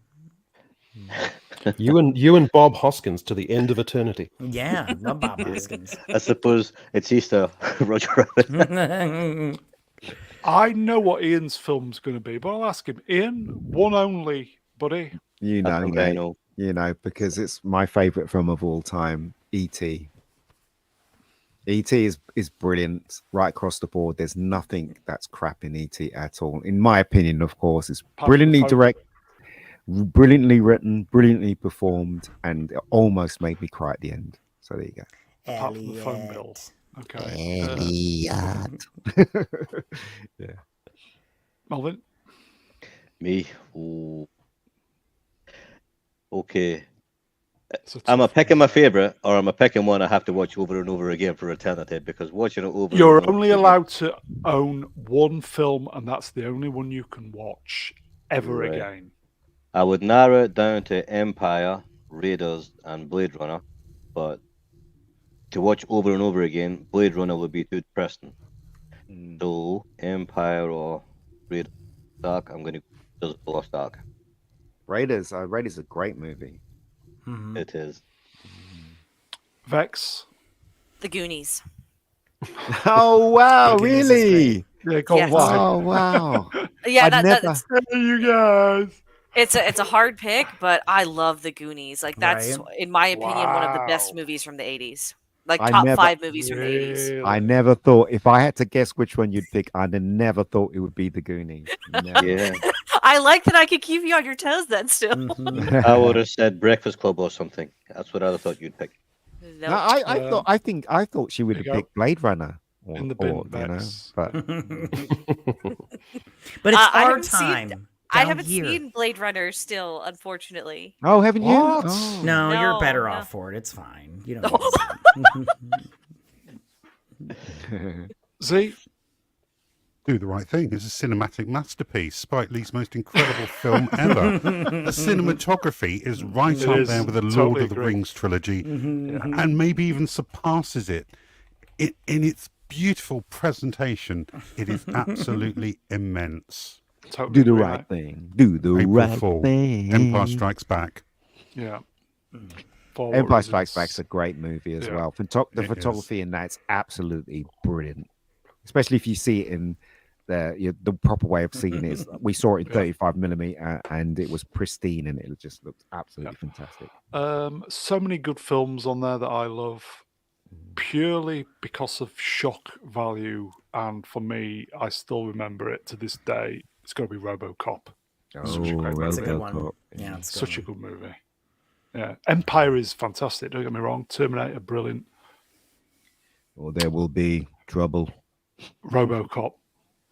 You and Bob Hoskins to the end of eternity. Yeah, love Bob Hoskins. I suppose it's Easter, Roger Rabbit. I know what Ian's film's going to be, but I'll ask him. Ian, one only, buddy. You I know, think I mate. know. You know, because it's my favorite film of all time, E.T. E.T. is brilliant right across the board. There's nothing that's crap in E.T. at all. In my opinion, of course, it's Apart from the brilliantly phone. directed, brilliantly written, brilliantly performed, and it almost made me cry at the end. So there you go. Apart from the phone bill. Okay. Elliot. Yeah. Melvin. Me. Ooh. Okay. It's a Am I tough picking one. my favourite, or am I picking one I have to watch over and over again for eternity? Because watching it over You're and over only again- allowed to own one film, and that's the only one you can watch ever Right. again. I would narrow it down to Empire, Raiders, and Blade Runner, but to watch over and over again, Blade Runner would be too depressing. So Empire or Raiders Ark, I'm going to go to Lost Ark. Raiders is a great movie. Mhm. It is. Vex. The Goonies. Oh wow, Goodness, it's really? Yeah, go Yes. why. Oh wow. Yeah, I'd never- that's Hey, you guys. it's a hard pick, but I love the Goonies. Like that's, Right. in my opinion, one of the best Wow. movies from the 80s. Like I top never- 5 movies from the 80s. Really? I never thought, if I had to guess which one you'd pick, I'd have never thought it would be the Goonies. Never. Yeah. I like that I could keep you on your toes then still. Mhm. I would have said Breakfast Club or something. That's what I thought you'd pick. No, Nope. I thought she would There have you go. picked Blade Runner. Or, In the bin, or, you know, Vex. but But it's I our haven't seen- time. I down haven't here. seen Blade Runner still, unfortunately. oh, haven't you? What? Oh. No, you're No, better no. off for it. It's fine. You don't. need to see it. Z. Do the Right Thing is a cinematic masterpiece, Spike Lee's most incredible film ever. The cinematography is right It up is. there with the Totally Lord of the agree. Rings trilogy, Mhm. and maybe even surpasses it. In its beautiful presentation, it is absolutely immense. Totally Do the agree, right mate. thing. Do the April right Fool. thing. Empire Strikes Back. Yeah. For what Empire Strikes reasons? Back's a great movie as Yeah. well. The It is. photography in that's absolutely brilliant, especially if you see it in the proper way of seeing it. We saw it in Yeah. 35mm, and it was pristine, and it just looked absolutely fantastic. So many good films on there that I love. purely because of shock value, and for me, I still remember it to this day. It's got to be RoboCop. Such a great That's a movie. good one. RoboCop, Yeah, it's Such a good movie. Yeah, Empire is fantastic. Don't get me wrong. Terminator, brilliant. Or There Will Be Trouble. RoboCop,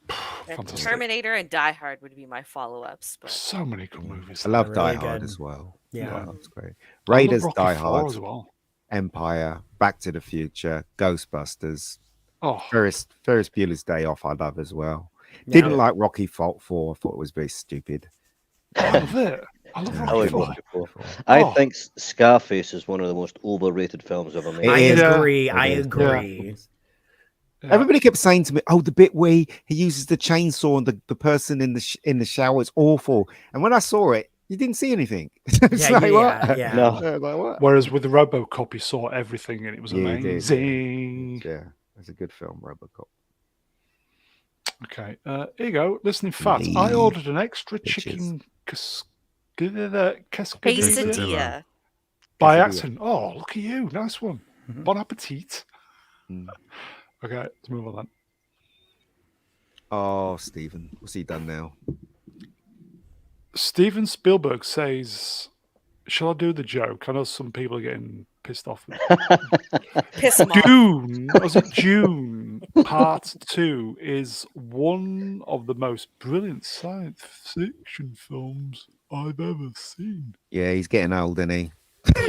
And fantastic. Terminator and Die Hard would be my follow-ups, but So many good movies. I love Really Die Hard good. as well. Yeah. That's great. I love Raiders, Rocky Die 4 Hard, as well. Empire, Back to the Future, Ghostbusters, Oh, Ferris Bueller's Day Off. I love as well. Yeah. Didn't like Rocky 4. I thought it was very stupid. I love it. I love Yeah. I Rocky like 4. Rocky IV. I Oh. think Scarface is one of the most overrated films ever made. I It is. agree. It I is. agree. Yeah. Everybody kept saying to me, "Oh, the bit where he uses the chainsaw and the person in the shower is awful." And when I saw it, you didn't see anything. It's Yeah, like, what? yeah. No. I was like, what? Whereas with the RoboCop, you saw everything and it was Yeah, you did, amazing. Yeah, it's a good film, RoboCop. Okay, here you go. Listening fats. I Lee. ordered an extra Bitches. chicken quesadilla by Quesadilla. accident. Oh, look at you. Nice one. Mhm. Bon appetit. Mm. Okay, let's move on then. Oh, Stephen, what's he done now? Steven Spielberg says, shall I do the joke? I know some people are getting pissed off. piss them off. Dune, was it June? Part 2 is one of the most brilliant science fiction films I've ever seen. Yeah, he's getting old, isn't he?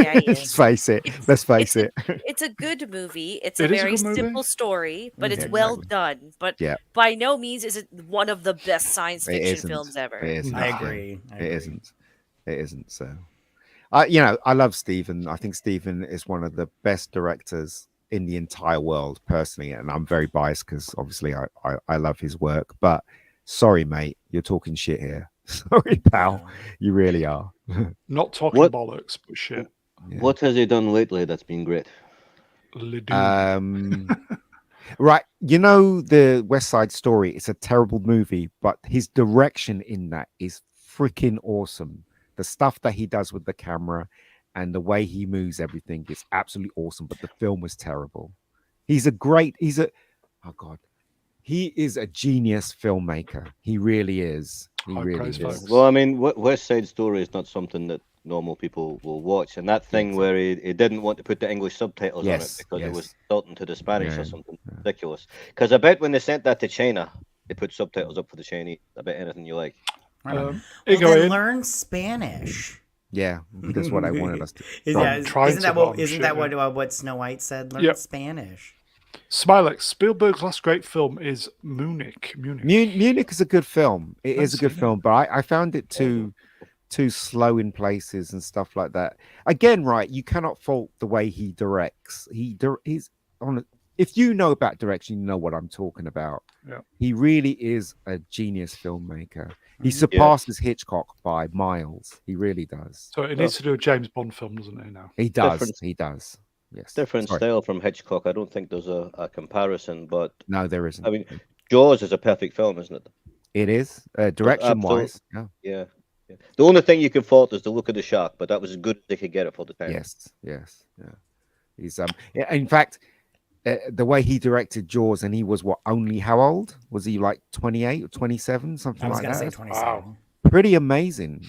Yeah, he Let's is. face it. Let's face it. It's a good movie. It's It a is a very good movie. simple story, but it's Yeah, well exactly. done. But Yeah. by no means is it one of the best science It fiction isn't. films ever. It isn't. I yeah. agree. I It agree. isn't. It isn't. So, I love Stephen. I think Stephen is one of the best directors in the entire world, personally, and I'm very biased because obviously I love his work. But sorry, mate, you're talking shit here. Sorry, pal, you really are. Not talking What- bollocks, but shit. Yeah. What has he done lately that's been great? Le Dune. Right, the West Side Story. It's a terrible movie, but his direction in that is freaking awesome. The stuff that he does with the camera and the way he moves everything is absolutely awesome. But the film was terrible. He is a genius filmmaker. He really is. He High really praise, is. folks. Well, I mean, West Side Story is not something that normal people will watch, and that thing where he didn't want to put the English subtitles on it Yes, because it was yes. tilting to the Spanish Yeah, or something ridiculous. Because I bet when they sent that to China, they put subtitles up for the Chinese. I bet anything you like. Here you Well, go, then Ian. learn Spanish. Yeah, that's what I wanted us to. I'm trying Isn't that to, what? but I'm Isn't that shit, what Snow White said? Learn Yep. Spanish. Smilex, Spielberg's last great film is Munich. Munich is a good film. It is a I've good seen it. film, but I found it too slow in places and stuff like that. Again, right? You cannot fault the way he directs. He's on. If you know about direction, you know what I'm talking about. Yeah. He really is a genius filmmaker. He surpasses Hitchcock by miles. He really does. So it needs to do a James Bond film, doesn't it, now? He does. Different- He does. Yes. Different Sorry. style from Hitchcock. I don't think there's a comparison, but No, there isn't. I mean, Jaws is a perfect film, isn't it? it is direction wise. Yeah. Yeah. The only thing you can fault is the look of the shark, but that was as good as they could get it for the time. Yes. Yeah. He's in fact, the way he directed Jaws, and he was only how old was he? Like 28 or 27, something I was like gonna say that. 27. Pretty amazing.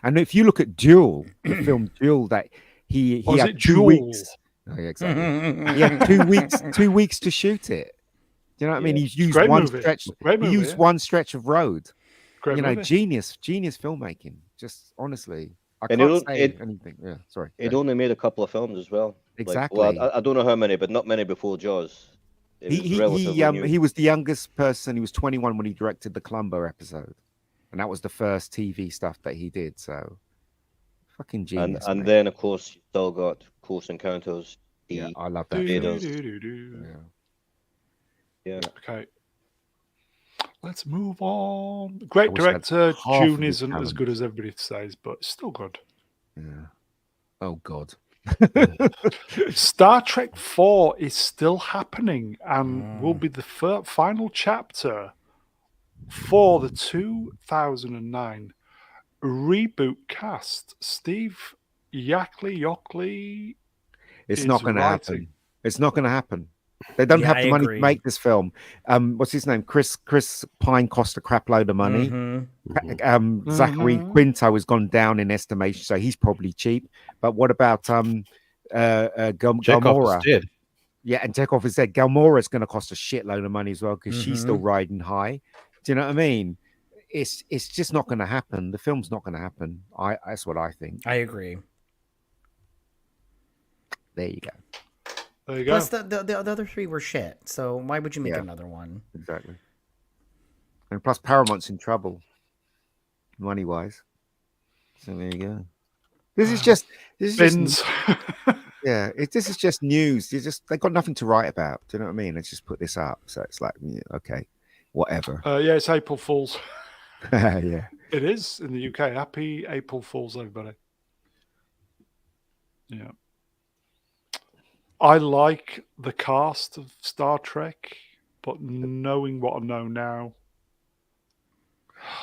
And if you look at Duel, the film Duel, that he Was had it 2 Jewel? weeks. Oh, yeah, exactly. He had 2 weeks to shoot it. Do you know what I mean? Yeah. He's used Great one movie. stretch. Great He movie, used yeah. one stretch of road. Great movie. Genius filmmaking. Just honestly, I And can't say anything. Yeah, sorry. It Go. only made a couple of films as well. Exactly. I don't know how many, but not many before Jaws. It was relatively new. He was the youngest person. He was 21 when he directed the Columbo episode, and that was the first TV stuff that he did. So, fucking genius. and mate. then of course you still got Close Encounters. yeah, I love that. Do, It film. is. do. Yeah. Yeah. Okay. Let's move on. I Great wish I had director. half of June his isn't as talent. good as everybody says, but still good. Yeah. Oh God. Star Trek 4 is still happening and will be the final chapter for the 2009 reboot cast. Steve Yockley It's is not going to writing. happen. It's not going to happen. They don't have I the money agree. to make this film. What's his name? Chris Pine cost a crap load of money. Zachary Mhm. Quinto has gone down in estimation, so he's probably cheap. But what about Chekhov Gamora? is dead. Yeah, and Chekhov is dead. Galmora's going to cost a shitload of money as well because she's still Mhm. riding high. Do you know what I mean? It's just not going to happen. The film's not going to happen. That's what I think. I agree. There you go. There you go. Plus, the other three were shit. So why would you make Yeah. another one? Exactly. And plus, Paramount's in trouble, money wise. So there you go. This is just Bins. yeah. This is just news. They got nothing to write about. Do you know what I mean? Let's just put this up. So it's like, yeah, okay, whatever. Yeah, it's April Fool's. Yeah. It is in the UK. Happy April Fool's, everybody. Yeah. I like the cast of Star Trek, but knowing what I know now,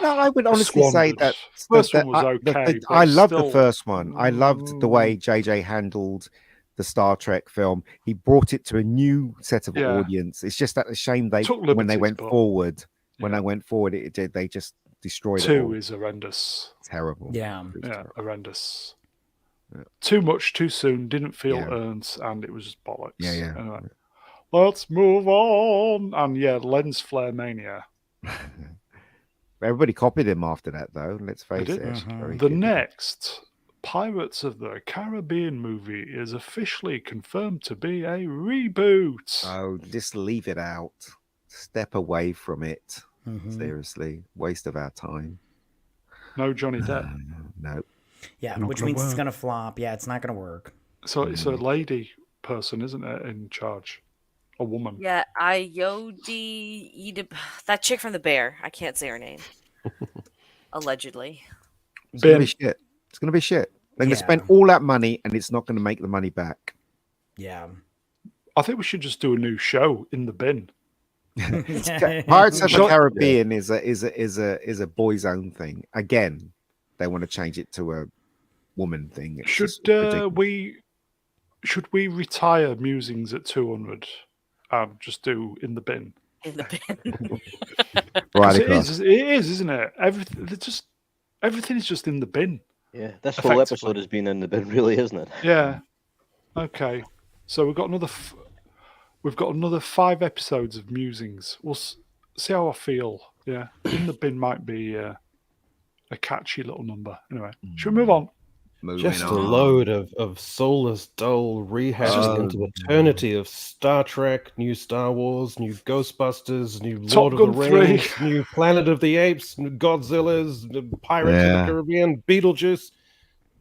No, I would honestly say squandered. that First that one was okay. but I it's loved the still- first one. I loved the way JJ handled the Star Trek film. He brought it to a new set of Yeah. audience. It's just that a shame they Took when they liberties, went but- forward. When Yeah. they went forward, they just destroyed it. 2 All. is horrendous. Terrible. Yeah. It was Yeah, terrible. horrendous. Yeah. Too much, too soon. Didn't feel Yeah. earned, and it was just bollocks. Yeah, yeah. Anyway, let's move on. And yeah, lens flare mania. Everybody copied him after that, though. Let's face did. it. Mhm. Very The good. next Pirates of the Caribbean movie is officially confirmed to be a reboot. Oh, just leave it out. Step away from it. Mhm. Seriously, waste of our time. No Johnny Depp. No. Yeah, Not which gonna means it's work. gonna flop. Yeah, it's not gonna work. So it's a lady person, isn't it, in charge? A woman. Yeah, Ayodi, that chick from The Bear. I can't say her name. Allegedly. It's gonna be Ben. shit. It's gonna be shit. They're gonna Yeah. spend all that money and it's not gonna make the money back. Yeah. I think we should just do a new show in the bin. Pirates of the Shut- Caribbean is a boys' own thing. Again, they want to change it to a woman thing. It's Should just ridiculous. we retire Musings at 200 and just do in the bin? In the bin. Right 'Cause it across. is, isn't it? Everything is just in the bin. Yeah, this whole Effectively. episode has been in the bin, really, isn't it? Yeah. Okay. So we've got another 5 episodes of Musings. We'll see how I feel. Yeah. In the bin might be a catchy little number. Anyway, should we move on? Moving Just a on. load of soulless, dull rehashing into eternity of Star Trek, new Star Wars, new Ghostbusters, new Top Lord of Gun the 3. Rings, new Planet of the Apes, new Godzillas, new Pirates of Yeah. the Caribbean, Beetlejuice.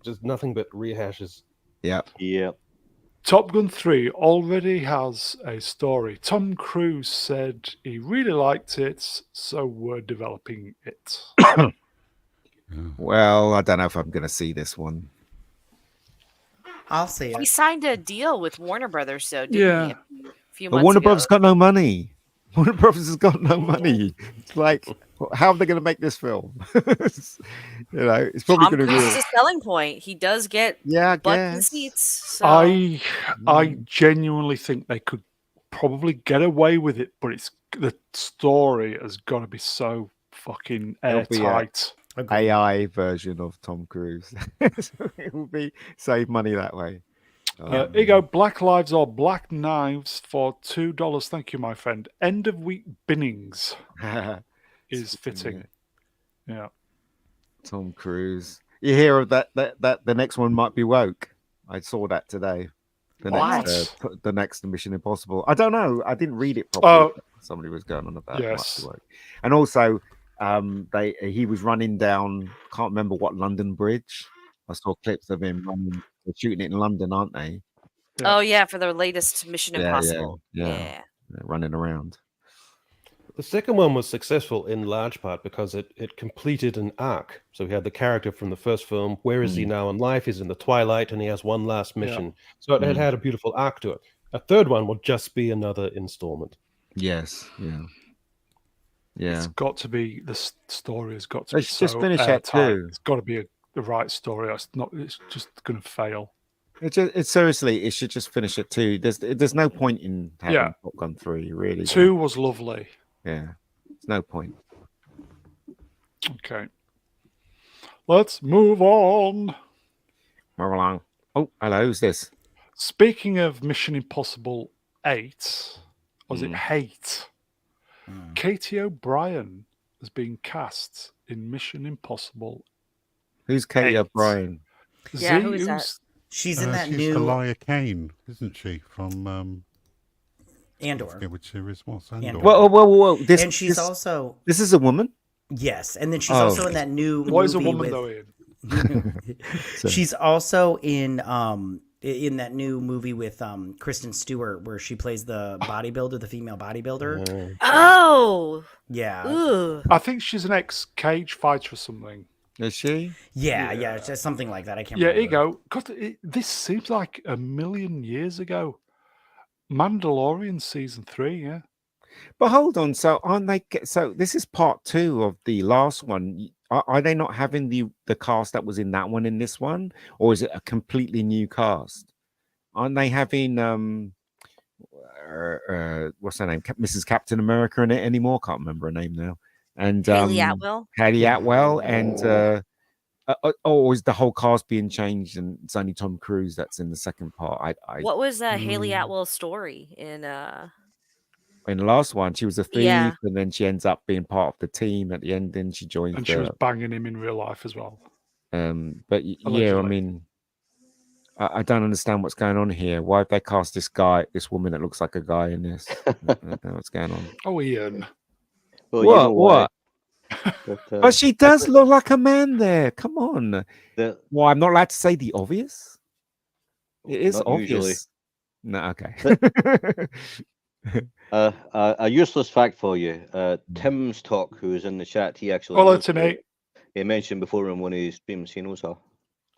Just nothing but rehashes. Yeah. Yeah. Top Gun 3 already has a story. Tom Cruise said he really liked it, so we're developing it. Well, I don't know if I'm going to see this one. I'll see He it. signed a deal with Warner Brothers, though, didn't Yeah. he? A few But months Warner ago. Brothers got no money. Warner Brothers has got no money. It's like, how are they going to make this film? It's probably Tom going to Cruise is be. a selling point. He does get Yeah, I butts and guess. seats. So I genuinely think they could probably get away with it, but the story has got to be so fucking There'll be a- airtight. Agreed. AI version of Tom Cruise. So it will be save money that way. Here you go. Black Lives or Black Knives for $2. Thank you, my friend. End of week binnings is fitting. Yeah. Tom Cruise. You hear of that the next one might be woke. I saw that today. The next Mission Impossible. I don't know. I didn't read it properly. Oh. Somebody was going on about it might Yes. be woke. And also he was running down, can't remember what London bridge. I saw clips of him running. They're shooting it in London, aren't they? Oh yeah, for the latest Mission Impossible. yeah. They're running around. The second one was successful in large part because it completed an arc. So we had the character from the first film. Where is he now in life? He's in the twilight and he has one last mission. So it had a beautiful arc to it. A third one will just be another installment. Yes. Yeah. Yeah. It's got to be, the story has got to They be should just so finish that airtight. too. It's got to be the right story. It's just going to fail. It seriously, it should just finish at 2. There's no point in having Top Gun 3, really. 2 was lovely. Yeah, there's no point. Okay. Let's move on. Move along. Oh, hello, who's this? Speaking of Mission Impossible 8, was it Hate? Katie O'Brien has been cast in Mission Impossible. Who's Katie 8. O'Brien? Yeah, who is that? She's in that she's new Elia Kane, isn't she? From I Andor. forget which series it was. Andor. Whoa. This, And she's this, also this is a woman? yes, and then she's also in that new What is a movie woman with though, Ian? she's also in that new movie with Kristen Stewart where she plays the bodybuilder, the female bodybuilder. Oh, Yeah. ooh. I think she's an ex-cage fighter or something. Is she? Yeah, it's just something like that. I can't Yeah, remember. here you go. God, this seems like a million years ago. Mandalorian season 3, yeah. But hold on, so aren't they? So this is part 2 of the last one. Are they not having the cast that was in that one in this one, or is it a completely new cast? Aren't they having what's her name, Mrs. Captain America in it anymore? Can't remember her name now. And Haley Atwell. Haley Atwell, and or is the whole cast being changed and it's only Tom Cruise that's in the second part? What was Haley Atwell's story in In the last one, she was a thief, Yeah. and then she ends up being part of the team at the end. And she joins And she was banging him in real life as well. But yeah, I Allegedly. mean, I don't understand what's going on here. Why have they cast this woman that looks like a guy in this? I don't know what's going on. Oh, Ian. Well, you know why. What? But, But she does look like a man there. Come on. the- Well, I'm not allowed to say the obvious. It is Not obvious. usually. No, okay. a useless fact for you. Tim's Talk, who is in the chat, he actually Hello, knows Timmy. about- he mentioned before in one of his streams he knows her.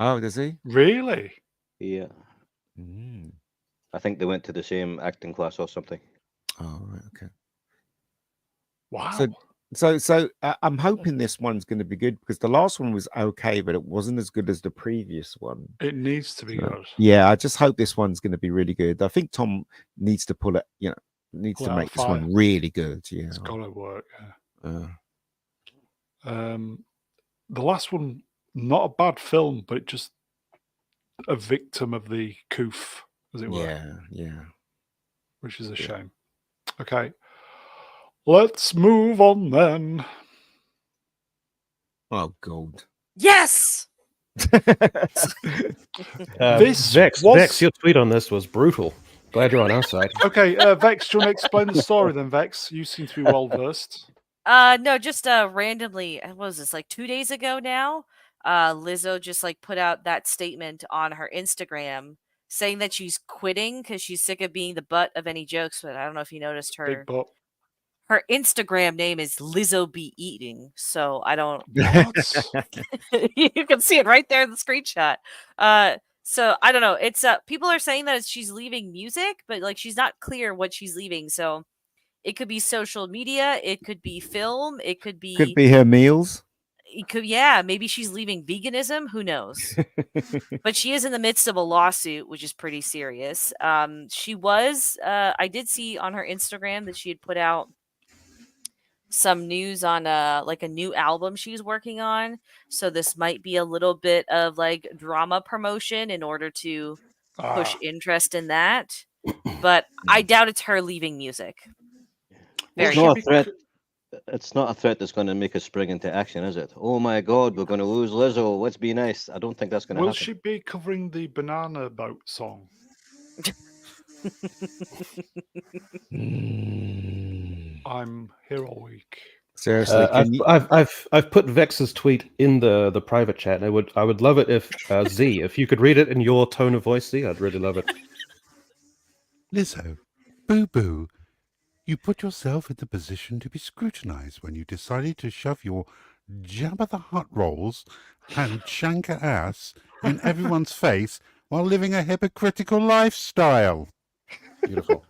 Oh, does he? Really? Yeah, Mm. I think they went to the same acting class or something. Oh, right, okay. Wow. So I'm hoping this one's going to be good because the last one was okay, but it wasn't as good as the previous one. It needs to be good. Yeah, I just hope this one's going to be really good. I think Tom needs to pull it, needs Pull to it out make of this fire. one really good. Yeah. It's got to work. Yeah. Uh, The last one, not a bad film, but just a victim of the coof, as it were, yeah. which is a shame. Okay. Let's move on then. Oh, God. Yes. This Vex, was- Vex, your tweet on this was brutal. Glad you're on our side. Okay, Vex, do you want to explain the story then, Vex? You seem to be well versed. No, just randomly. What was this, like 2 days ago now? Lizzo just like put out that statement on her Instagram saying that she's quitting because she's sick of being the butt of any jokes. But I don't know if you noticed Big butt. her Instagram name is Lizzo Be Eating. So I don't. What? You can see it right there in the screenshot. So I don't know. It's people are saying that she's leaving music, but like she's not clear what she's leaving. So it could be social media, it could be film, it could be her meals. it could, yeah, maybe she's leaving veganism, who knows. But she is in the midst of a lawsuit, which is pretty serious. She was I did see on her Instagram that she had put out some news on like a new album she's working on. So this might be a little bit of like drama promotion in order to push interest in that. But I doubt it's her leaving music. It's not a threat. It's not a threat that's going to make us spring into action, is it? Oh my God, we're going to lose Lizzo. Let's be nice. I don't think that's going to Will happen. she be covering the Banana Boat song? I'm here all week. Seriously, I've put Vex's tweet in the private chat. And I would love it if Z, if you could read it in your tone of voice, Z, I'd really love it. Lizzo, boo-boo, you put yourself in the position to be scrutinized when you decided to shove your Jabba the Hutt rolls and Shanka ass in everyone's face while living a hypocritical lifestyle. Beautiful.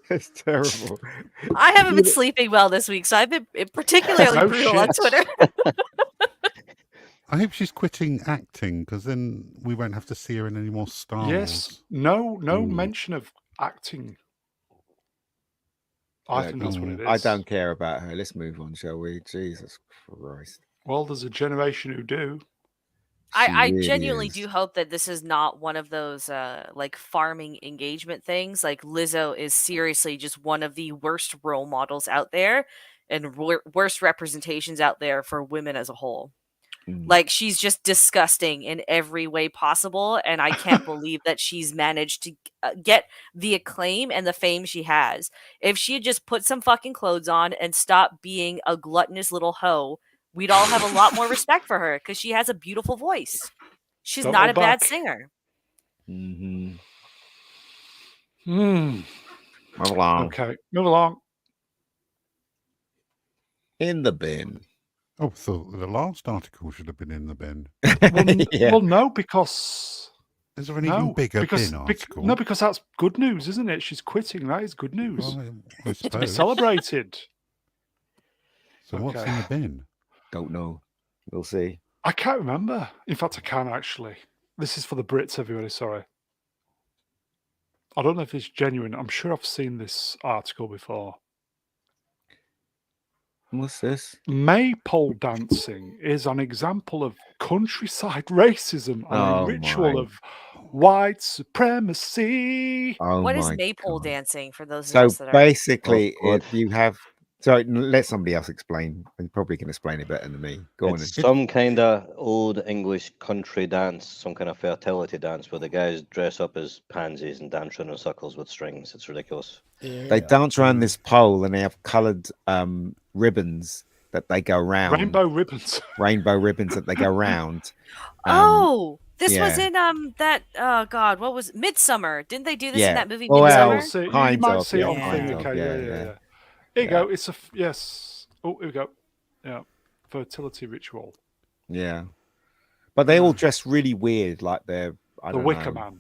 It's terrible. I haven't been sleeping well this week, so I've been particularly No brutal on shit. Twitter. I hope she's quitting acting because then we won't have to see her in any more Star Yes, Wars. no mention of acting. I think that's what it is. I don't care about her. Let's move on, shall we? Jesus Christ. Well, there's a generation who do. I She really genuinely is. do hope that this is not one of those like farming engagement things. Like Lizzo is seriously just one of the worst role models out there and worst representations out there for women as a whole. Like she's just disgusting in every way possible, and I can't believe that she's managed to get the acclaim and the fame she has. If she had just put some fucking clothes on and stopped being a gluttonous little hoe, we'd all have a lot more respect for her because she has a beautiful voice. She's Don't not hold a bad back. singer. Mm-hmm. Hmm. Move along. Okay, move along. In the bin. Oh, so the last article should have been in the bin. Yeah. Well, no, because Is there an even bigger bin article? no, because that's good news, isn't it? She's quitting. That is good news. Well, I to be suppose. celebrated. So what's in the bin? Don't know. We'll see. I can't remember. In fact, I can actually. This is for the Brits, everybody. Sorry. I don't know if it's genuine. I'm sure I've seen this article before. What's this? Maypole dancing is an example of countryside racism and a ritual my. of white supremacy. Oh What is my maypole God. dancing for those of So us that are basically, Oh, God. if you have. Sorry, let somebody else explain. You probably can explain it better than me. Go on. It's some kind of old English country dance, some kind of fertility dance where the guys dress up as pansies and dance around in circles with strings. It's ridiculous. They dance around this pole and they have coloured ribbons that they go round. Rainbow ribbons. Rainbow ribbons that they go round. This was yeah. in that God, what was Midsummer? Didn't they do this in Yeah. that movie Well, Midsummer? You'll see, you kind might of, see it yeah, on kind thing. of, Okay, yeah. Here you go. It's a yes. Oh, here we go. Yeah, fertility ritual. Yeah. But they all dress really weird, like they're I The don't Wicker know. Man.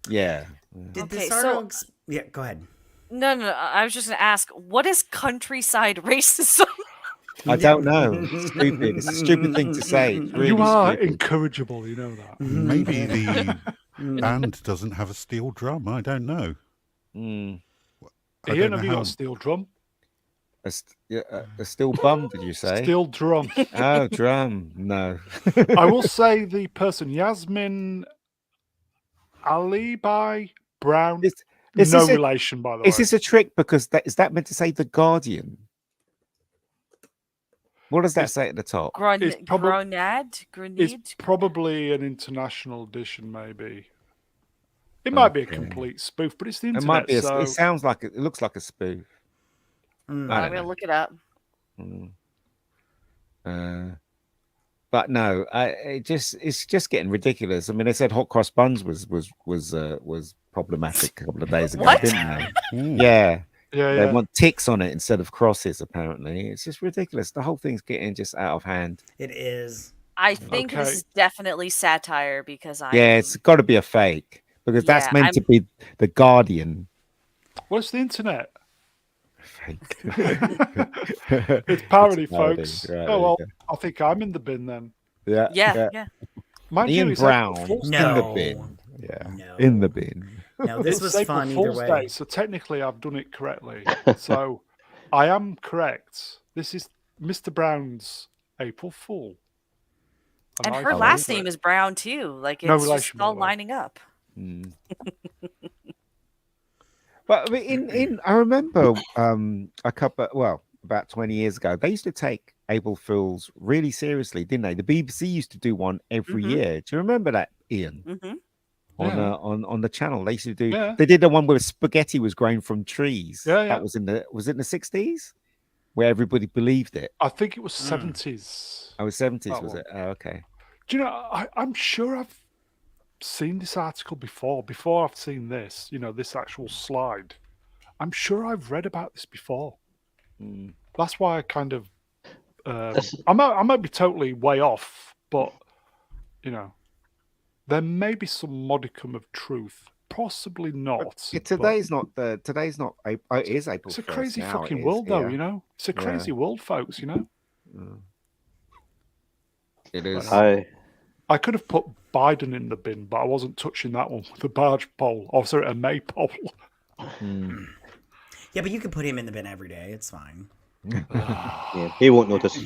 Yeah. Did Okay, this so- article? Yeah, go ahead. No. I was just gonna ask, what is countryside racism? I don't know. It's stupid. It's a stupid thing to say. It's really You are stupid. incorrigible. You know that. Maybe the band doesn't have a steel drum. I don't know. Mm. I Ian, don't know have you how. got a steel drum? A steel bum, did you say? Steel drum. Oh, drum. No. I will say the person, Yasmin Alibi Brown. Is No this a- relation, by the way. Is this a trick? Because is that meant to say the Guardian? What does that It's- say at the top? It's probably- It's Grenade? probably an international edition, maybe. It might be a Okay. complete spoof, but it's the It internet. might be. So It sounds like it looks like a spoof. I I'm don't gonna know. look it up. Mm. But no, it's just getting ridiculous. I mean, they said hot cross buns was problematic a couple of days ago, What? didn't they? Mm. Yeah, yeah. they want ticks on it instead of crosses. Apparently, it's just ridiculous. The whole thing's getting just out of hand. It is. I think this Okay. is definitely satire because I Yeah, it's got to be a fake because that's Yeah, meant to be the Guardian. What's the internet? Fake. It's parody, It's a parody, folks. right, Oh well, there I think I'm in the bin then. Yeah, yeah. Mind Ian you, it's Brown April Fool's in Day. the No. bin. Yeah, No. in the bin. No, this It's was April fun either Fool's way. Day, so technically I've done it correctly. So I am correct. This is Mr. Brown's April Fool. And I her fell last for name it. is Brown too. Like No it's just relation, by all the way. lining up. Mm. But I mean, in I remember about 20 years ago, they used to take April Fools really seriously, didn't they? The BBC used to do one every Mhm. year. Do you remember that, Ian? Hmm. Yeah. On the channel, they used to do. Yeah. They did the one where spaghetti was growing from trees. Yeah, yeah. That was it in the 60s, where everybody believed it. I think it was 70s. Oh, 70s That was one. it? Oh, okay. Do you know, I'm sure I've seen this article before I've seen this, this actual slide. I'm sure I've read about this before. Mm. That's why I kind of, I might be totally way off, but, there may be some modicum of truth. Possibly not. Yeah, but today's not. It is April. it's a 1st crazy now, fucking it is, world, though, yeah. It's a Yeah. crazy world, folks, Mm. It is. But, I could have put Biden in the bin, but I wasn't touching that one with a barge pole. Oh, sorry, a maypole. Yeah, but you can put him in the bin every day. It's fine. Yeah, he won't notice.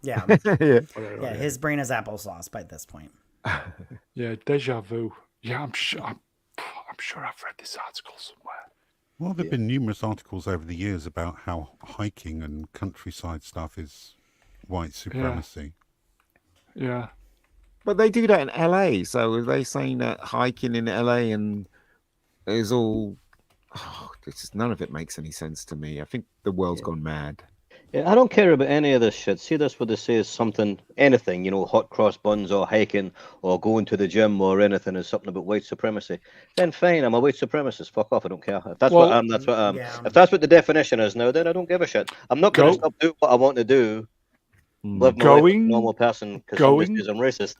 Yeah. Yeah. Yeah, his brain is applesauce by this point. Yeah, deja vu. Yeah, I'm sure I've read this article somewhere. Well, there have been numerous articles over the years about how hiking and countryside stuff is white supremacy. Yeah. But they do that in LA. So are they saying that hiking in LA and is all? None of it makes any sense to me. I think the world's gone mad. Yeah, I don't care about any of this shit. See this where they say is something, anything, hot cross buns or hiking or going to the gym or anything is something about white supremacy. Then fine, I'm a white supremacist. Fuck off, I don't care. If that's what I am, that's what I am. Yeah. If that's what the definition is now, then I don't give a shit. I'm not going to stop doing what I want to do. Live my life like a normal person because somebody says I'm racist.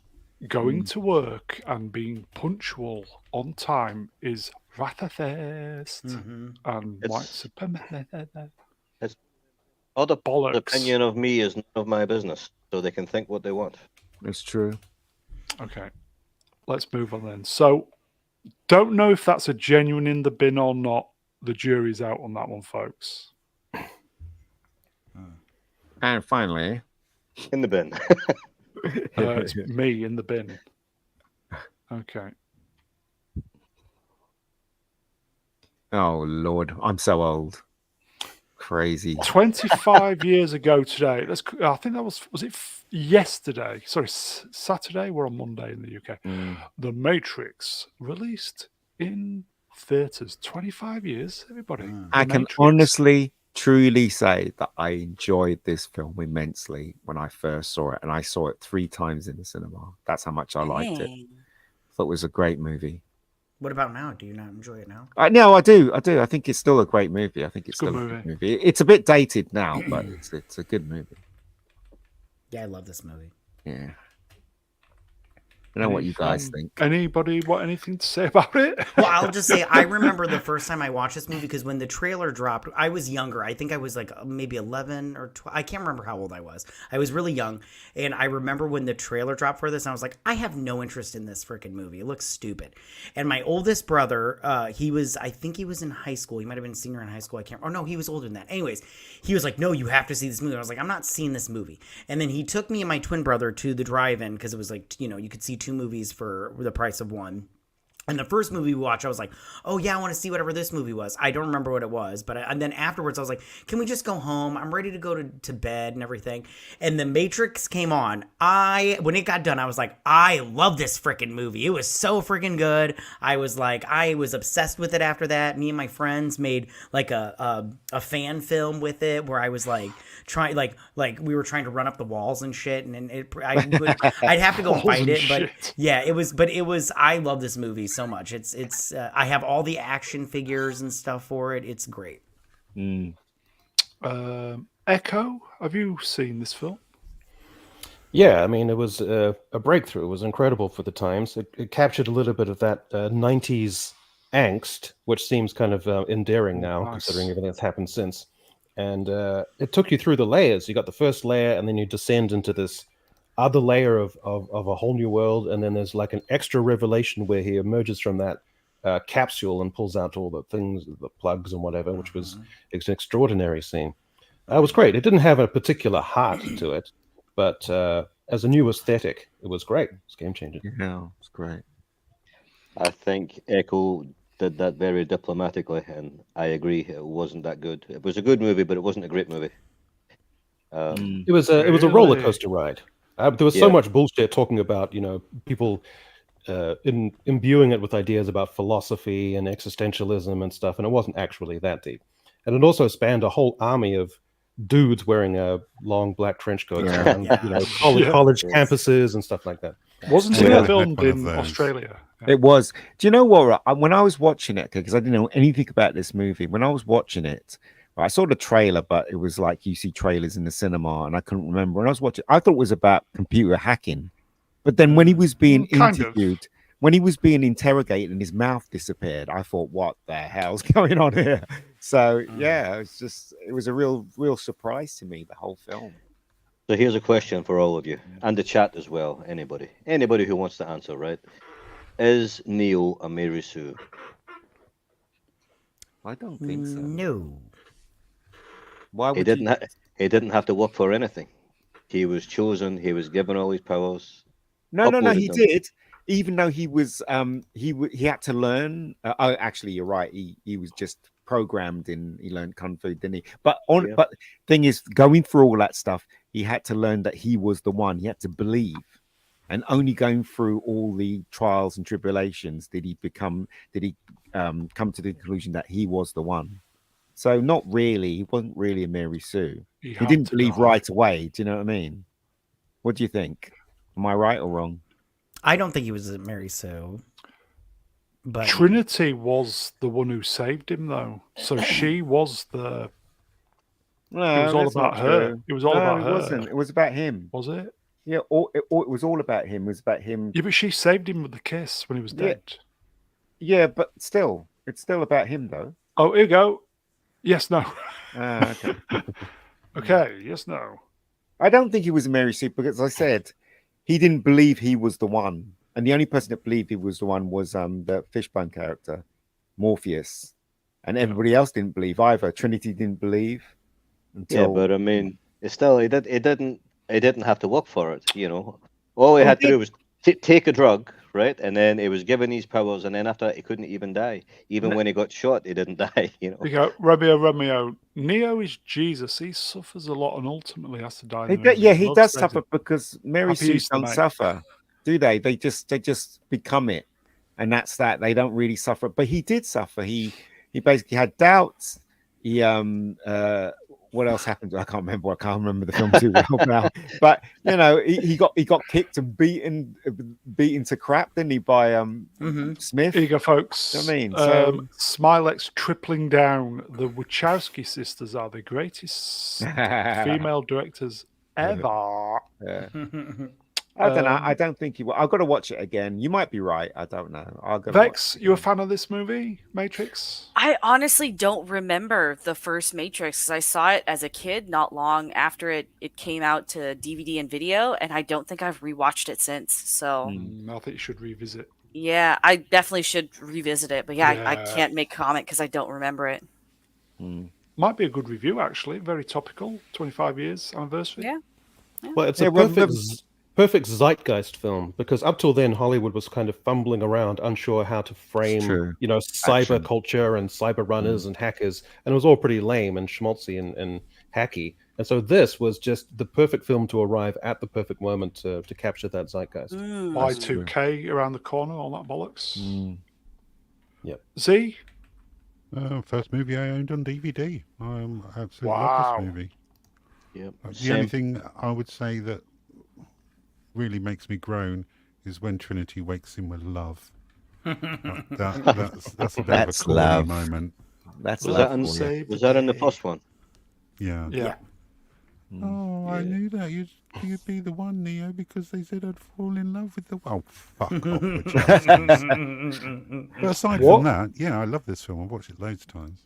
Going to work and being punctual on time is racist and white supremacy. Other Bollocks. opinion of me is none of my business, so they can think what they want. It's true. Okay, let's move on then. So, don't know if that's a genuine in the bin or not. The jury's out on that one, folks. And finally, in the bin. It's me in the bin. Okay. Oh Lord, I'm so old. Crazy. 25 years ago today. I think that was it yesterday? Sorry, Saturday. We're on Monday in the UK. The Matrix released in theaters. 25 years, everybody. I can honestly, truly say that I enjoyed this film immensely when I first saw it, and I saw it 3 times in the cinema. That's how much I liked it. Thought it was a great movie. What about now? Do you not enjoy it now? No, I do. I think it's still a great movie. I think it's still a good movie. It's a bit dated now, but it's a good movie. Yeah, I love this movie. Yeah. I know what you guys think. Anybody want anything to say about it? Well, I'll just say I remember the first time I watched this movie because when the trailer dropped, I was younger. I think I was like maybe 11 or 12. I can't remember how old I was. I was really young. And I remember when the trailer dropped for this, and I was like, I have no interest in this freaking movie. It looks stupid. And my oldest brother, I think he was in high school. He might have been a senior in high school. No, he was older than that. Anyways, he was like, no, you have to see this movie. I was like, I'm not seeing this movie. And then he took me and my twin brother to the drive-in because it was like, you could see 2 movies for the price of one. And the first movie we watched, I was like, oh yeah, I want to see whatever this movie was. I don't remember what it was, and then afterwards I was like, can we just go home? I'm ready to go to bed and everything. And The Matrix came on. When it got done, I was like, I love this freaking movie. It was so freaking good. I was obsessed with it after that. Me and my friends made like a fan film with it where I was like trying, like we were trying to run up the walls and shit. And I'd have to go and find it, but yeah, it was. I love this movie so much. It's I have all the action figures and stuff for it. It's great. Echo, have you seen this film? Yeah, I mean, it was a breakthrough. It was incredible for the times. It captured a little bit of that 90s angst, which seems kind of endearing now, considering everything that's happened since. And it took you through the layers. You got the first layer, and then you descend into this other layer of a whole new world, and then there's like an extra revelation where he emerges from that capsule and pulls out all the things, the plugs and whatever, which was an extraordinary scene. It was great. It didn't have a particular heart to it, but as a new aesthetic, it was great. It's game changing. Yeah, it's great. I think Echo did that very diplomatically, and I agree. It wasn't that good. It was a good movie, but it wasn't a great movie. It was a roller coaster ride. There was so much bullshit talking about, people imbuing it with ideas about philosophy and existentialism and stuff, and it wasn't actually that deep. And it also spanned a whole army of dudes wearing long black trench coats around, college campuses and stuff like that. Wasn't it filmed in Australia? It was. Do you know what? When I was watching it, because I didn't know anything about this movie, when I was watching it, I saw the trailer, but it was like you see trailers in the cinema, and I couldn't remember. When I was watching, I thought it was about computer hacking. But then when he was being interviewed, when he was being interrogated and his mouth disappeared, I thought, what the hell's going on here? So, yeah, it was a real surprise to me, the whole film. So here's a question for all of you and the chat as well. Anybody who wants to answer, right? Is Neo a Mary Sue? I don't think so. No. Why He would didn't. you? He didn't have to work for anything. He was chosen. He was given all his powers. No, uploaded he them. did. Even though he was, he had to learn. Oh, actually, you're right. He was just programmed in. He learned kung fu, didn't he? But Yeah. but thing is, going through all that stuff, he had to learn that he was the one. He had to believe, and only going through all the trials and tribulations did he come to the conclusion that he was the one. So not really. He wasn't really a Mary Sue. He had didn't to believe die. right away. Do you know what I mean? What do you think? Am I right or wrong? I don't think he was a Mary Sue. But Trinity was the one who saved him, though. So she was the. No, It was all that's about not her. true. It was all No, about it her. wasn't. It was about him. Was it? Yeah, it was all about him. It was about him. Yeah, but she saved him with the kiss when he was Yeah. dead. Yeah, but still, it's still about him, though. Oh, here you go. Yes, no. Okay. Okay, yes, no. I don't think he was a Mary Sue because, as I said, he didn't believe he was the one, and the only person that believed he was the one was the Fishbone character, Morpheus, and everybody else didn't believe either. Trinity didn't believe until. Yeah, but I mean, it's still he didn't have to work for it. You know, all he Oh, had he to do was take a drug, right? And then he was given these powers, and then after that, he couldn't even die. Even when he got shot, he didn't die. You know. You go, Romeo. Neo is Jesus. He suffers a lot and ultimately has to die. in the movie. Yeah, he Love does saves suffer him. because Mary Happy Sue Easter, don't mate. suffer, do they? They just become it, and that's that. They don't really suffer, but he did suffer. He basically had doubts. He what else happened? I can't remember. I can't remember the film too well now. But you know, he got kicked and beaten to crap, didn't he? By Smith. Here you go, folks. You know what I mean? So- Smilex tripling down. The Wachowski sisters are the greatest female directors ever. Yeah. I don't know. I don't think he will. I've got to watch it again. You might be right. I don't know. I'll go. Vex, you a fan of this movie, Matrix? I honestly don't remember the first Matrix 'cause I saw it as a kid not long after it came out to DVD and video, and I don't think I've rewatched it since. So I think you should revisit. yeah, I definitely should revisit it. But yeah, I Yeah. can't make comment because I don't remember it. Might be a good review, actually. Very topical. 25 years anniversary. Yeah. Well, it's Yeah, a well, perfect zeitgeist film because up till then Hollywood was kind of fumbling around, unsure how to frame, true. cyber Action. culture and cyber runners and hackers, and it was all pretty lame and schmaltzy and hacky. And so this was just the perfect film to arrive at the perfect moment to capture that zeitgeist. Y2K around the corner, all that bollocks. Yep. Z? First movie I owned on DVD. I absolutely Wow. love this movie. Yep. The only thing I would say that really makes me groan is when Trinity wakes him with love. That's a bit That's of a corny love. moment. That's Was love that in for you. Was that in the first one? Yeah. Yeah. Oh, I knew that you'd be the one, Neo, because they said I'd fall in love with the. Oh, fuck off! Wachowskis. But aside What? from that, yeah, I love this film. I've watched it loads of times.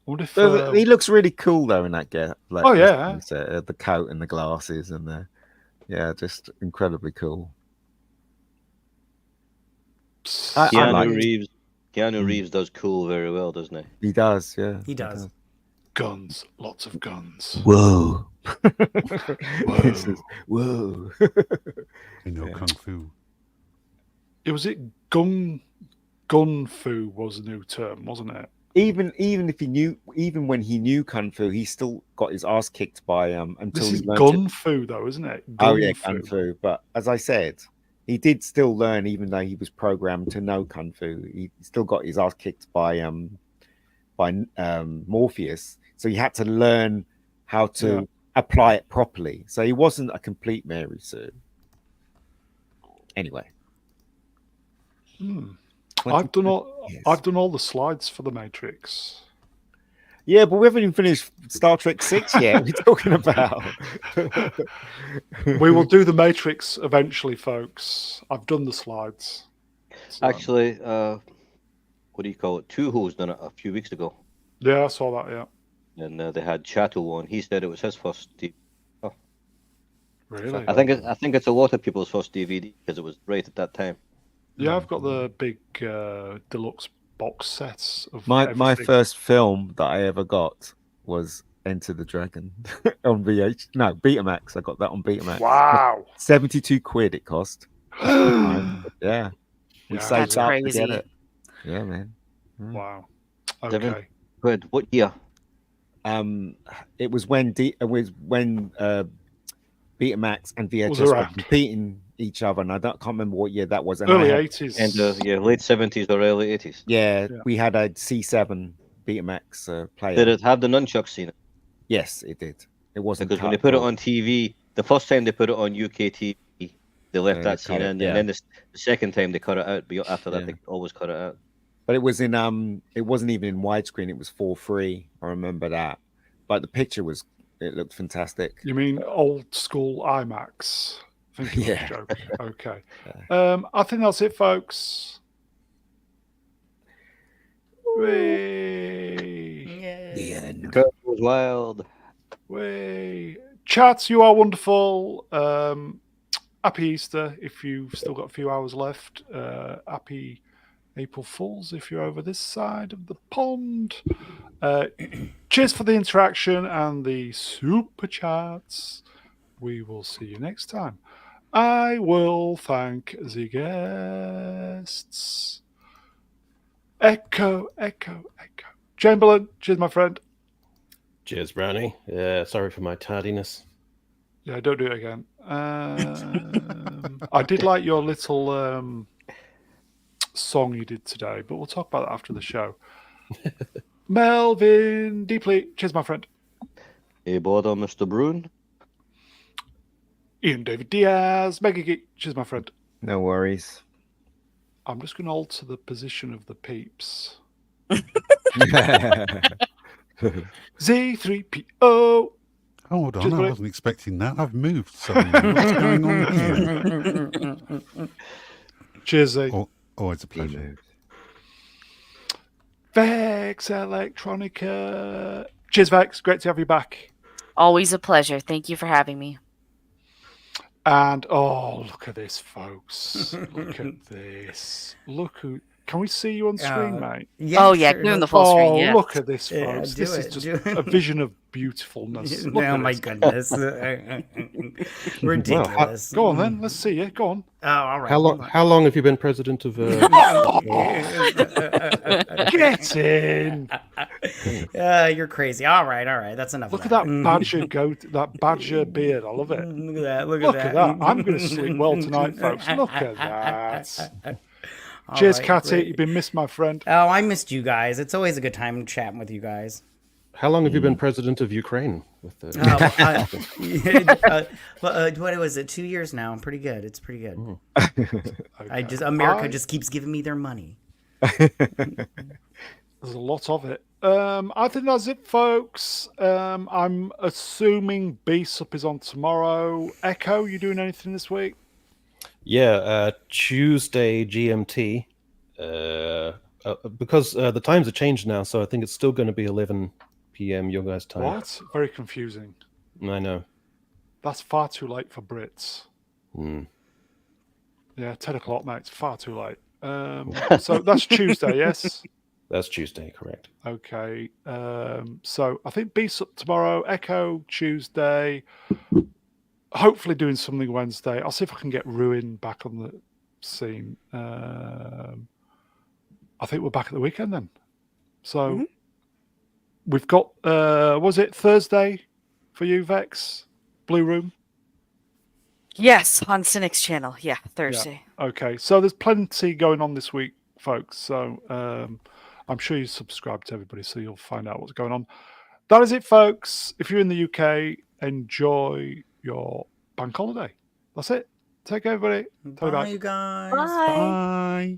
What if, He looks really cool though in that get. Like, Oh, yeah. the coat and the glasses and just incredibly cool. I like Keanu it. Reeves. Keanu Reeves does cool very well, doesn't he? He does, yeah. He does. guns, lots of guns. Whoa. Whoa. Kung Fu. Was it gun fu was a new term, wasn't it? Even if he knew, even when he knew kung fu, he still got his ass kicked by until This he is learned gun it. fu though, isn't it? Oh yeah, kung fu. But as I said, he did still learn, even though he was programmed to know kung fu. He still got his ass kicked by Morpheus, so he had to learn how to apply it properly. So he wasn't a complete Mary Sue. Anyway. I've done all the slides for the Matrix. Yeah, but we haven't even finished Star Trek 6 yet. We're talking about. We will do the Matrix eventually, folks. I've done the slides. So, Actually, what do you call it? Two Hoes done it a few weeks ago. yeah, I saw that. Yeah. and they had Chato on. He said it was his first DVD. Really? I think it's a lot of people's first DVD because it was right at that time. Yeah, I've got the big deluxe box sets of My everything. first film that I ever got was Enter the Dragon on Betamax. I got that on Betamax. Wow. 72 quid it cost. Yeah. We Yeah, saved That's up to crazy. get it. Yeah, man. Wow. Seven. Okay. Good. What year? It was when Betamax and Was VHS were around. competing each other, and I can't remember what year that was. And I Early had- 80s. And late 70s or early 80s. yeah, Yeah. we had a C7 Betamax player. Did it have the nunchucks in it? Yes, it did. It wasn't Because when cut they put it or- on TV, the first time they put it on UK TV, they left Yeah, that they scene cut it, in, yeah. and then the second time they cut it out. But after that, Yeah. they always cut it out. but it was in it wasn't even in widescreen. It was 4:3. I remember that. But the picture it looked fantastic. You mean old school IMAX? I think it was Yeah. a joke. Okay. I think that's it, folks. Whee! The end. Kurt was wild. Whee! Chats, you are wonderful. Happy Easter if you've still got a few hours left. Happy April Fools if you're over this side of the pond. Cheers for the interaction and the super chats. We will see you next time. I will thank the guests. Echo. Chamberlain, cheers, my friend. Cheers, Brownie. Sorry for my tardiness. Yeah, don't do it again. I did like your little song you did today, but we'll talk about that after the show. Melvin, deeply, cheers, my friend. Hey, bother, Mr. Bruin. Ian David Diaz, Mega Geek, cheers, my friend. No worries. I'm just going to alter the position of the peeps. Z3PO. Hold on, Just I wait. wasn't expecting that. I've moved suddenly. What's going on here? Cheers, Z. Always a pleasure. Vex Electronica. Cheers, Vex. Great to have you back. Always a pleasure. Thank you for having me. And oh, look at this, folks. Look at this. Look who. Can we see you on screen, mate? Oh, yeah, give him the full screen. Yeah. Look at this, Yeah, folks. do This it, is just do it. a vision of beautifulness. Look Oh at my this. goodness. Ridiculous. Go on then. Let's see you. Go on. Oh, all right. How long have you been president of? Get in. You're crazy. All right. That's enough. Look of at that badger goat, that badger beard. I love it. Look at that. Look at that. I'm going to sleep well tonight, folks. Look at that. Cheers, right, Catty. great. You've been missed, my friend. Oh, I missed you guys. It's always a good time chatting with you guys. How long have you been president of Ukraine? With the... What was it? 2 years now. I'm pretty good. It's pretty good. Okay. America just keeps giving me their money. There's a lot of it. I think that's it, folks. I'm assuming Beast Up is on tomorrow. Echo, you doing anything this week? Yeah, Tuesday GMT. Because the times are changed now, so I think it's still going to be 11 p.m. your guys' time. What? Very confusing. I know. That's far too late for Brits. Hmm. Yeah, 10 o'clock, mate. It's far too late. So that's Tuesday, yes? That's Tuesday, correct. Okay. So I think Beast Up tomorrow, Echo Tuesday. Hopefully doing something Wednesday. I'll see if I can get Ruin back on the scene. I think we're back at the weekend then. So we've got, was it Thursday for you, Vex? Blue Room? Yes, on Cynic's channel. Yeah, Thursday. Okay. So there's plenty going on this week, folks. So I'm sure you subscribe to everybody so you'll find out what's going on. That is it, folks. If you're in the UK, enjoy your bank holiday. That's it. Take care, everybody. Bye, you guys. Bye. Bye.